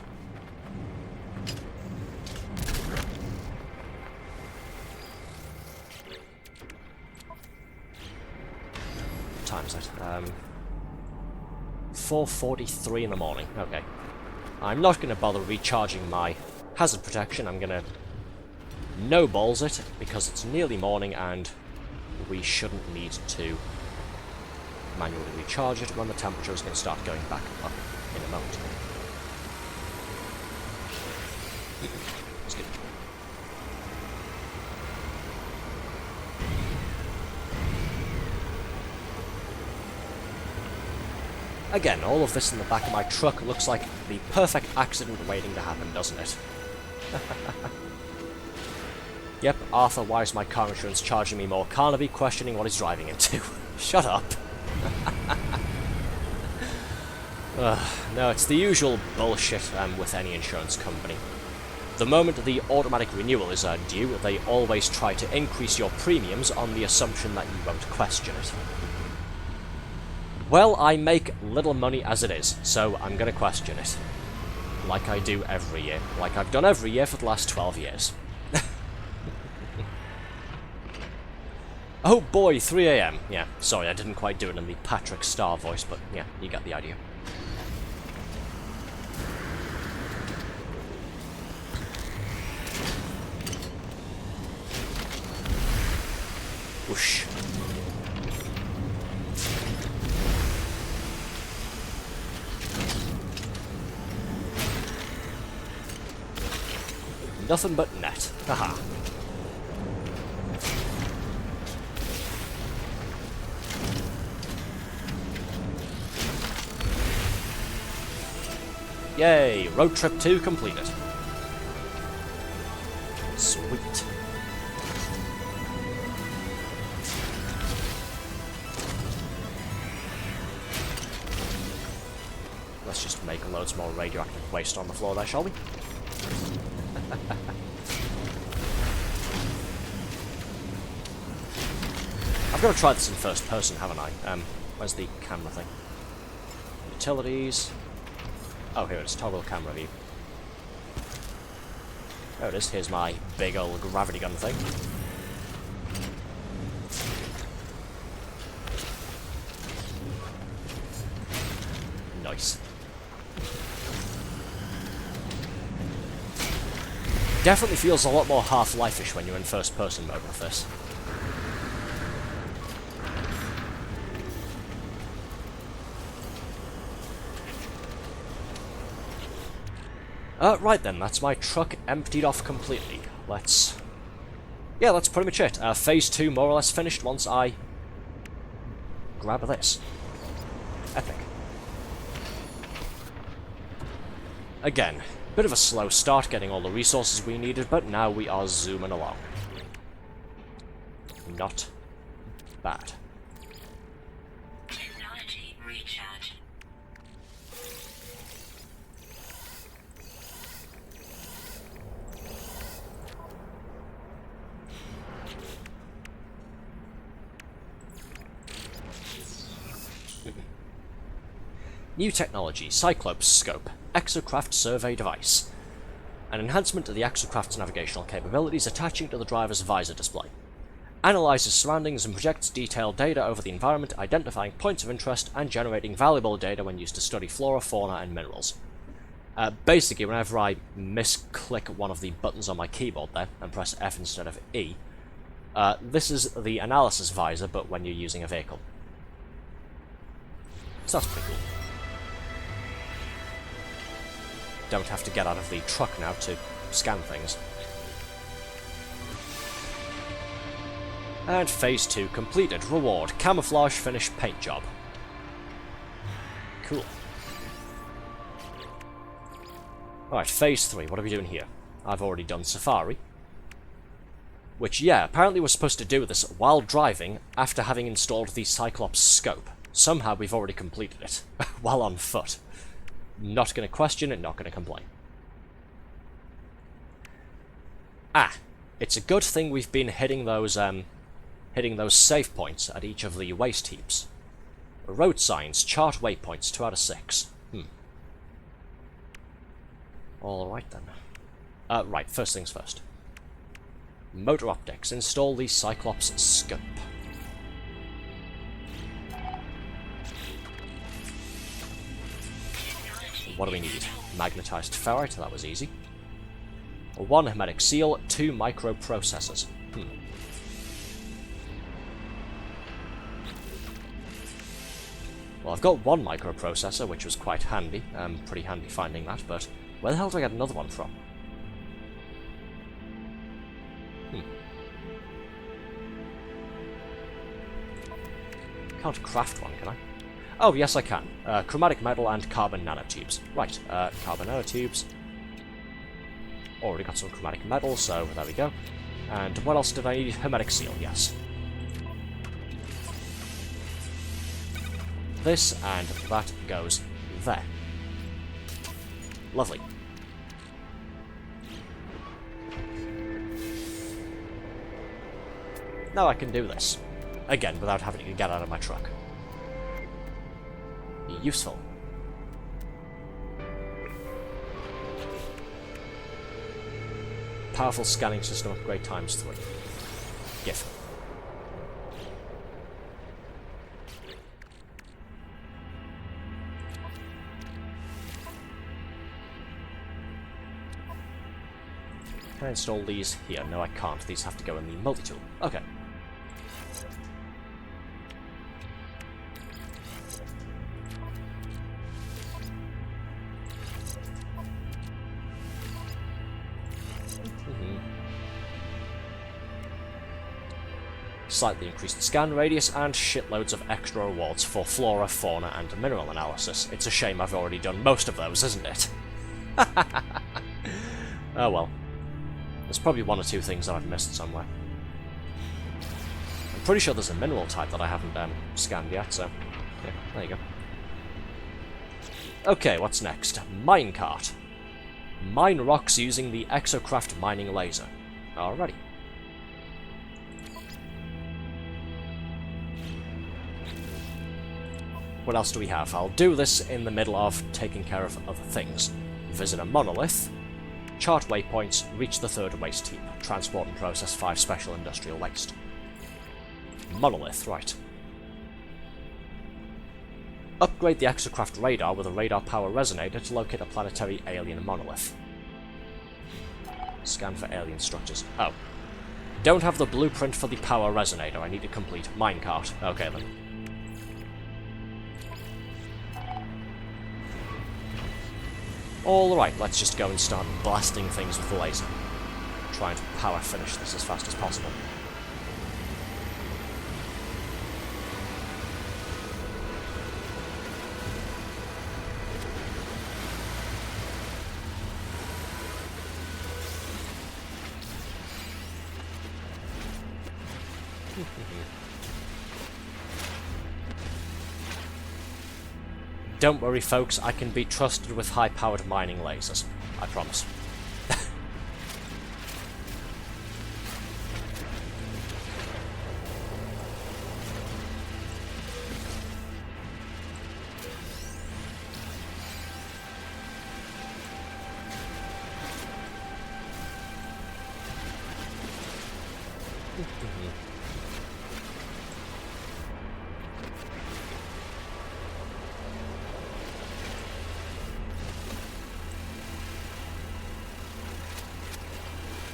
Speaker 1: What time is it? 4:43 in the morning. Okay. I'm not going to bother recharging my hazard protection. I'm going to no-balls it, because it's nearly morning and we shouldn't need to manually recharge it when the temperature is going to start going back up in a moment. Excuse me. Again, all of this in the back of my truck looks like the perfect accident waiting to happen, doesn't it? Yep, Arthur, why is my car insurance charging me more? Carnaby questioning what he's driving into. Shut up. No, it's the usual bullshit with any insurance company. The moment the automatic renewal is due, they always try to increase your premiums on the assumption that you won't question it. Well, I make little money as it is, so I'm gonna question it. Like I do every year. Like I've done every year for the last 12 years. Oh boy, 3 AM. Yeah, sorry, I didn't quite do it in the Patrick Star voice, but yeah, you get the idea. Whoosh. Nothing but net. Haha. Yay! Road trip 2 completed. Sweet. Let's just make loads more radioactive waste on the floor there, shall we? I've got to try this in first person, haven't I? Where's the camera thing? Utilities. Oh, here it is. Toggle camera view. There it is. Here's my big old gravity gun thing. Nice. Definitely feels a lot more Half-Life-ish when you're in first-person mode with this. Right then, that's my truck emptied off completely. Yeah, that's pretty much it. Phase 2 more or less finished once I grab this. Epic. Again, bit of a slow start getting all the resources we needed, but now we are zooming along. Not bad.
Speaker 2: Technology recharge.
Speaker 1: New technology, Cyclops Scope, Exocraft Survey Device. An enhancement to the Exocraft's navigational capabilities attaching to the driver's visor display. Analyzes surroundings and projects detailed data over the environment, identifying points of interest and generating valuable data when used to study flora, fauna, and minerals. Basically, whenever I misclick one of the buttons on my keyboard there and press F instead of E, this is the analysis visor, but when you're using a vehicle. So that's pretty cool. Don't have to get out of the truck now to scan things. And phase 2 completed. Reward, camouflage finish paint job. Cool. Alright, phase 3, what are we doing here? I've already done Safari. Which, yeah, apparently we're supposed to do this while driving after having installed the Cyclops scope. Somehow we've already completed it, while on foot. Not going to question it, not going to complain. Ah, it's a good thing we've been hitting those save points at each of the waste heaps. Road signs, chart waypoints, 2 out of 6. Alright then. Right, first things first. Motor optics, install the Cyclops scope. What do we need? Magnetized ferrite, that was easy. 1 hermetic seal, 2 microprocessors. Well, I've got 1 microprocessor, which was quite handy. Pretty handy finding that, but where the hell do I get another one from? Can't craft one, can I? Oh, yes I can. Chromatic metal and carbon nanotubes. Right, carbon nanotubes. Already got some chromatic metal, so there we go. And what else did I need? Hermetic seal, yes. This, and that goes there. Lovely. Now I can do this. Again, without having to get out of my truck. Useful. Powerful scanning system upgrade times 3. GIF. Can I install these here? No, I can't. These have to go in the multi-tool. Okay. Slightly increased scan radius, and shitloads of extra rewards for flora, fauna, and mineral analysis. It's a shame I've already done most of those, isn't it? Oh well. There's probably 1 or 2 things that I've missed somewhere. I'm pretty sure there's a mineral type that I haven't scanned yet, so yeah, there you go. Okay, what's next? Minecart. Mine rocks using the Exocraft mining laser. Alrighty. What else do we have? I'll do this in the middle of taking care of other things. Visit a monolith, chart waypoints, reach the third waste heap, transport and process 5 special industrial waste. Monolith, right. Upgrade the Exocraft radar with a radar power resonator to locate a planetary alien monolith. Scan for alien structures. Oh. Don't have the blueprint for the power resonator. I need to complete minecart. Okay then. Alright, let's just go and start blasting things with the laser. Trying to power finish this as fast as possible. Don't worry folks, I can be trusted with high-powered mining lasers. I promise.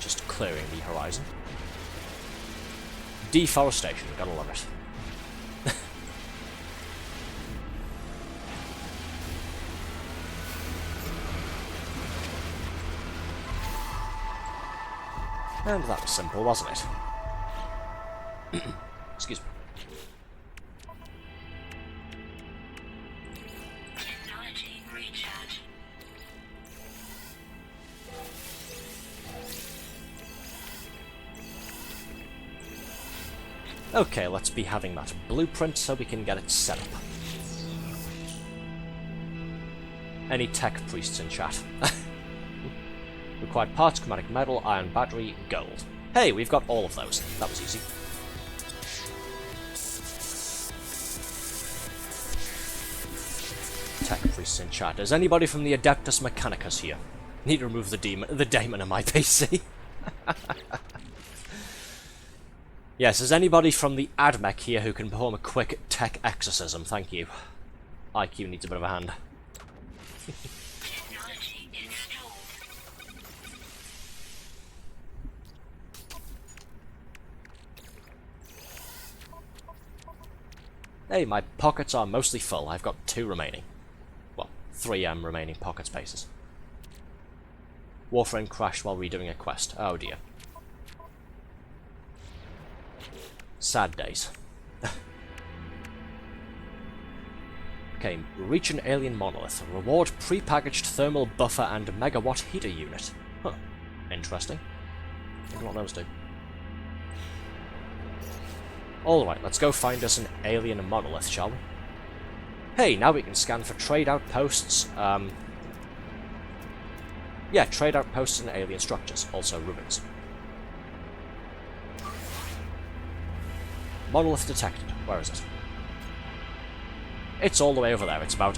Speaker 1: Just clearing the horizon. Deforestation, gotta love it. And that was simple, wasn't it? Excuse me.
Speaker 2: Technology recharge.
Speaker 1: Okay, let's be having that blueprint so we can get it set up. Any tech priests in chat? Required parts, chromatic metal, iron battery, gold. Hey, we've got all of those. That was easy. Tech priests in chat. Is anybody from the Adeptus Mechanicus here? Need to remove the daemon on my PC. Yes, is anybody from the AdMech here who can perform a quick tech exorcism? Thank you. IQ needs a bit of a hand.
Speaker 2: Technology installed.
Speaker 1: Hey, my pockets are mostly full. I've got 2 remaining. Well, 3 remaining pocket spaces. Warframe crashed while redoing a quest. Oh dear. Sad days. Okay, reach an alien monolith. Reward pre-packaged thermal buffer and megawatt heater unit. Huh. Interesting. I wonder what those do. Alright, let's go find us an alien monolith, shall we? Hey, now we can scan for trade outposts. Yeah, trade outposts and alien structures. Also ruins. Monolith detected. Where is it? It's all the way over there. It's about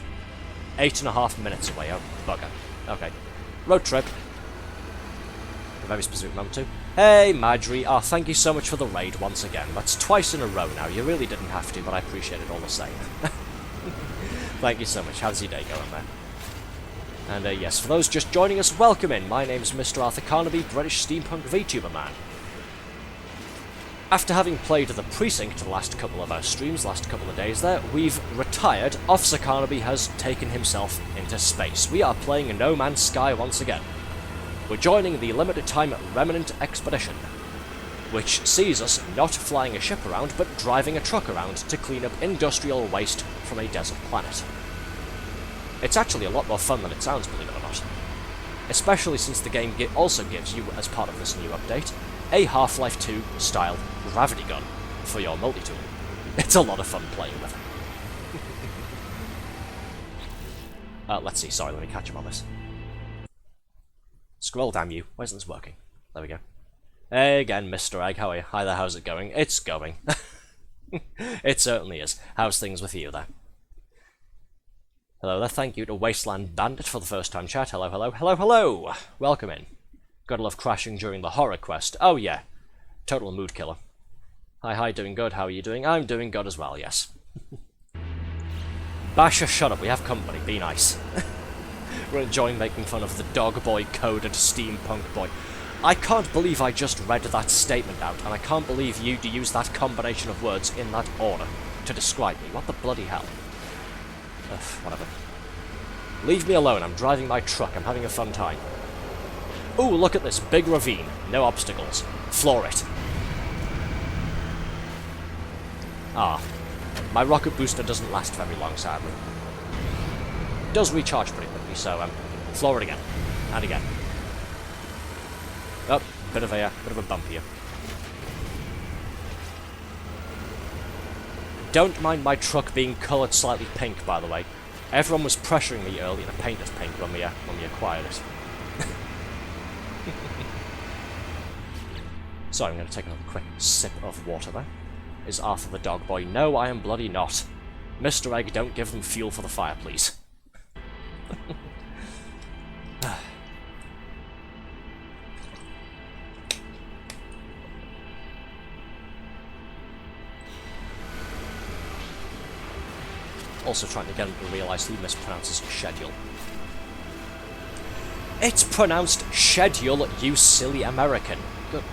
Speaker 1: 8.5 minutes away. Oh, bugger. Okay. Road trip. A very specific moment too. Hey, Marjorie. Oh, thank you so much for the raid once again. That's twice in a row now. You really didn't have to, but I appreciate it all the same. Thank you so much. How's your day going there? And yes, for those just joining us, welcome in. My name's Mr. Arthur Carnaby, British Steampunk VTuber man. After having played the Precinct the last couple of our streams, last couple of days there, we've retired. Officer Carnaby has taken himself into space. We are playing No Man's Sky once again. We're joining the limited time Remnant expedition, which sees us not flying a ship around, but driving a truck around to clean up industrial waste from a desert planet. It's actually a lot more fun than it sounds, believe it or not. Especially since the game also gives you, as part of this new update, a Half-Life 2 style gravity gun for your multi-tool. It's a lot of fun playing with it. Let's see, sorry, let me catch him on this. Scroll, damn you. Why isn't this working? There we go. Hey again, Mr. Egg, how are you? Hi there, how's it going? It's going. It certainly is. How's things with you there? Hello there, thank you to Wasteland Bandit for the first time chat. Hello, hello, hello, hello! Welcome in. Gotta love crashing during the horror quest. Oh yeah. Total mood killer. Hi, doing good, how are you doing? I'm doing good as well, yes. Basher, shut up, we have company, be nice. We're enjoying making fun of the dog boy coded steampunk boy. I can't believe I just read that statement out, and I can't believe you used that combination of words in that order to describe me. What the bloody hell? Ugh, whatever. Leave me alone, I'm driving my truck, I'm having a fun time. Ooh, look at this, big ravine, no obstacles. Floor it. Ah, my rocket booster doesn't last very long, sadly. It does recharge pretty quickly, so, floor it again. And again. Oh, bit of a bump here. Don't mind my truck being coloured slightly pink, by the way. Everyone was pressuring me earlier to paint it pink when we acquired it. Sorry, I'm going to take another quick sip of water there. Is Arthur the dog boy? No, I am bloody not. Mr. Egg, don't give them fuel for the fire, please. Also trying to get him to realise he mispronounces schedule. It's pronounced schedule, you silly American. Good.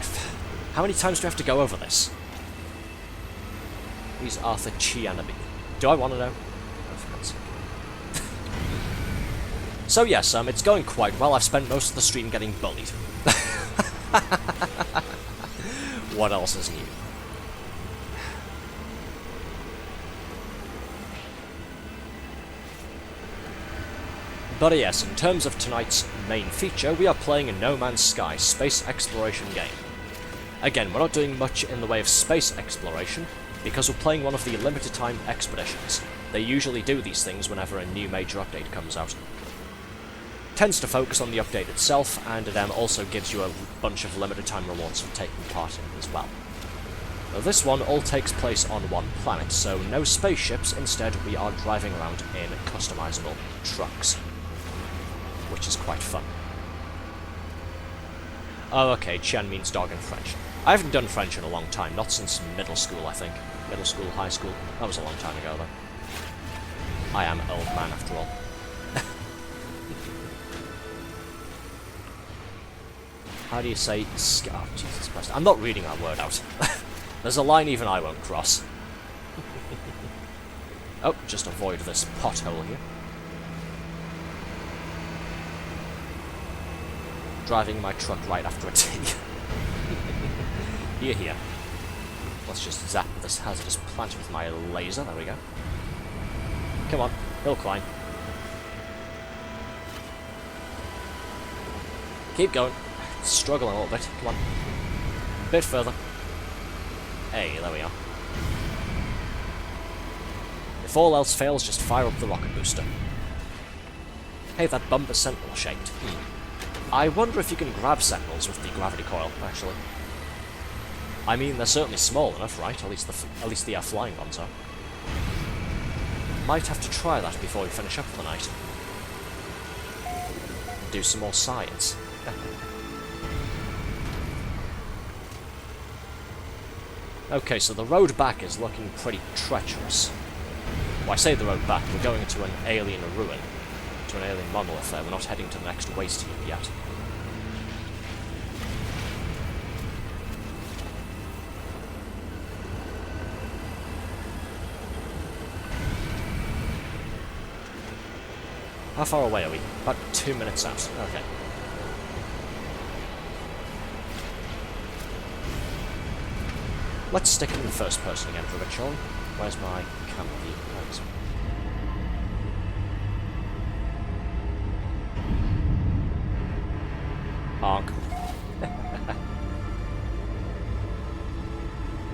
Speaker 1: How many times do I have to go over this? He's Arthur Carnaby. Do I want to know? Oh, for God's sake. So yes, it's going quite well. I've spent most of the stream getting bullied. What else is new? But yes, in terms of tonight's main feature, we are playing a No Man's Sky space exploration game. Again, we're not doing much in the way of space exploration, because we're playing one of the limited time expeditions. They usually do these things whenever a new major update comes out. Tends to focus on the update itself, and then also gives you a bunch of limited time rewards for taking part in it as well. Now, this one all takes place on one planet, so no spaceships, instead we are driving around in customizable trucks. Which is quite fun. Oh, okay, Chen means dog in French. I haven't done French in a long time, not since middle school, I think. Middle school, high school. That was a long time ago, though. I am an old man, after all. How do you say... Oh, Jesus Christ. I'm not reading that word out. There's a line even I won't cross. Oh, just avoid this pothole here. Driving my truck right after a tea. Here. Let's just zap this hazardous plant with my laser. There we go. Come on, hill climb. Keep going. Struggling a little bit. Come on. A bit further. Hey, there we are. If all else fails, just fire up the rocket booster. Hey, that bump is sentinel-shaped. I wonder if you can grab sentinels with the gravity coil, actually. I mean, they're certainly small enough, right? At least the flying ones are. Might have to try that before we finish up for the night. Do some more science. Okay, so the road back is looking pretty treacherous. Well, I say the road back, we're going to an alien ruin. To an alien monolith there, we're not heading to the next waste heap yet. How far away are we? About 2 minutes out. Okay. Let's stick it in the first person again for a bit, shall we? Where's my camera view? Thanks. Honk.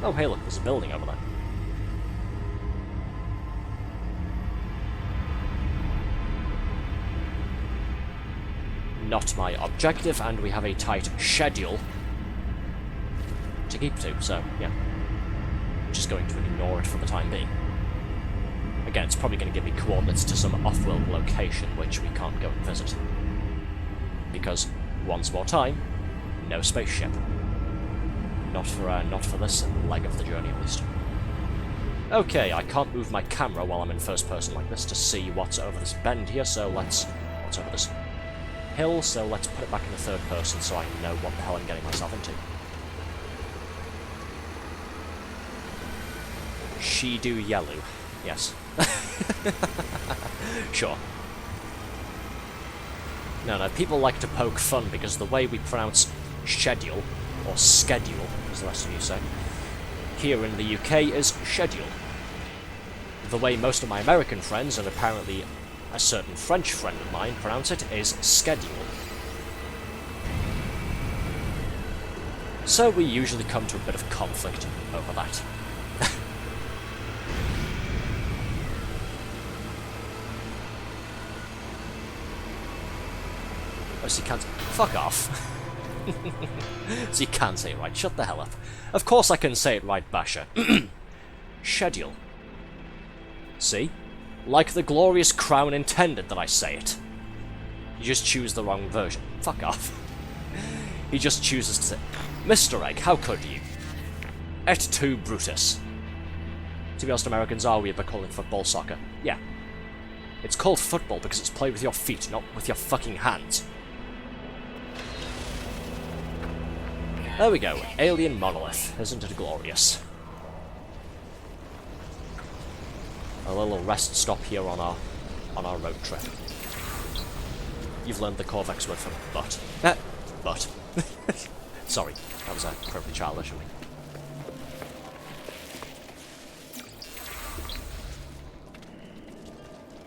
Speaker 1: Oh, hey, look, there's a building over there. not my objective, and we have a tight schedule to keep to, so yeah. Just going to ignore it for the time being. Again, it's probably going to give me coordinates to some off-world location which we can't go and visit. Because, once more time, no spaceship. Not for this leg of the journey, at least. Okay, I can't move my camera while I'm in first person like this to see what's over this bend here, so what's over this hill, so let's put it back in the third person so I know what the hell I'm getting myself into. She do yellow. Yes. Sure. No, people like to poke fun because the way we pronounce schedule, or schedule, as the rest of you say, here in the UK is schedule. The way most of my American friends, and apparently a certain French friend of mine, pronounce it is schedule. So we usually come to a bit of conflict over that. Oh, so you can't... Fuck off. So you can say it right. Shut the hell up. Of course I can say it right, Basher. Schedule. See? Like the glorious crown intended that I say it. You just choose the wrong version. Fuck off. He just chooses to say... Mr. Egg, how could you? Et tu, Brutus. To be honest, Americans are weird by calling football soccer. Yeah. It's called football because it's played with your feet, not with your fucking hands. There we go. Alien monolith. Isn't it glorious? A little rest stop here on our road trip. You've learned the Corvex word from butt. Butt. Sorry, that was incredibly childish of me.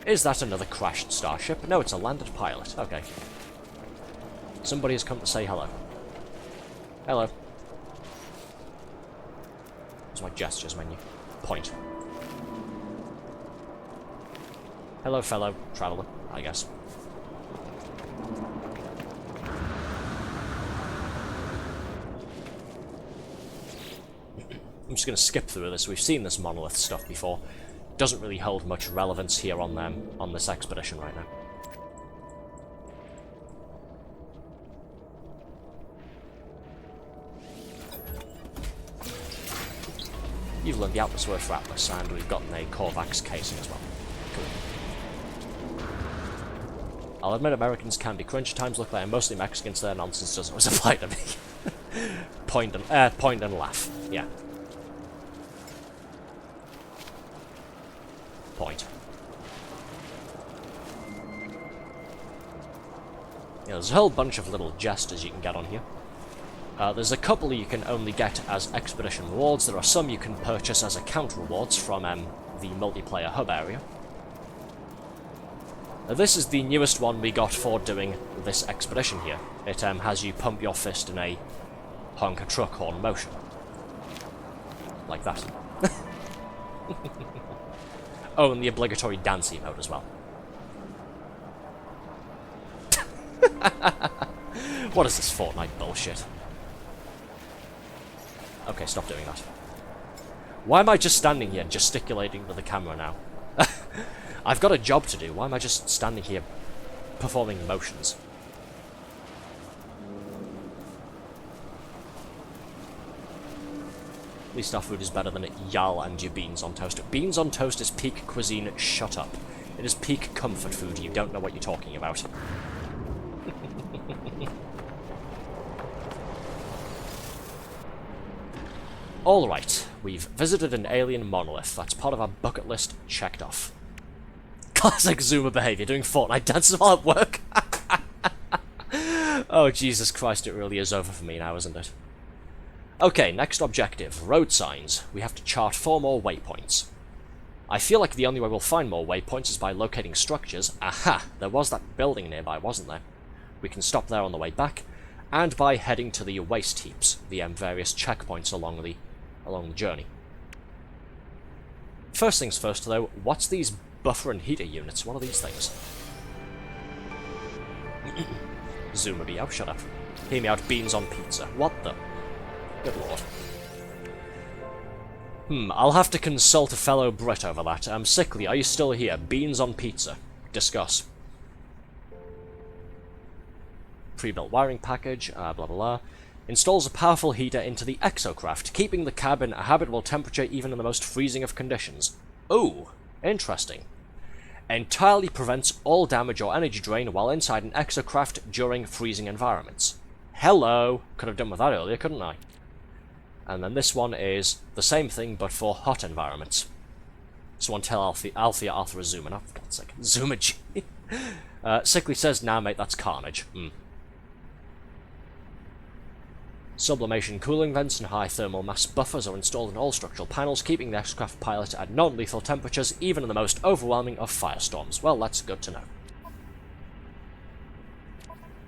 Speaker 1: Is that another crashed starship? No, it's a landed pilot. Okay. Somebody has come to say hello. Hello. There's my gestures menu. Point. Hello, fellow traveller, I guess. I'm just going to skip through this. We've seen this monolith stuff before. Doesn't really hold much relevance here on this expedition right now. You've learned the atmosphere for Atlas, and we've gotten a Corvax casing as well. Cool. I'll admit Americans can be cringe at times, look like I'm mostly Mexican, so their nonsense doesn't always apply to me. Point and laugh. Yeah. Point. Yeah, there's a whole bunch of little jesters you can get on here. There's a couple you can only get as expedition rewards. There are some you can purchase as account rewards from the multiplayer hub area. This is the newest one we got for doing this expedition here. It has you pump your fist in a honker truck horn motion. Like that. Oh, and the obligatory dance emote as well. What is this Fortnite bullshit? Okay, stop doing that. Why am I just standing here gesticulating with the camera now? I've got a job to do. Why am I just standing here performing motions? At least our food is better than y'all and your beans on toast. Beans on toast is peak cuisine. Shut up. It is peak comfort food. You don't know what you're talking about. Alright, we've visited an alien monolith. That's part of our bucket list checked off. Classic Zoomer behaviour, doing Fortnite dances while at work. Oh, Jesus Christ, it really is over for me now, isn't it? Okay, next objective, road signs. We have to chart 4 more waypoints. I feel like the only way we'll find more waypoints is by locating structures. Aha! There was that building nearby, wasn't there? We can stop there on the way back, and by heading to the waste heaps, the various checkpoints along the journey. First things first, though, what's these buffer and heater units? What are these things? Zoomer me out, shut up. Hear me out, beans on pizza. What the? Good lord. I'll have to consult a fellow Brit over that. Sickly, are you still here? Beans on pizza. Discuss. Pre-built wiring package, blah blah blah. Installs a powerful heater into the exocraft, keeping the cabin a habitable temperature even in the most freezing of conditions. Ooh, interesting. Entirely prevents all damage or energy drain while inside an exocraft during freezing environments. Hello! Could have done with that earlier, couldn't I? And then this one is the same thing, but for hot environments. This one tell Althea Arthur is Zoomer. For God's sake. Zoomer G. Sickly says, nah mate, that's carnage. Sublimation cooling vents and high thermal mass buffers are installed in all structural panels, keeping the aircraft pilot at non-lethal temperatures, even in the most overwhelming of firestorms. Well, that's good to know.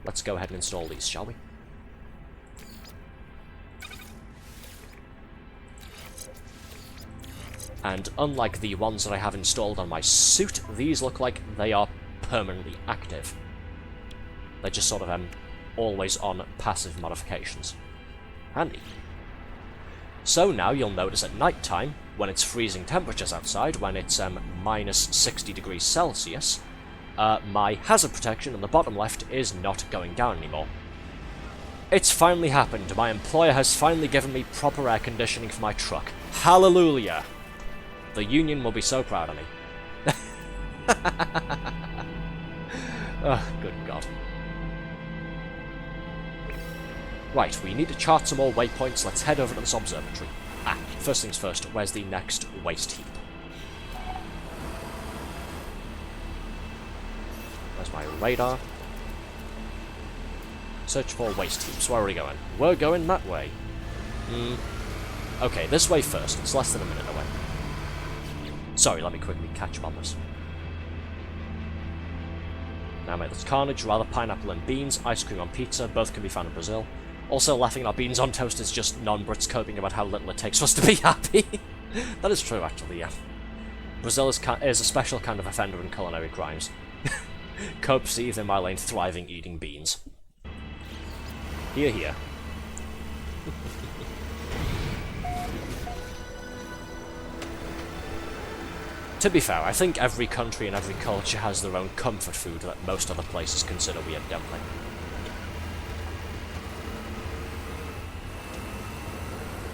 Speaker 1: Let's go ahead and install these, shall we? And unlike the ones that I have installed on my suit, these look like they are permanently active. They're just sort of always on passive modifications. Handy. So now you'll notice at night time, when it's freezing temperatures outside, when it's minus 60 degrees Celsius, my hazard protection on the bottom left is not going down anymore. It's finally happened. My employer has finally given me proper air conditioning for my truck. Hallelujah! The union will be so proud of me. Oh, good God. Right, we need to chart some more waypoints. Let's head over to this observatory. First things first, where's the next waste heap? Where's my radar? Search for waste heaps. Where are we going? We're going that way. Okay, this way first. It's less than a minute away. Sorry, let me quickly catch up on this. Now, mate, that's carnage, rather pineapple and beans, ice cream on pizza, both can be found in Brazil. Also, laughing at our beans on toast is just non-Brits coping about how little it takes for us to be happy. That is true, actually, yeah. Brazil is a special kind of offender in culinary crimes. Copes either in my lane thriving eating beans. Here, here. To be fair, I think every country and every culture has their own comfort food that most other places consider weird dumpling.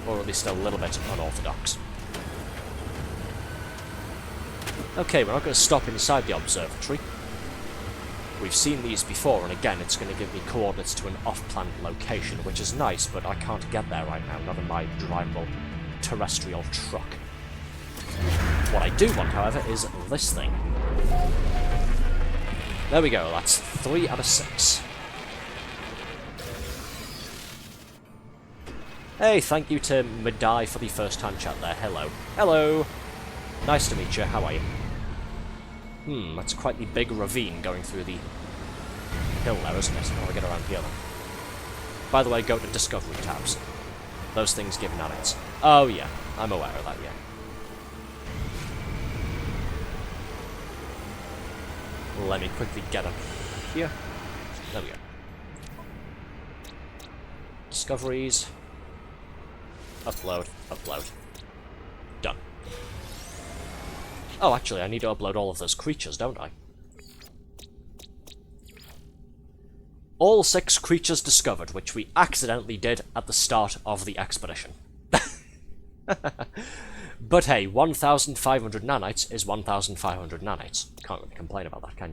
Speaker 1: Or at least a little bit unorthodox. Okay, we're not going to stop inside the observatory. We've seen these before, and again, it's going to give me coordinates to an off-planet location, which is nice, but I can't get there right now, not in my drivable terrestrial truck. What I do want, however, is this thing. There we go, that's 3 out of 6. Hey, thank you to Madai for the first-time chat there. Hello. Hello! Nice to meet you, how are you? That's quite the big ravine going through the hill there, isn't it? How do I get around here then? By the way, go to Discovery tabs. Those things give nanits. Oh yeah, I'm aware of that, yeah. Let me quickly get up here. There we go. Discoveries. Upload, upload. Done. Oh, actually, I need to upload all of those creatures, don't I? All 6 creatures discovered, which we accidentally did at the start of the expedition. But hey, 1,500 nanites is 1,500 nanites. Can't really complain about that, can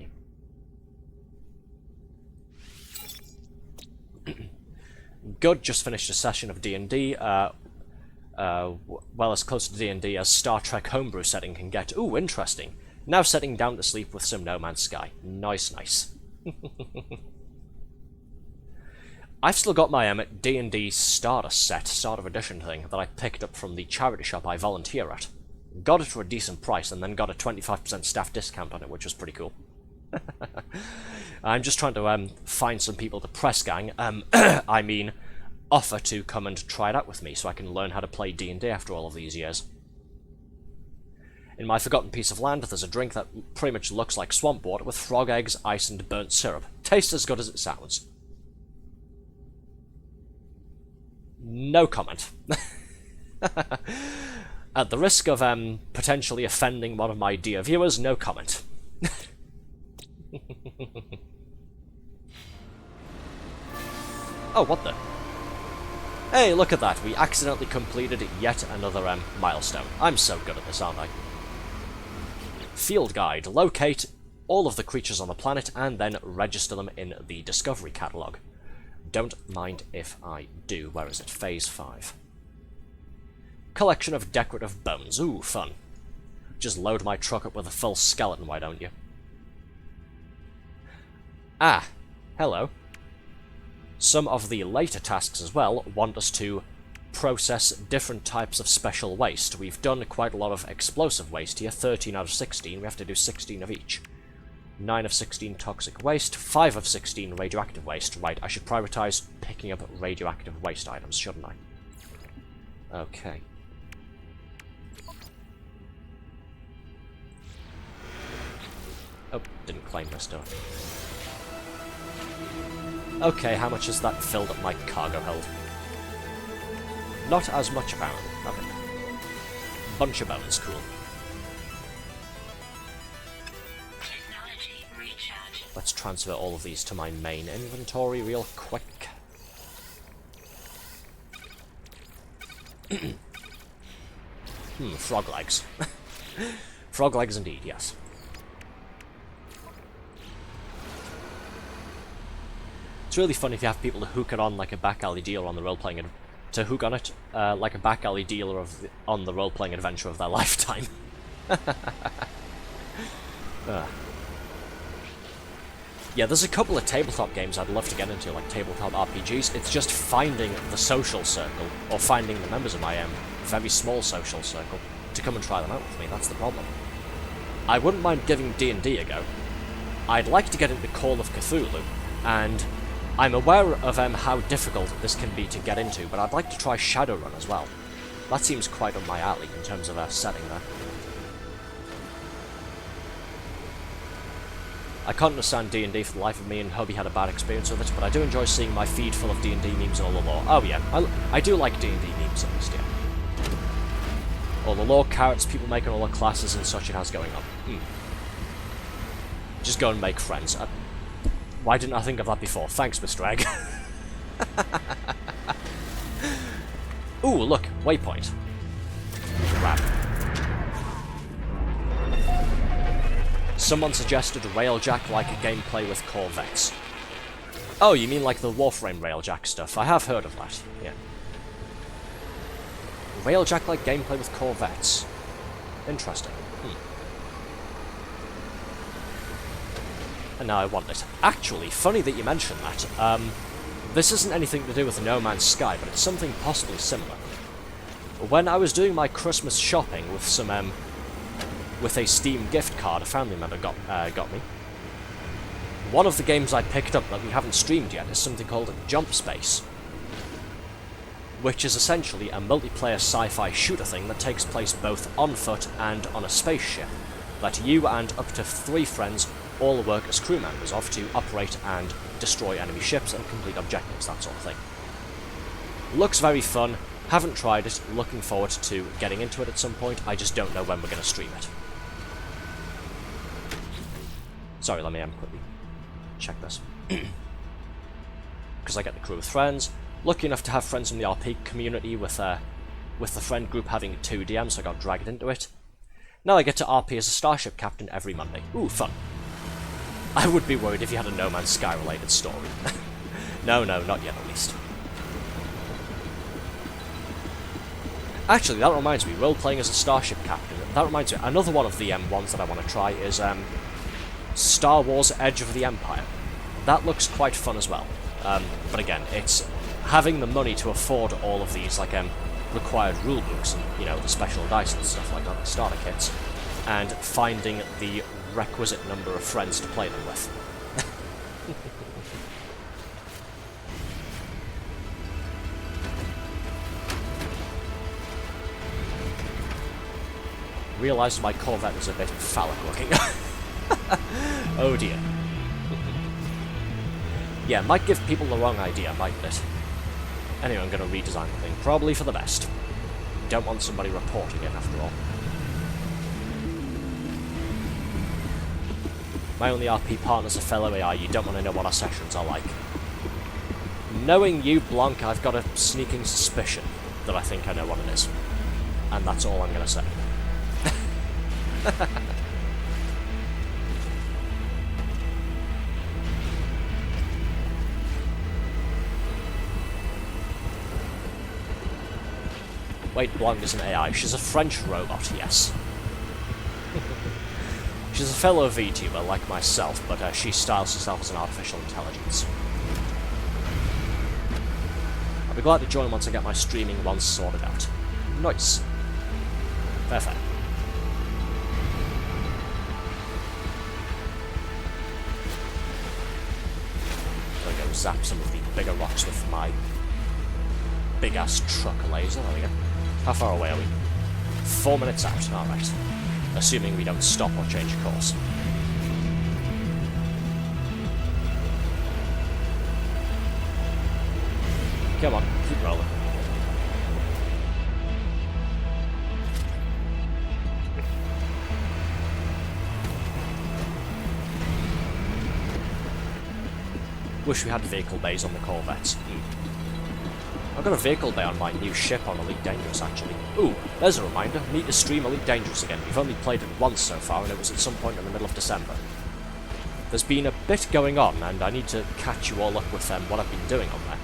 Speaker 1: you? Good, just finished a session of D&D, well, as close to D&D as Star Trek homebrew setting can get. Ooh, interesting. Now settling down to sleep with some No Man's Sky. Nice, nice. I've still got my D&D starter set, starter edition thing, that I picked up from the charity shop I volunteer at. Got it for a decent price, and then got a 25% staff discount on it, which was pretty cool. I'm just trying to find some people to press gang, I mean, offer to come and try it out with me, so I can learn how to play D&D after all of these years. In my forgotten piece of land, there's a drink that pretty much looks like swamp water with frog eggs, ice, and burnt syrup. Tastes as good as it sounds. No comment. At the risk of potentially offending one of my dear viewers, no comment. Oh, what the? Hey, look at that. We accidentally completed yet another milestone. I'm so good at this, aren't I? Field guide. Locate all of the creatures on the planet and then register them in the Discovery Catalogue. Don't mind if I do. Where is it? Phase 5. Collection of decorative bones. Ooh, fun. Just load my truck up with a full skeleton, why don't you? Ah, hello. Some of the later tasks as well want us to process different types of special waste. We've done quite a lot of explosive waste here, 13 out of 16. We have to do 16 of each. 9 of 16 toxic waste, 5 of 16 radioactive waste. Right, I should prioritize picking up radioactive waste items, shouldn't I? Okay. Oh, didn't claim this stuff. Okay, how much has that filled up my cargo hold? Not as much, apparently. Okay. Bunch of bones, cool.
Speaker 2: Technology recharge.
Speaker 1: Let's transfer all of these to my main inventory real quick. Frog legs. Frog legs indeed, yes. It's really fun if you have people to hook it on like a back alley dealer on the role-playing to hook on it like a back alley dealer on the role-playing adventure of their lifetime. Yeah, there's a couple of tabletop games I'd love to get into, like tabletop RPGs. It's just finding the social circle, or finding the members of my very small social circle, to come and try them out with me. That's the problem. I wouldn't mind giving D&D a go. I'd like to get into Call of Cthulhu, and I'm aware of how difficult this can be to get into, but I'd like to try Shadowrun as well. That seems quite up my alley in terms of a setting there. I can't understand D&D for the life of me, and Hubby had a bad experience with it, but I do enjoy seeing my feed full of D&D memes and all the lore. Oh yeah, I do like D&D memes at least, yeah. All the lore, carrots, people making all the classes and such it has going on. Just go and make friends. Why didn't I think of that before? Thanks, Mr. Egg. Ooh, look, waypoint. Grab. Someone suggested railjack-like gameplay with Corvettes. Oh, you mean like the Warframe railjack stuff? I have heard of that, yeah. Railjack-like gameplay with Corvettes. Interesting. And now I want it. Actually, funny that you mention that. This isn't anything to do with No Man's Sky, but it's something possibly similar. When I was doing my Christmas shopping with some, with a Steam gift card a family member got me, one of the games I picked up that we haven't streamed yet is something called Jump Space, which is essentially a multiplayer sci-fi shooter thing that takes place both on foot and on a spaceship, that you and up to 3 friends all work as crew members of to operate and destroy enemy ships and complete objectives, that sort of thing. Looks very fun, haven't tried it, looking forward to getting into it at some point, I just don't know when we're going to stream it. Sorry, let me quickly check this. Because I get the crew with friends, lucky enough to have friends from the RP community with the friend group having 2 DMs, so I got dragged into it. Now I get to RP as a starship captain every Monday. Ooh, fun. I would be worried if you had a No Man's Sky related story. No, not yet at least. Actually, that reminds me, role-playing as a starship captain, that reminds me, another one of the ones that I want to try is Star Wars Edge of the Empire. That looks quite fun as well. But again, it's having the money to afford all of these, like, required rulebooks and, you know, the special dice and stuff like that, the starter kits, and finding the requisite number of friends to play them with. Realised my Corvette was a bit phallic looking. Oh dear. Yeah, might give people the wrong idea, mightn't it? Anyway, I'm going to redesign the thing, probably for the best. Don't want somebody reporting it, after all. My only RP partner's a fellow AI, you don't want to know what our sessions are like. Knowing you, Blanc, I've got a sneaking suspicion that I think I know what it is. And that's all I'm going to say. Wait, Blanc isn't AI, she's a French robot, yes. She's a fellow VTuber like myself, but she styles herself as an artificial intelligence. I'll be glad to join once I get my streaming once sorted out. Nice. Fair, fair. I'm gonna go zap some of the bigger rocks with my big-ass truck laser. There we go. How far away are we? 4 minutes out. Alright. Assuming we don't stop or change course. Come on, keep rolling. Wish we had vehicle bays on the Corvettes. I've got a vehicle bay on my new ship on Elite Dangerous, actually. Ooh, there's a reminder. Need to stream Elite Dangerous again. We've only played it once so far, and it was at some point in the middle of December. There's been a bit going on, and I need to catch you all up with what I've been doing on there.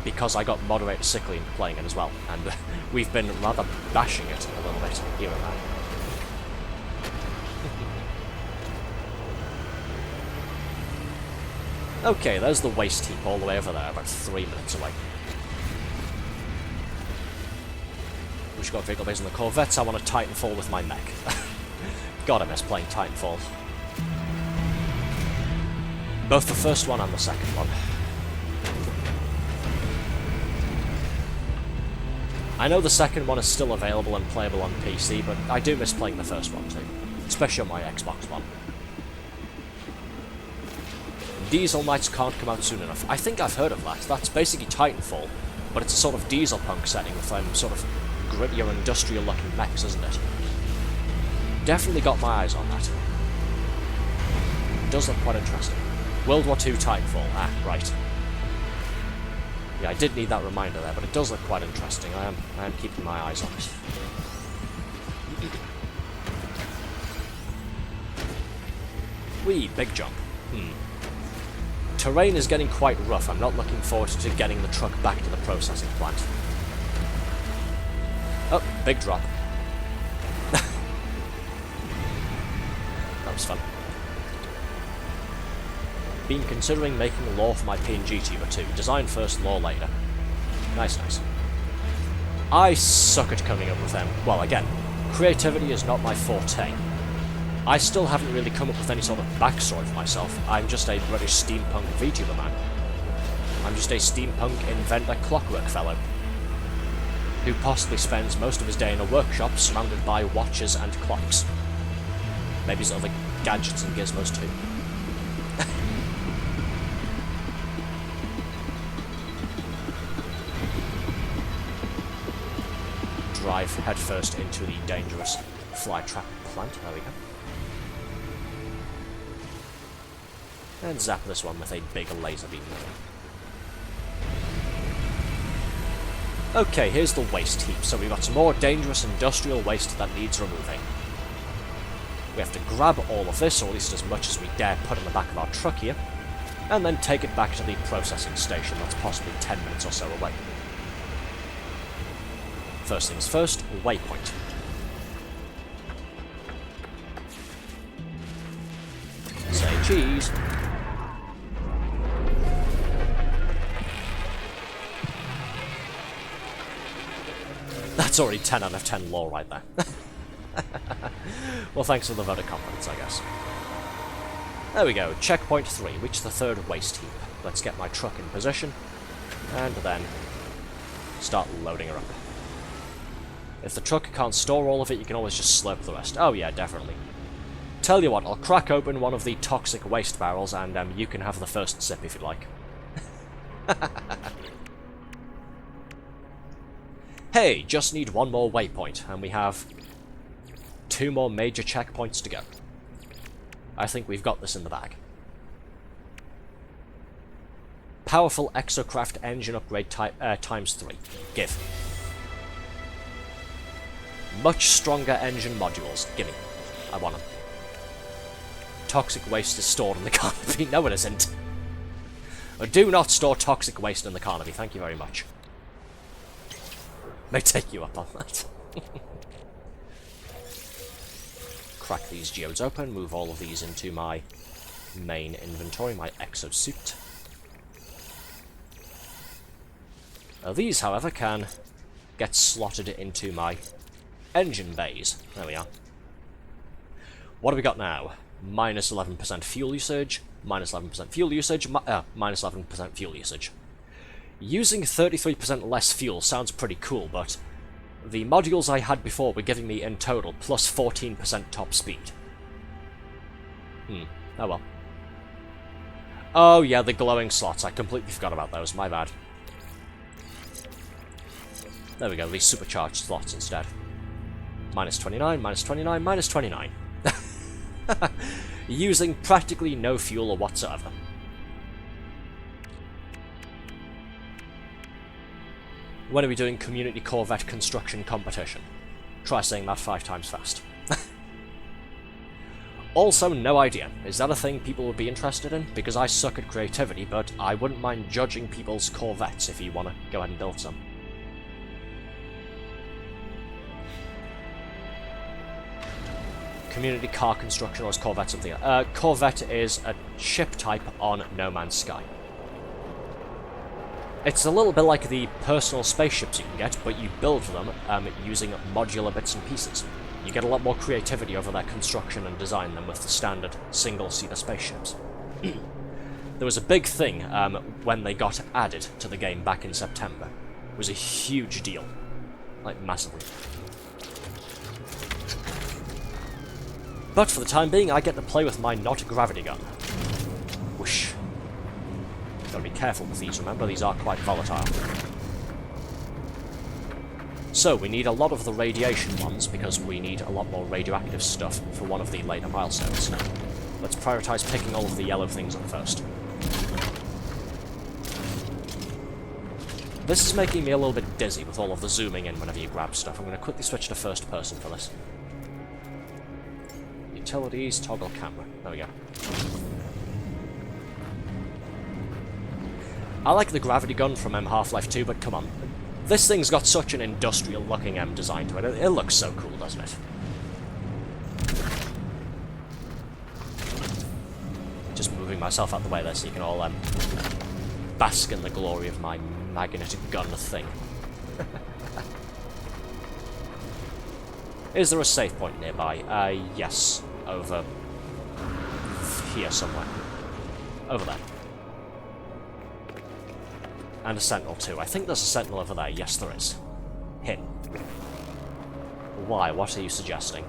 Speaker 1: Because I got moderator sickly in playing it as well, and we've been rather bashing it a little bit here and there. Okay, there's the waste heap all the way over there, about 3 minutes away. We've got vehicle bays on the Corvettes. I want a Titanfall with my mech. God, I miss playing Titanfall. Both the first one and the second one. I know the second one is still available and playable on PC, but I do miss playing the first one too. Especially on my Xbox One. Diesel Knights can't come out soon enough. I think I've heard of that. That's basically Titanfall, but it's a sort of diesel punk setting with sort of grittier, industrial-looking mechs, isn't it? Definitely got my eyes on that. It does look quite interesting. World War II Titanfall. Ah, right. Yeah, I did need that reminder there, but it does look quite interesting. I am keeping my eyes on it. Whee, big jump. Terrain is getting quite rough. I'm not looking forward to getting the truck back to the processing plant. Oh, big drop. That was fun. Been considering making lore for my PNG tuber too. Design first, lore later. Nice, nice. I suck at coming up with them. Well, again, creativity is not my forte. I still haven't really come up with any sort of backstory for myself. I'm just a British steampunk VTuber man. I'm just a steampunk inventor clockwork fellow who possibly spends most of his day in a workshop surrounded by watches and clocks. Maybe some other gadgets and gizmos too. Drive headfirst into the dangerous flytrap plant. There we go. And zap this one with a big laser beam. Okay, here's the waste heap. So we've got some more dangerous industrial waste that needs removing. We have to grab all of this, or at least as much as we dare put in the back of our truck here, and then take it back to the processing station that's possibly 10 minutes or so away. First things first, waypoint. Say cheese. That's already 10 out of 10 lore right there. Well, thanks for the vote of confidence, I guess. There we go, checkpoint 3, reach the third waste heap. Let's get my truck in position, and then start loading her up. If the truck can't store all of it, you can always just slurp the rest. Oh yeah, definitely. Tell you what, I'll crack open one of the toxic waste barrels, and you can have the first sip if you'd like. Hey, just need one more waypoint, and we have 2 more major checkpoints to go. I think we've got this in the bag. Powerful exocraft engine upgrade times 3. Give. Much stronger engine modules. Gimme. I want them. Toxic waste is stored in the Carnaby. No, it isn't. Do not store toxic waste in the Carnaby. Thank you very much. May take you up on that. Crack these geodes open. Move all of these into my main inventory. My exosuit. These, however, can get slotted into my engine bays. There we are. What have we got now? Minus 11% fuel usage, minus 11% fuel usage, minus 11% fuel usage. Using 33% less fuel sounds pretty cool, but the modules I had before were giving me in total plus 14% top speed. Oh well. Oh yeah, the glowing slots. I completely forgot about those, my bad. There we go, these supercharged slots instead. Minus 29, minus 29, minus 29. Using practically no fuel whatsoever. When are we doing community Corvette construction competition? Try saying that 5 times fast. Also, no idea. Is that a thing people would be interested in? Because I suck at creativity, but I wouldn't mind judging people's Corvettes if you want to go ahead and build some. Community car construction, or is Corvette something else? Corvette is a ship type on No Man's Sky. It's a little bit like the personal spaceships you can get, but you build them using modular bits and pieces. You get a lot more creativity over their construction and design than with the standard single-seater spaceships. There was a big thing when they got added to the game back in September. It was a huge deal. Like, massively. But for the time being, I get to play with my not-gravity gun. Whoosh. Gotta be careful with these, remember? These are quite volatile. So, we need a lot of the radiation ones, because we need a lot more radioactive stuff for one of the later milestones. Let's prioritize picking all of the yellow things up first. This is making me a little bit dizzy with all of the zooming in whenever you grab stuff. I'm going to quickly switch to first person for this. Utilities, toggle camera. There we go. I like the gravity gun from Half-Life 2, but come on. This thing's got such an industrial-looking design to it. It looks so cool, doesn't it? Just moving myself out the way there so you can all bask in the glory of my magnetic gun thing. Is there a save point nearby? Yes. Over here somewhere. Over there. And a sentinel too. I think there's a sentinel over there. Yes, there is. Hit. Why? What are you suggesting?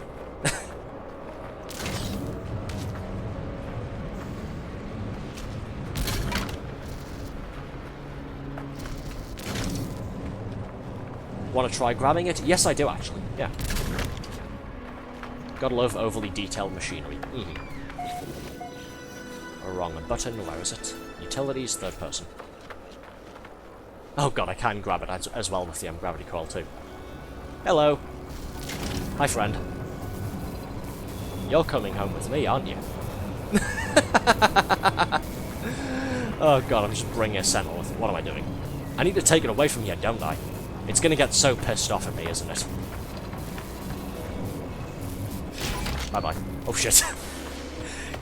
Speaker 1: Want to try grabbing it? Yes, I do actually. Yeah. Gotta love overly detailed machinery. Wrong button, where is it? Utilities, third person. Oh god, I can grab it as well with the gravity coil too. Hello! Hi friend. You're coming home with me, aren't you? Oh god, I'm just bringing a sentinel with it. What am I doing? I need to take it away from here, don't I? It's gonna get so pissed off at me, isn't it? Bye-bye. Oh shit.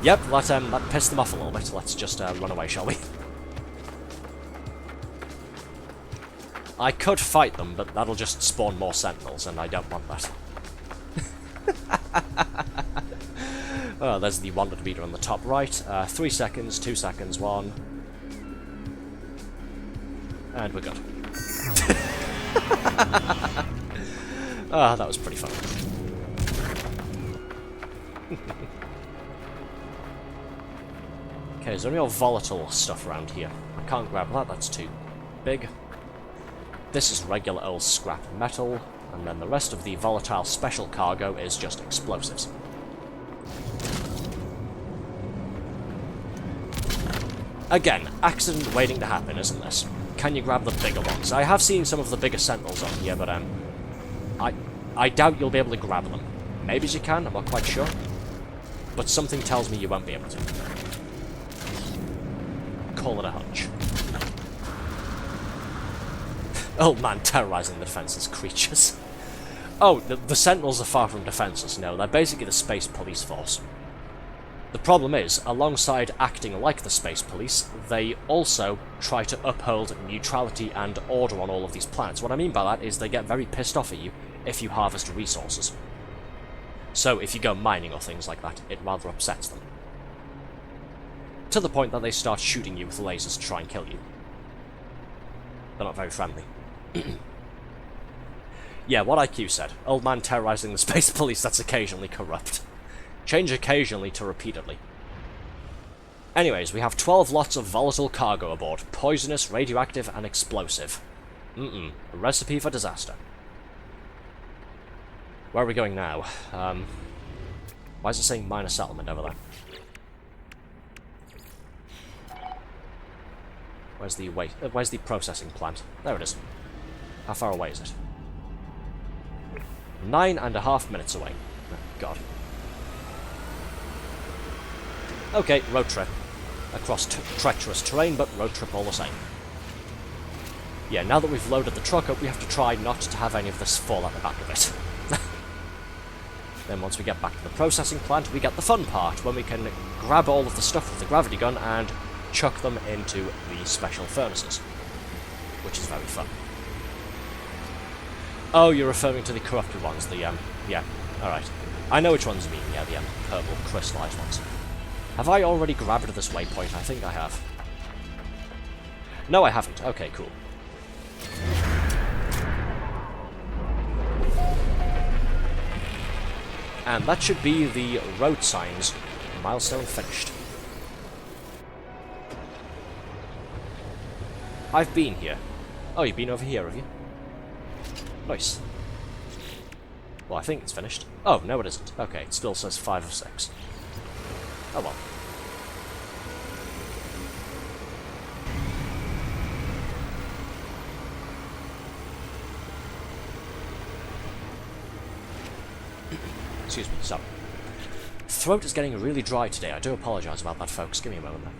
Speaker 1: Yep, that pissed them off a little bit. Let's just run away, shall we? I could fight them, but that'll just spawn more sentinels, and I don't want that. Oh, there's the wanted meter on the top right. 3 seconds, 2 seconds, 1. And we're good. Ah, that was pretty fun. Okay, is there any more volatile stuff around here? I can't grab that, that's too big. This is regular old scrap metal, and then the rest of the volatile special cargo is just explosives. Again, accident waiting to happen, isn't this? Can you grab the bigger ones? I have seen some of the bigger sentinels on here, but I doubt you'll be able to grab them. Maybe you can, I'm not quite sure. But something tells me you won't be able to. Call it a hunch. Old man terrorizing the defenseless creatures. Oh, the sentinels are far from defenseless, no, they're basically the space police force. The problem is, alongside acting like the space police, they also try to uphold neutrality and order on all of these planets. What I mean by that is they get very pissed off at you if you harvest resources. So if you go mining or things like that, it rather upsets them. To the point that they start shooting you with lasers to try and kill you. They're not very friendly. Yeah, what IQ said. Old man terrorizing the space police that's occasionally corrupt. Change occasionally to repeatedly. Anyways, we have 12 lots of volatile cargo aboard. Poisonous, radioactive, and explosive. A recipe for disaster. Where are we going now? Why is it saying minor settlement over there? Where's the processing plant? There it is. How far away is it? 9.5 minutes away. Oh, God. Okay, road trip. Across treacherous terrain, but road trip all the same. Yeah, now that we've loaded the truck up, we have to try not to have any of this fall out the back of it. Then once we get back to the processing plant, we get the fun part, when we can grab all of the stuff with the gravity gun and chuck them into the special furnaces. Which is very fun. Oh, you're referring to the corrupted ones, the, yeah, alright. I know which ones you mean, yeah, the, purple crystallized ones. Have I already grabbed this waypoint? I think I have. No, I haven't. Okay, cool. And that should be the road signs. Milestone finished. I've been here. Oh, you've been over here, have you? Nice. Well, I think it's finished. Oh, no it isn't. Okay, it still says 5 of 6. Oh well. Excuse me, sorry. Throat is getting really dry today. I do apologise about that, folks. Give me a moment there.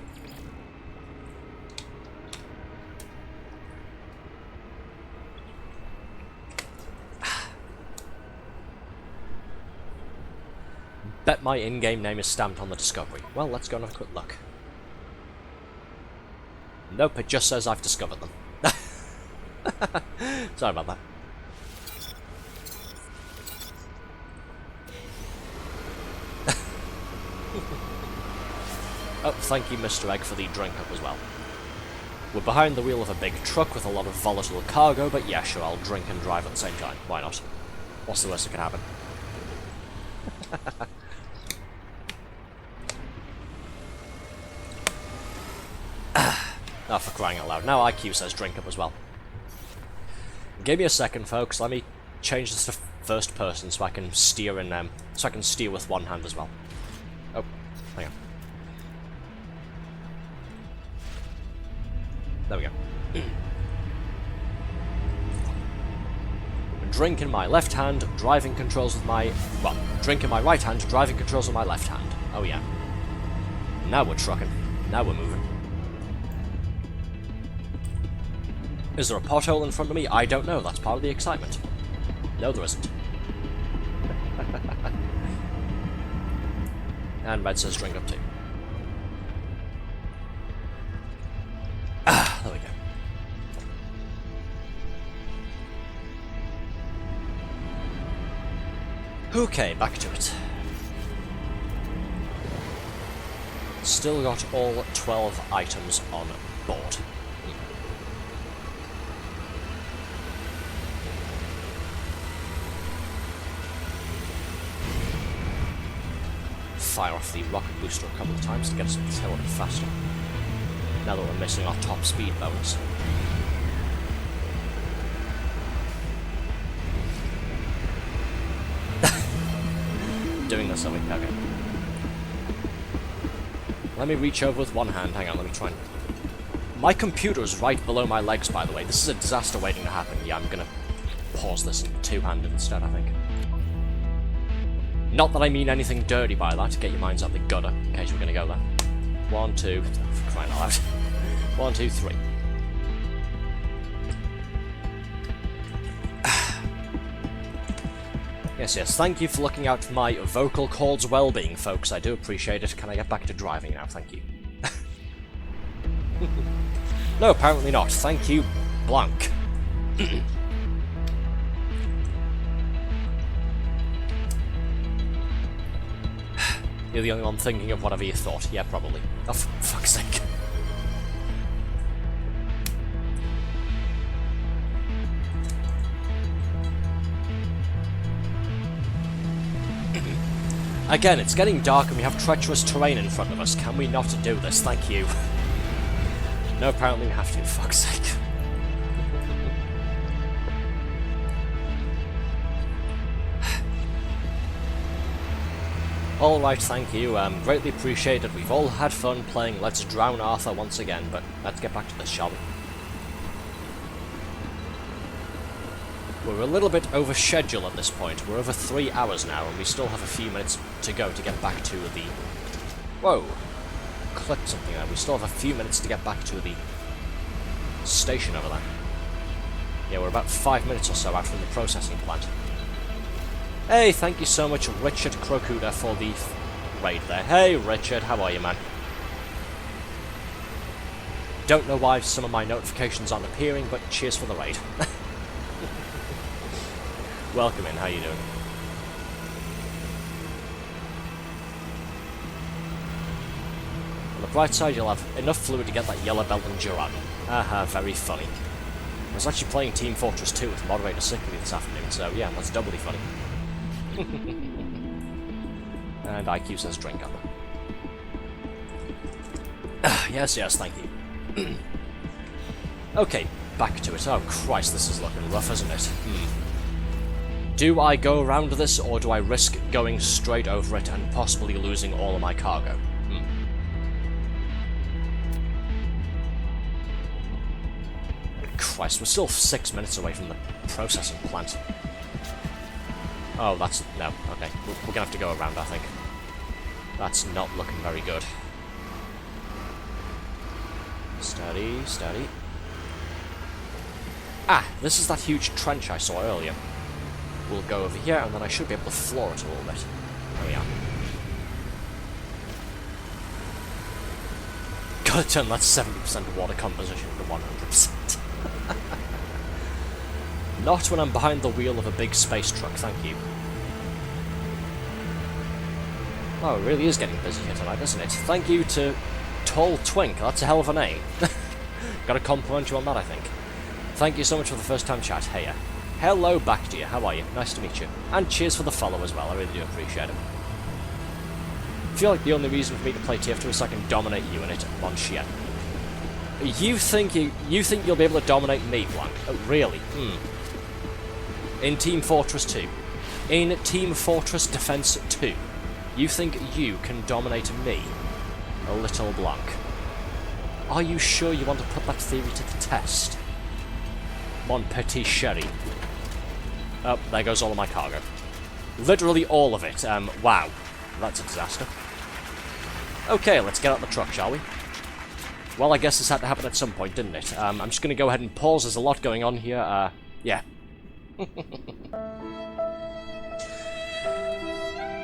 Speaker 1: Bet my in-game name is stamped on the discovery. Well, let's go and have a quick look. Nope, it just says I've discovered them. Sorry about that. Oh, thank you, Mr. Egg, for the drink up as well. We're behind the wheel of a big truck with a lot of volatile cargo, but yeah, sure, I'll drink and drive at the same time. Why not? What's the worst that could happen? Oh, for crying out loud. Now IQ says drink up as well. Give me a second, folks. Let me change this to first person so I can steer in so I can steer with one hand as well. Oh, hang on. There we go. Drink in my left hand, driving controls with my... well, drink in my right hand, driving controls with my left hand. Oh yeah. Now we're trucking. Now we're moving. Is there a pothole in front of me? I don't know. That's part of the excitement. No, there isn't. And Red says drink up too. Ah, there we go. Okay, back to it. Still got all 12 items on board. Fire off the rocket booster a couple of times to get us up this hill a bit faster. Now that we're missing our top speed bonus. doing this, are we? Okay. Let me reach over with one hand. Hang on, let me try and... My computer's right below my legs, by the way. This is a disaster waiting to happen. Yeah, I'm gonna pause this in two-handed instead, I think. Not that I mean anything dirty by that. Get your minds out the gutter, in case we're gonna go there. 1, 2... For crying out loud. 1, 2, 3. Yes, thank you for looking out for my vocal cords' well-being, folks. I do appreciate it. Can I get back to driving now? Thank you. No, apparently not. Thank you, blank. You're the only one thinking of whatever you thought. Yeah, probably. Oh, for fuck's sake. Again, it's getting dark and we have treacherous terrain in front of us. Can we not do this? Thank you. No, apparently we have to. Fuck's sake. Alright, thank you. Greatly appreciated. We've all had fun playing Let's Drown Arthur once again, but let's get back to this, shall we? We're a little bit over schedule at this point. We're over 3 hours now, and we still have a few minutes to go to get back to the... Whoa! Clicked something there. We still have a few minutes to get back to the station over there. Yeah, we're about 5 minutes or so out from the processing plant. Hey, thank you so much, Richard Crocuda, for the raid there. Hey, Richard, how are you, man? Don't know why some of my notifications aren't appearing, but cheers for the raid. Welcome in, how you doing? On the bright side, you'll have enough fluid to get that yellow belt in Duran. Haha, very funny. I was actually playing Team Fortress 2 with Moderator Sickly this afternoon, so yeah, that's doubly funny. And IQ says drink up. Yes, thank you. Okay, back to it. Oh Christ, this is looking rough, isn't it? Do I go around this, or do I risk going straight over it and possibly losing all of my cargo? Christ, we're still 6 minutes away from the processing plant. Oh, that's... no, okay. We're gonna have to go around, I think. That's not looking very good. Steady, steady. Ah, this is that huge trench I saw earlier. We'll go over here, and then I should be able to floor it a little bit. There we are. Gotta turn that 70% water composition to 100%. Not when I'm behind the wheel of a big space truck, thank you. Oh, it really is getting busy here tonight, isn't it? Thank you to Tall Twink, that's a hell of a name. Gotta compliment you on that, I think. Thank you so much for the first time chat, hey. Hello back to you, how are you? Nice to meet you. And cheers for the follow as well, I really do appreciate it. I feel like the only reason for me to play TF2 is so I can dominate you in it, mon chien. You think you'll be able to dominate me, Blanc? Oh, really? In Team Fortress 2. In Team Fortress Defense 2. You think you can dominate me? A little Blanc. Are you sure you want to put that theory to the test? Mon petit chéri. Oh, there goes all of my cargo. Literally all of it. Wow. That's a disaster. Okay, let's get out the truck, shall we? Well, I guess this had to happen at some point, didn't it? I'm just going to go ahead and pause. There's a lot going on here. Yeah.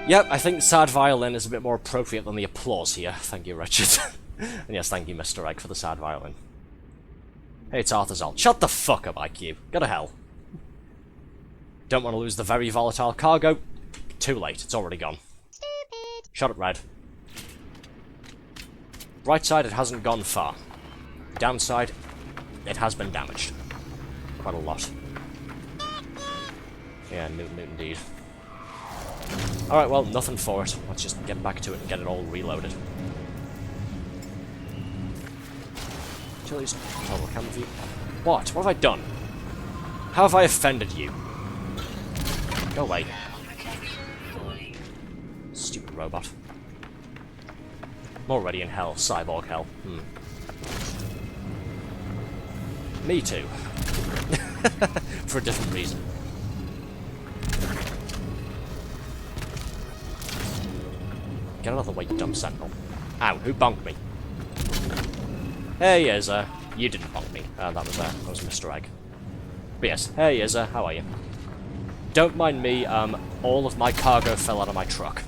Speaker 1: Yep, I think sad violin is a bit more appropriate than the applause here. Thank you, Richard. And yes, thank you, Mr. Egg, for the sad violin. Hey, it's Arthur's alt. Shut the fuck up, IQ. Go to hell. Don't want to lose the very volatile cargo. Too late, it's already gone. Stupid. Shut up, Red. Right side, it hasn't gone far. Downside, it has been damaged. Quite a lot. Yeah, Newton indeed. Alright, well, nothing for it. Let's just get back to it and get it all reloaded. Chili's total camera view. What? What have I done? How have I offended you? Go away. robot. I'm already in hell, cyborg hell. Me too. For a different reason. Get out of the way, dumb sentinel. Ow, who bonked me? Hey, Izza. You didn't bonk me. That was Mr. Egg. But yes, hey, Izza, how are you? Don't mind me, all of my cargo fell out of my truck.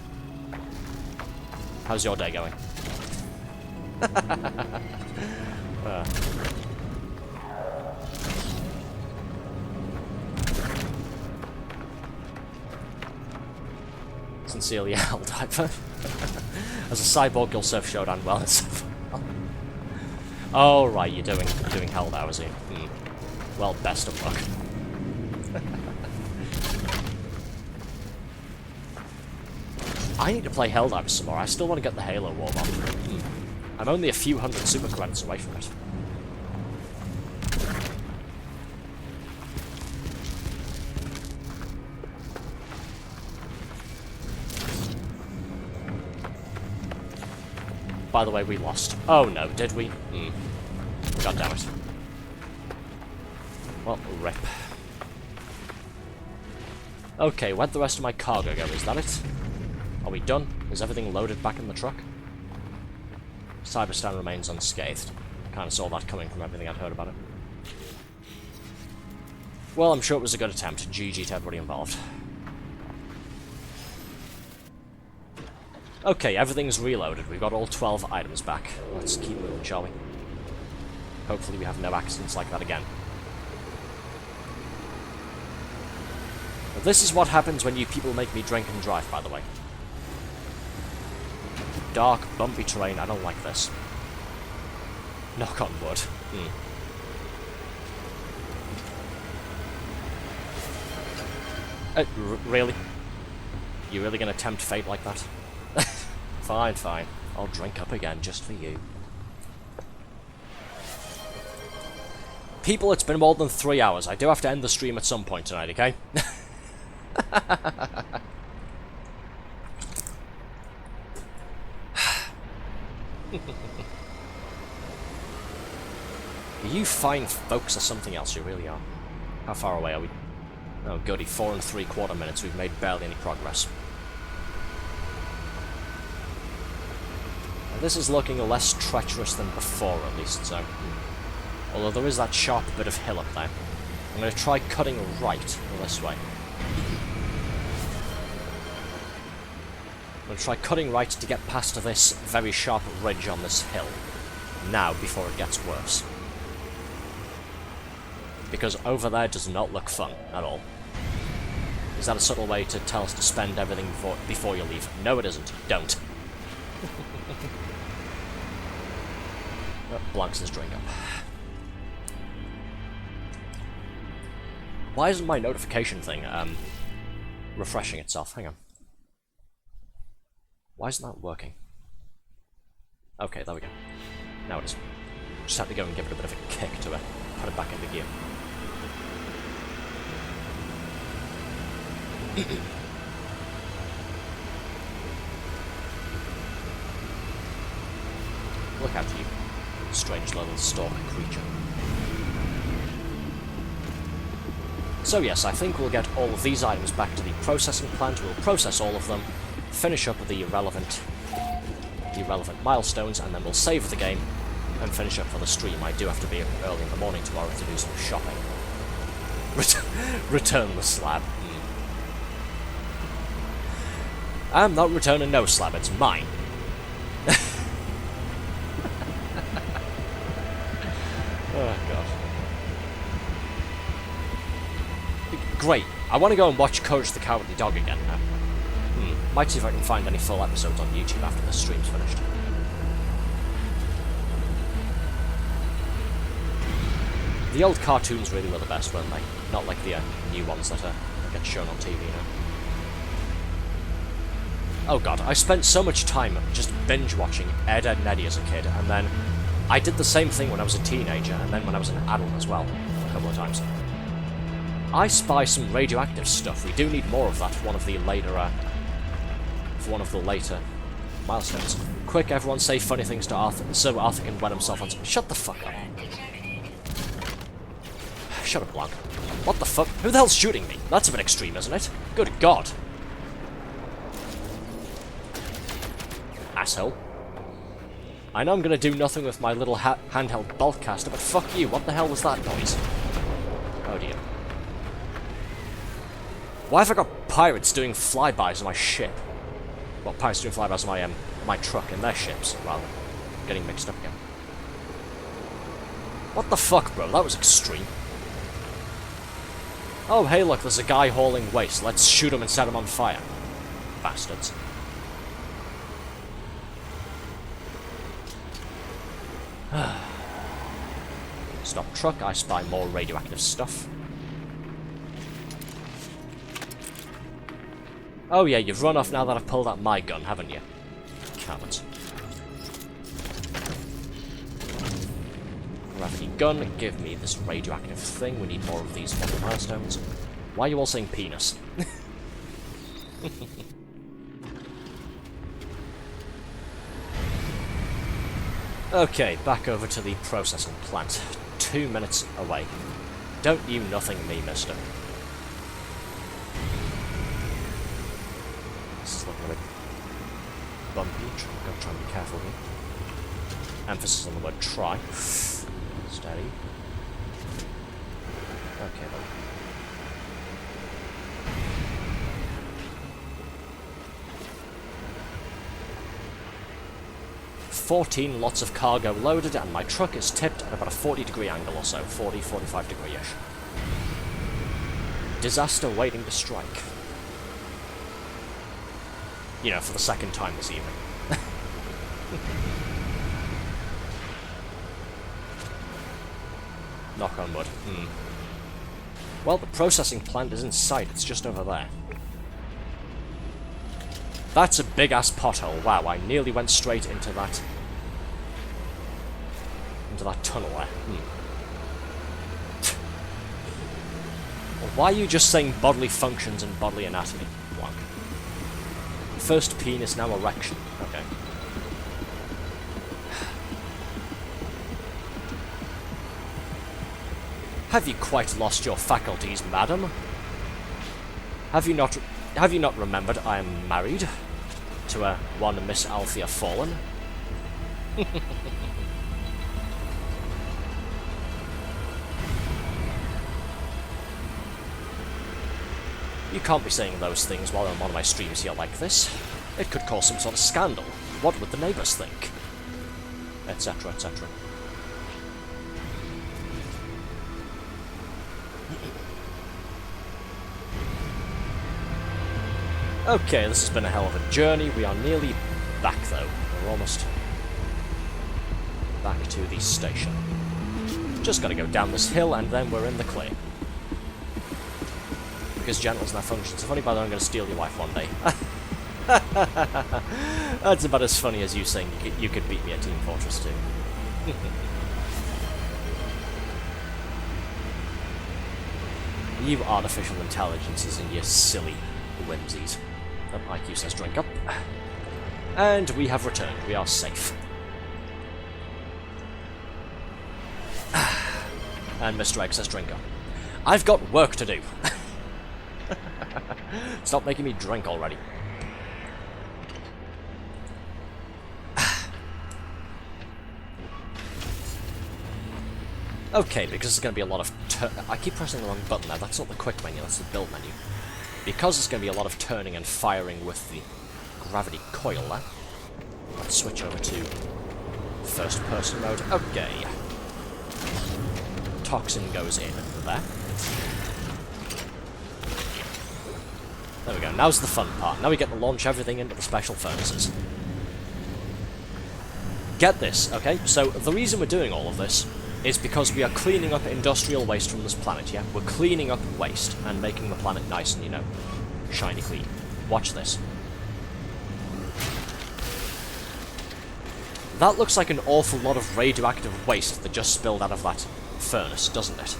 Speaker 1: How's your day going? Sincerely, Helldiver. As a cyborg, you'll serve Shodan well and serve. Oh right, you're doing Helldivers, are you? Well, best of luck. I need to play Helldivers some more. I still want to get the Halo Warbomb. I'm only a few hundred super credits away from it. By the way, we lost. Oh no, did we? God damn it. Well, rip. Okay, where'd the rest of my cargo go? Is that it? Are we done? Is everything loaded back in the truck? Cyberstan remains unscathed. Kinda saw that coming from everything I'd heard about it. Well, I'm sure it was a good attempt. GG to everybody involved. Okay, everything's reloaded. We've got all 12 items back. Let's keep moving, shall we? Hopefully we have no accidents like that again. This is what happens when you people make me drink and drive, by the way. Dark, bumpy terrain, I don't like this. Knock on wood. Really? You really gonna tempt fate like that? Fine, fine. I'll drink up again, just for you. People, it's been more than 3 hours. I do have to end the stream at some point tonight, okay? You fine folks are something else, you really are. How far away are we? Oh goody, 4 3/4 minutes. We've made barely any progress. This is looking less treacherous than before, at least, so... Although there is that sharp bit of hill up there. I'm going to try cutting right this way. I'm going to try cutting right to get past this very sharp ridge on this hill. Now, before it gets worse. Because over there does not look fun, at all. Is that a subtle way to tell us to spend everything before you leave? No, it isn't. Don't. Blanks his drink up. Why isn't my notification thing, refreshing itself? Hang on. Why isn't that working? Okay, there we go. Now it is. Just have to go and give it a bit of a kick to put it back into gear. Look at you. Strange little stalker creature. So yes, I think we'll get all of these items back to the processing plant, we'll process all of them, finish up the relevant milestones, and then we'll save the game and finish up for the stream. I do have to be up early in the morning tomorrow to do some shopping. Return the slab. I'm not returning no slab, it's mine. Oh, God. Great. I want to go and watch Courage the Cowardly Dog again now. Might see if I can find any full episodes on YouTube after the stream's finished. The old cartoons really were the best, weren't they? Not like the new ones that get shown on TV now. Oh god, I spent so much time just binge-watching Ed, Edd n Eddy as a kid, and then I did the same thing when I was a teenager, and then when I was an adult as well, a couple of times. I spy some radioactive stuff. We do need more of that, one of the later for one of the later milestones. Quick, everyone say funny things to Arthur, so Arthur can wet himself on... Shut the fuck up. Shut up, Blanc. What the fuck? Who the hell's shooting me? That's a bit extreme, isn't it? Good God. Asshole. I know I'm gonna do nothing with my little handheld bolt caster, but fuck you, what the hell was that noise? Oh dear. Why have I got pirates doing flybys on my ship? Well, pirates doing flybys on my truck and their ships, rather. Getting mixed up again. What the fuck, bro? That was extreme. Oh, hey, look, there's a guy hauling waste. Let's shoot him and set him on fire. Bastards. Stop truck, I spy more radioactive stuff. Oh yeah, you've run off now that I've pulled out my gun, haven't you? Cowards. Gravity gun, give me this radioactive thing. We need more of these for the milestones. Why are you all saying penis? Okay, back over to the processing plant. 2 minutes away. Don't you nothing me, mister. This is looking a bit bumpy. Gotta try and be careful here. Emphasis on the word try. Steady. Okay, then. 14 lots of cargo loaded, and my truck is tipped at about a 40-degree angle or so. 40, 45 degree-ish. Disaster waiting to strike. You know, for the second time this evening. Knock on wood. Well, the processing plant is in sight. It's just over there. That's a big-ass pothole. Wow, I nearly went straight into that... tunnel there. Why are you just saying bodily functions and bodily anatomy? Blank. First penis, now erection. Okay. Have you quite lost your faculties, madam? Have you not remembered I am married to a one Miss Althea Fallen? You can't be saying those things while I'm on my streams here like this. It could cause some sort of scandal. What would the neighbours think? Etc, etc. Okay, this has been a hell of a journey. We are nearly back, though. We're almost back to the station. Just gotta go down this hill, and then we're in the clear. Because gentle's now functions. If only by then I'm gonna steal your wife one day. That's about as funny as you saying you could beat me at Team Fortress 2. You artificial intelligences and your silly whimsies. IQ says drink up. And we have returned. We are safe. And Mr. Egg says drink up. I've got work to do. Stop making me drink already. Okay, because there's going to be a lot of... I keep pressing the wrong button there. That's not the quick menu, that's the build menu. Because there's going to be a lot of turning and firing with the gravity coil there. Let's switch over to first person mode. Okay. Toxin goes in there. There we go, now's the fun part. Now we get to launch everything into the special furnaces. Get this, okay? So the reason we're doing all of this is because we are cleaning up industrial waste from this planet, yeah? We're cleaning up waste and making the planet nice and, you know, shiny clean. Watch this. That looks like an awful lot of radioactive waste that just spilled out of that furnace, doesn't it?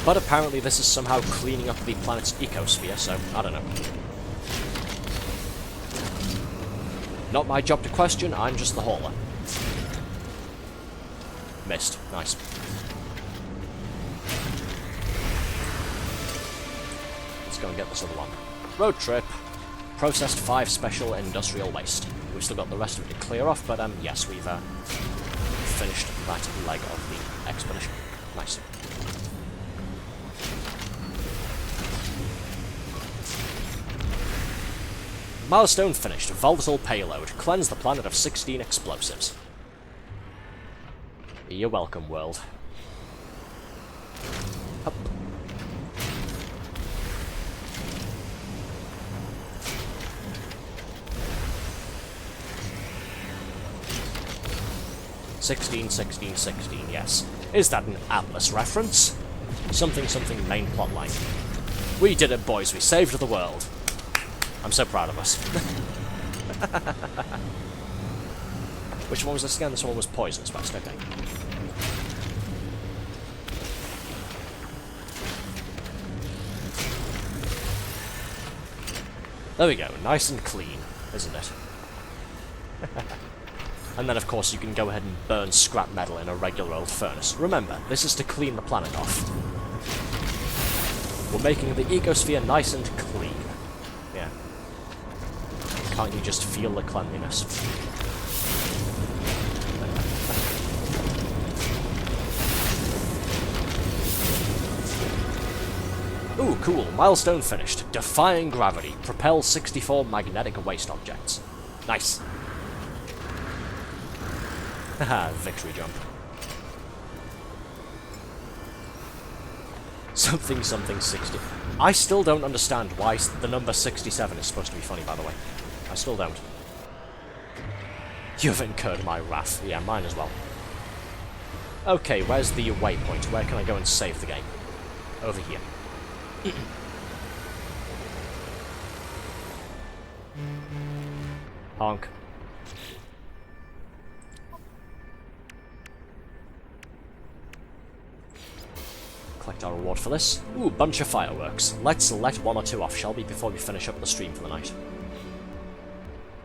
Speaker 1: But apparently this is somehow cleaning up the planet's ecosphere, so I don't know. Not my job to question, I'm just the hauler. Missed. Nice. Let's go and get this other one. Road trip. Processed 5 special industrial waste. We've still got the rest of it to clear off, but yes, we've finished that leg of the expedition. Nice. Milestone finished. Volatile payload. Cleanse the planet of 16 explosives. You're welcome, world. Up. "16, 16, 16, yes. Is that an Atlas reference? Something, something, main plotline. We did it, boys. We saved the world. I'm so proud of us." Which one was this again? This one was Poisonous West, okay. There we go, nice and clean, isn't it? And then, of course, you can go ahead and burn scrap metal in a regular old furnace. Remember, this is to clean the planet off. We're making the ecosphere nice and clean. Yeah. Can't you just feel the cleanliness? Ooh, cool. Milestone finished. Defying gravity. Propel 64 magnetic waste objects. Nice. Haha, victory jump. Something, something, 60. I still don't understand why the number 67 is supposed to be funny, by the way. I still don't. You've incurred my wrath. Yeah, mine as well. Okay, where's the waypoint? Where can I go and save the game? Over here. Honk. Collect our reward for this. Ooh, bunch of fireworks. Let's let one or two off, shall we, before we finish up the stream for the night.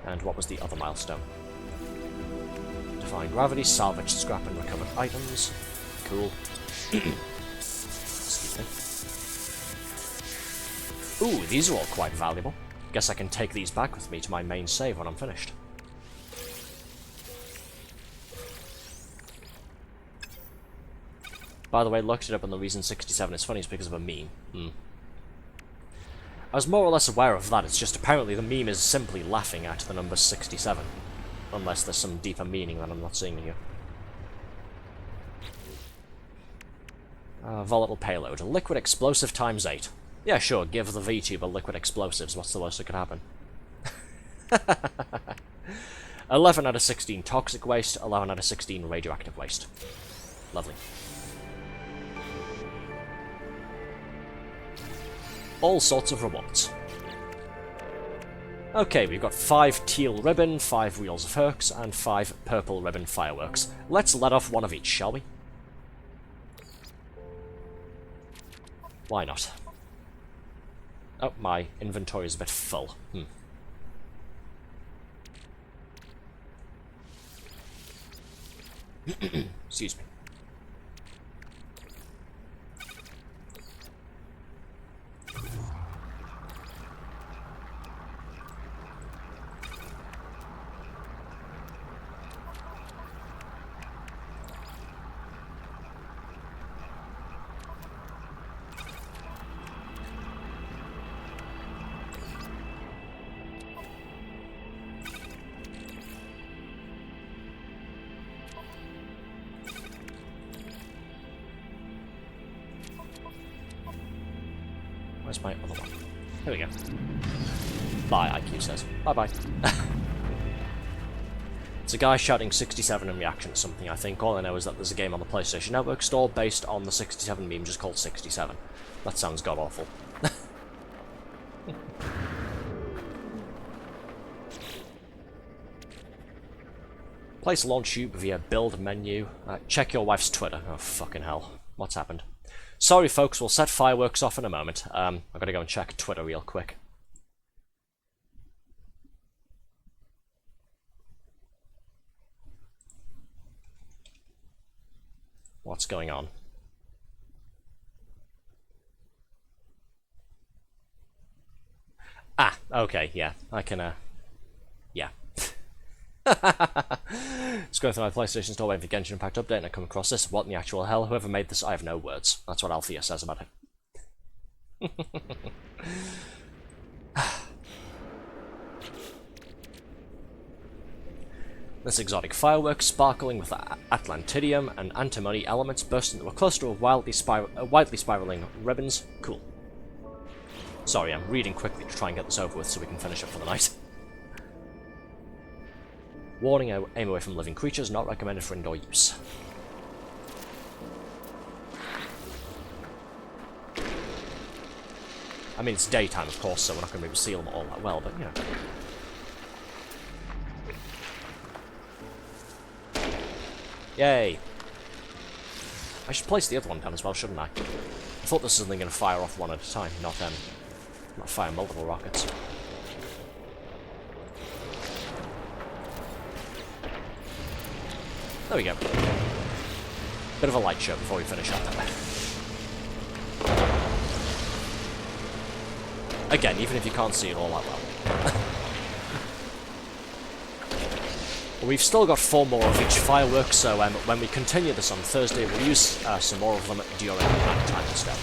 Speaker 1: And what was the other milestone? Defying gravity, salvage, scrap, and recovered items. Cool. Excuse me. Ooh, these are all quite valuable. Guess I can take these back with me to my main save when I'm finished. By the way, looked it up, and the reason 67 is funny is because of a meme. I was more or less aware of that, it's just apparently the meme is simply laughing at the number 67. Unless there's some deeper meaning that I'm not seeing here. Volatile payload. Liquid explosive times 8. Yeah, sure, give the VTuber liquid explosives, what's the worst that could happen? 11 out of 16 toxic waste, 11 out of 16 radioactive waste. Lovely. All sorts of rewards. Okay, we've got 5 teal ribbon, 5 wheels of Hercs, and 5 purple ribbon fireworks. Let's let off one of each, shall we? Why not? Oh, my inventory is a bit full. Excuse me. Where's my other one? Here we go. Bye, IQ says. Bye-bye. It's a guy shouting 67 in reaction to something, I think. All I know is that there's a game on the PlayStation Network store based on the 67 meme just called 67. That sounds god-awful. Place launch tube via build menu. Check your wife's Twitter. Oh, fucking hell. What's happened? Sorry folks, we'll set fireworks off in a moment. I've got to go and check Twitter real quick. What's going on? Ah, okay, yeah, I can, yeah. Just going through my PlayStation Store waiting for Genshin Impact update and I come across this. What in the actual hell? Whoever made this, I have no words. That's what Althea says about it. This exotic firework, sparkling with Atlantidium and antimony elements, burst into a cluster of widely spiraling ribbons. Cool. Sorry, I'm reading quickly to try and get this over with so we can finish up for the night. Warning, aim away from living creatures, not recommended for indoor use. I mean, it's daytime, of course, so we're not going to be able to see them all that well, but, you know. Yay! I should place the other one down as well, shouldn't I? I thought this was only going to fire off one at a time, not fire multiple rockets. There we go. Bit of a light show before we finish up. Again, even if you can't see it all that well. We've still got 4 more of each firework, so when we continue this on Thursday, we'll use some more of them during night time instead.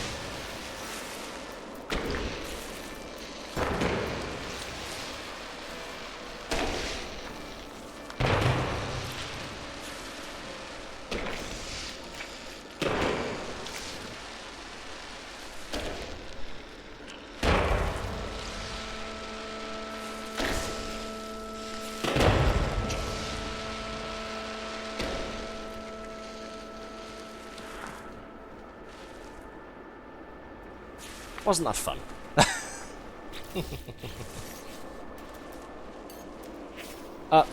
Speaker 1: Wasn't that fun?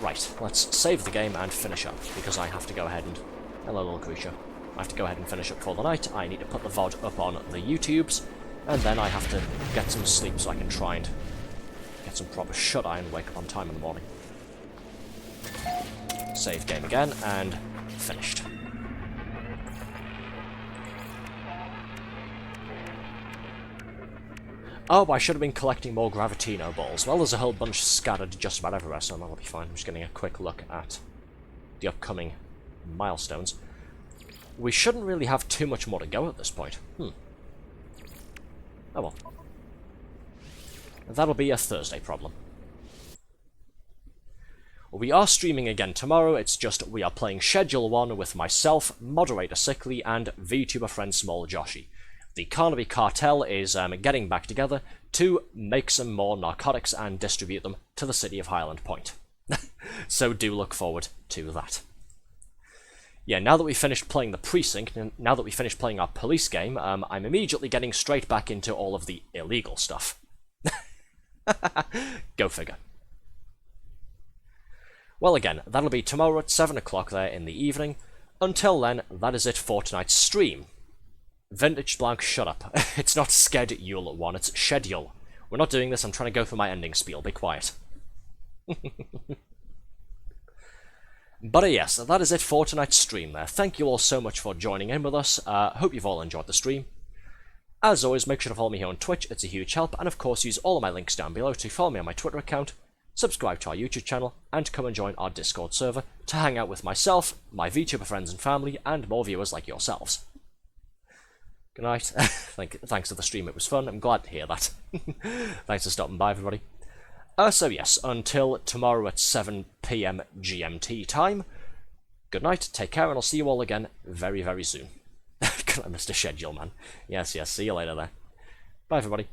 Speaker 1: Right, let's save the game and finish up, because I have to go ahead and... Hello, little creature. I have to go ahead and finish up for the night. I need to put the VOD up on the YouTubes, and then I have to get some sleep so I can try and get some proper shut-eye and wake up on time in the morning. Save game again, and finished. Oh, I should have been collecting more Gravitino balls. Well, there's a whole bunch scattered just about everywhere, so that'll be fine. I'm just getting a quick look at the upcoming milestones. We shouldn't really have too much more to go at this point. Oh well. That'll be a Thursday problem. We are streaming again tomorrow, it's just we are playing Schedule 1 with myself, Moderator Sickly, and VTuber friend Small Joshi. The Carnaby cartel is getting back together to make some more narcotics and distribute them to the city of Highland Point. So do look forward to that. Yeah, now that we've finished playing the precinct, and now that we've finished playing our police game, I'm immediately getting straight back into all of the illegal stuff. Go figure. Well again, that'll be tomorrow at 7 o'clock there in the evening. Until then, that is it for tonight's stream. Vintage Blanc, shut up. It's not Schedule 1, it's Schedule. We're not doing this, I'm trying to go through my ending spiel, be quiet. But yes, that is it for tonight's stream there. Thank you all so much for joining in with us. Hope you've all enjoyed the stream. As always, make sure to follow me here on Twitch, it's a huge help, and of course use all of my links down below to follow me on my Twitter account, subscribe to our YouTube channel, and come and join our Discord server to hang out with myself, my VTuber friends and family, and more viewers like yourselves. Good night. Thanks for the stream, it was fun. I'm glad to hear that. Thanks for stopping by, everybody. So yes, until tomorrow at 7 PM GMT time, good night, take care, and I'll see you all again very, very soon. God, I missed a schedule, man. Yes, see you later there. Bye, everybody.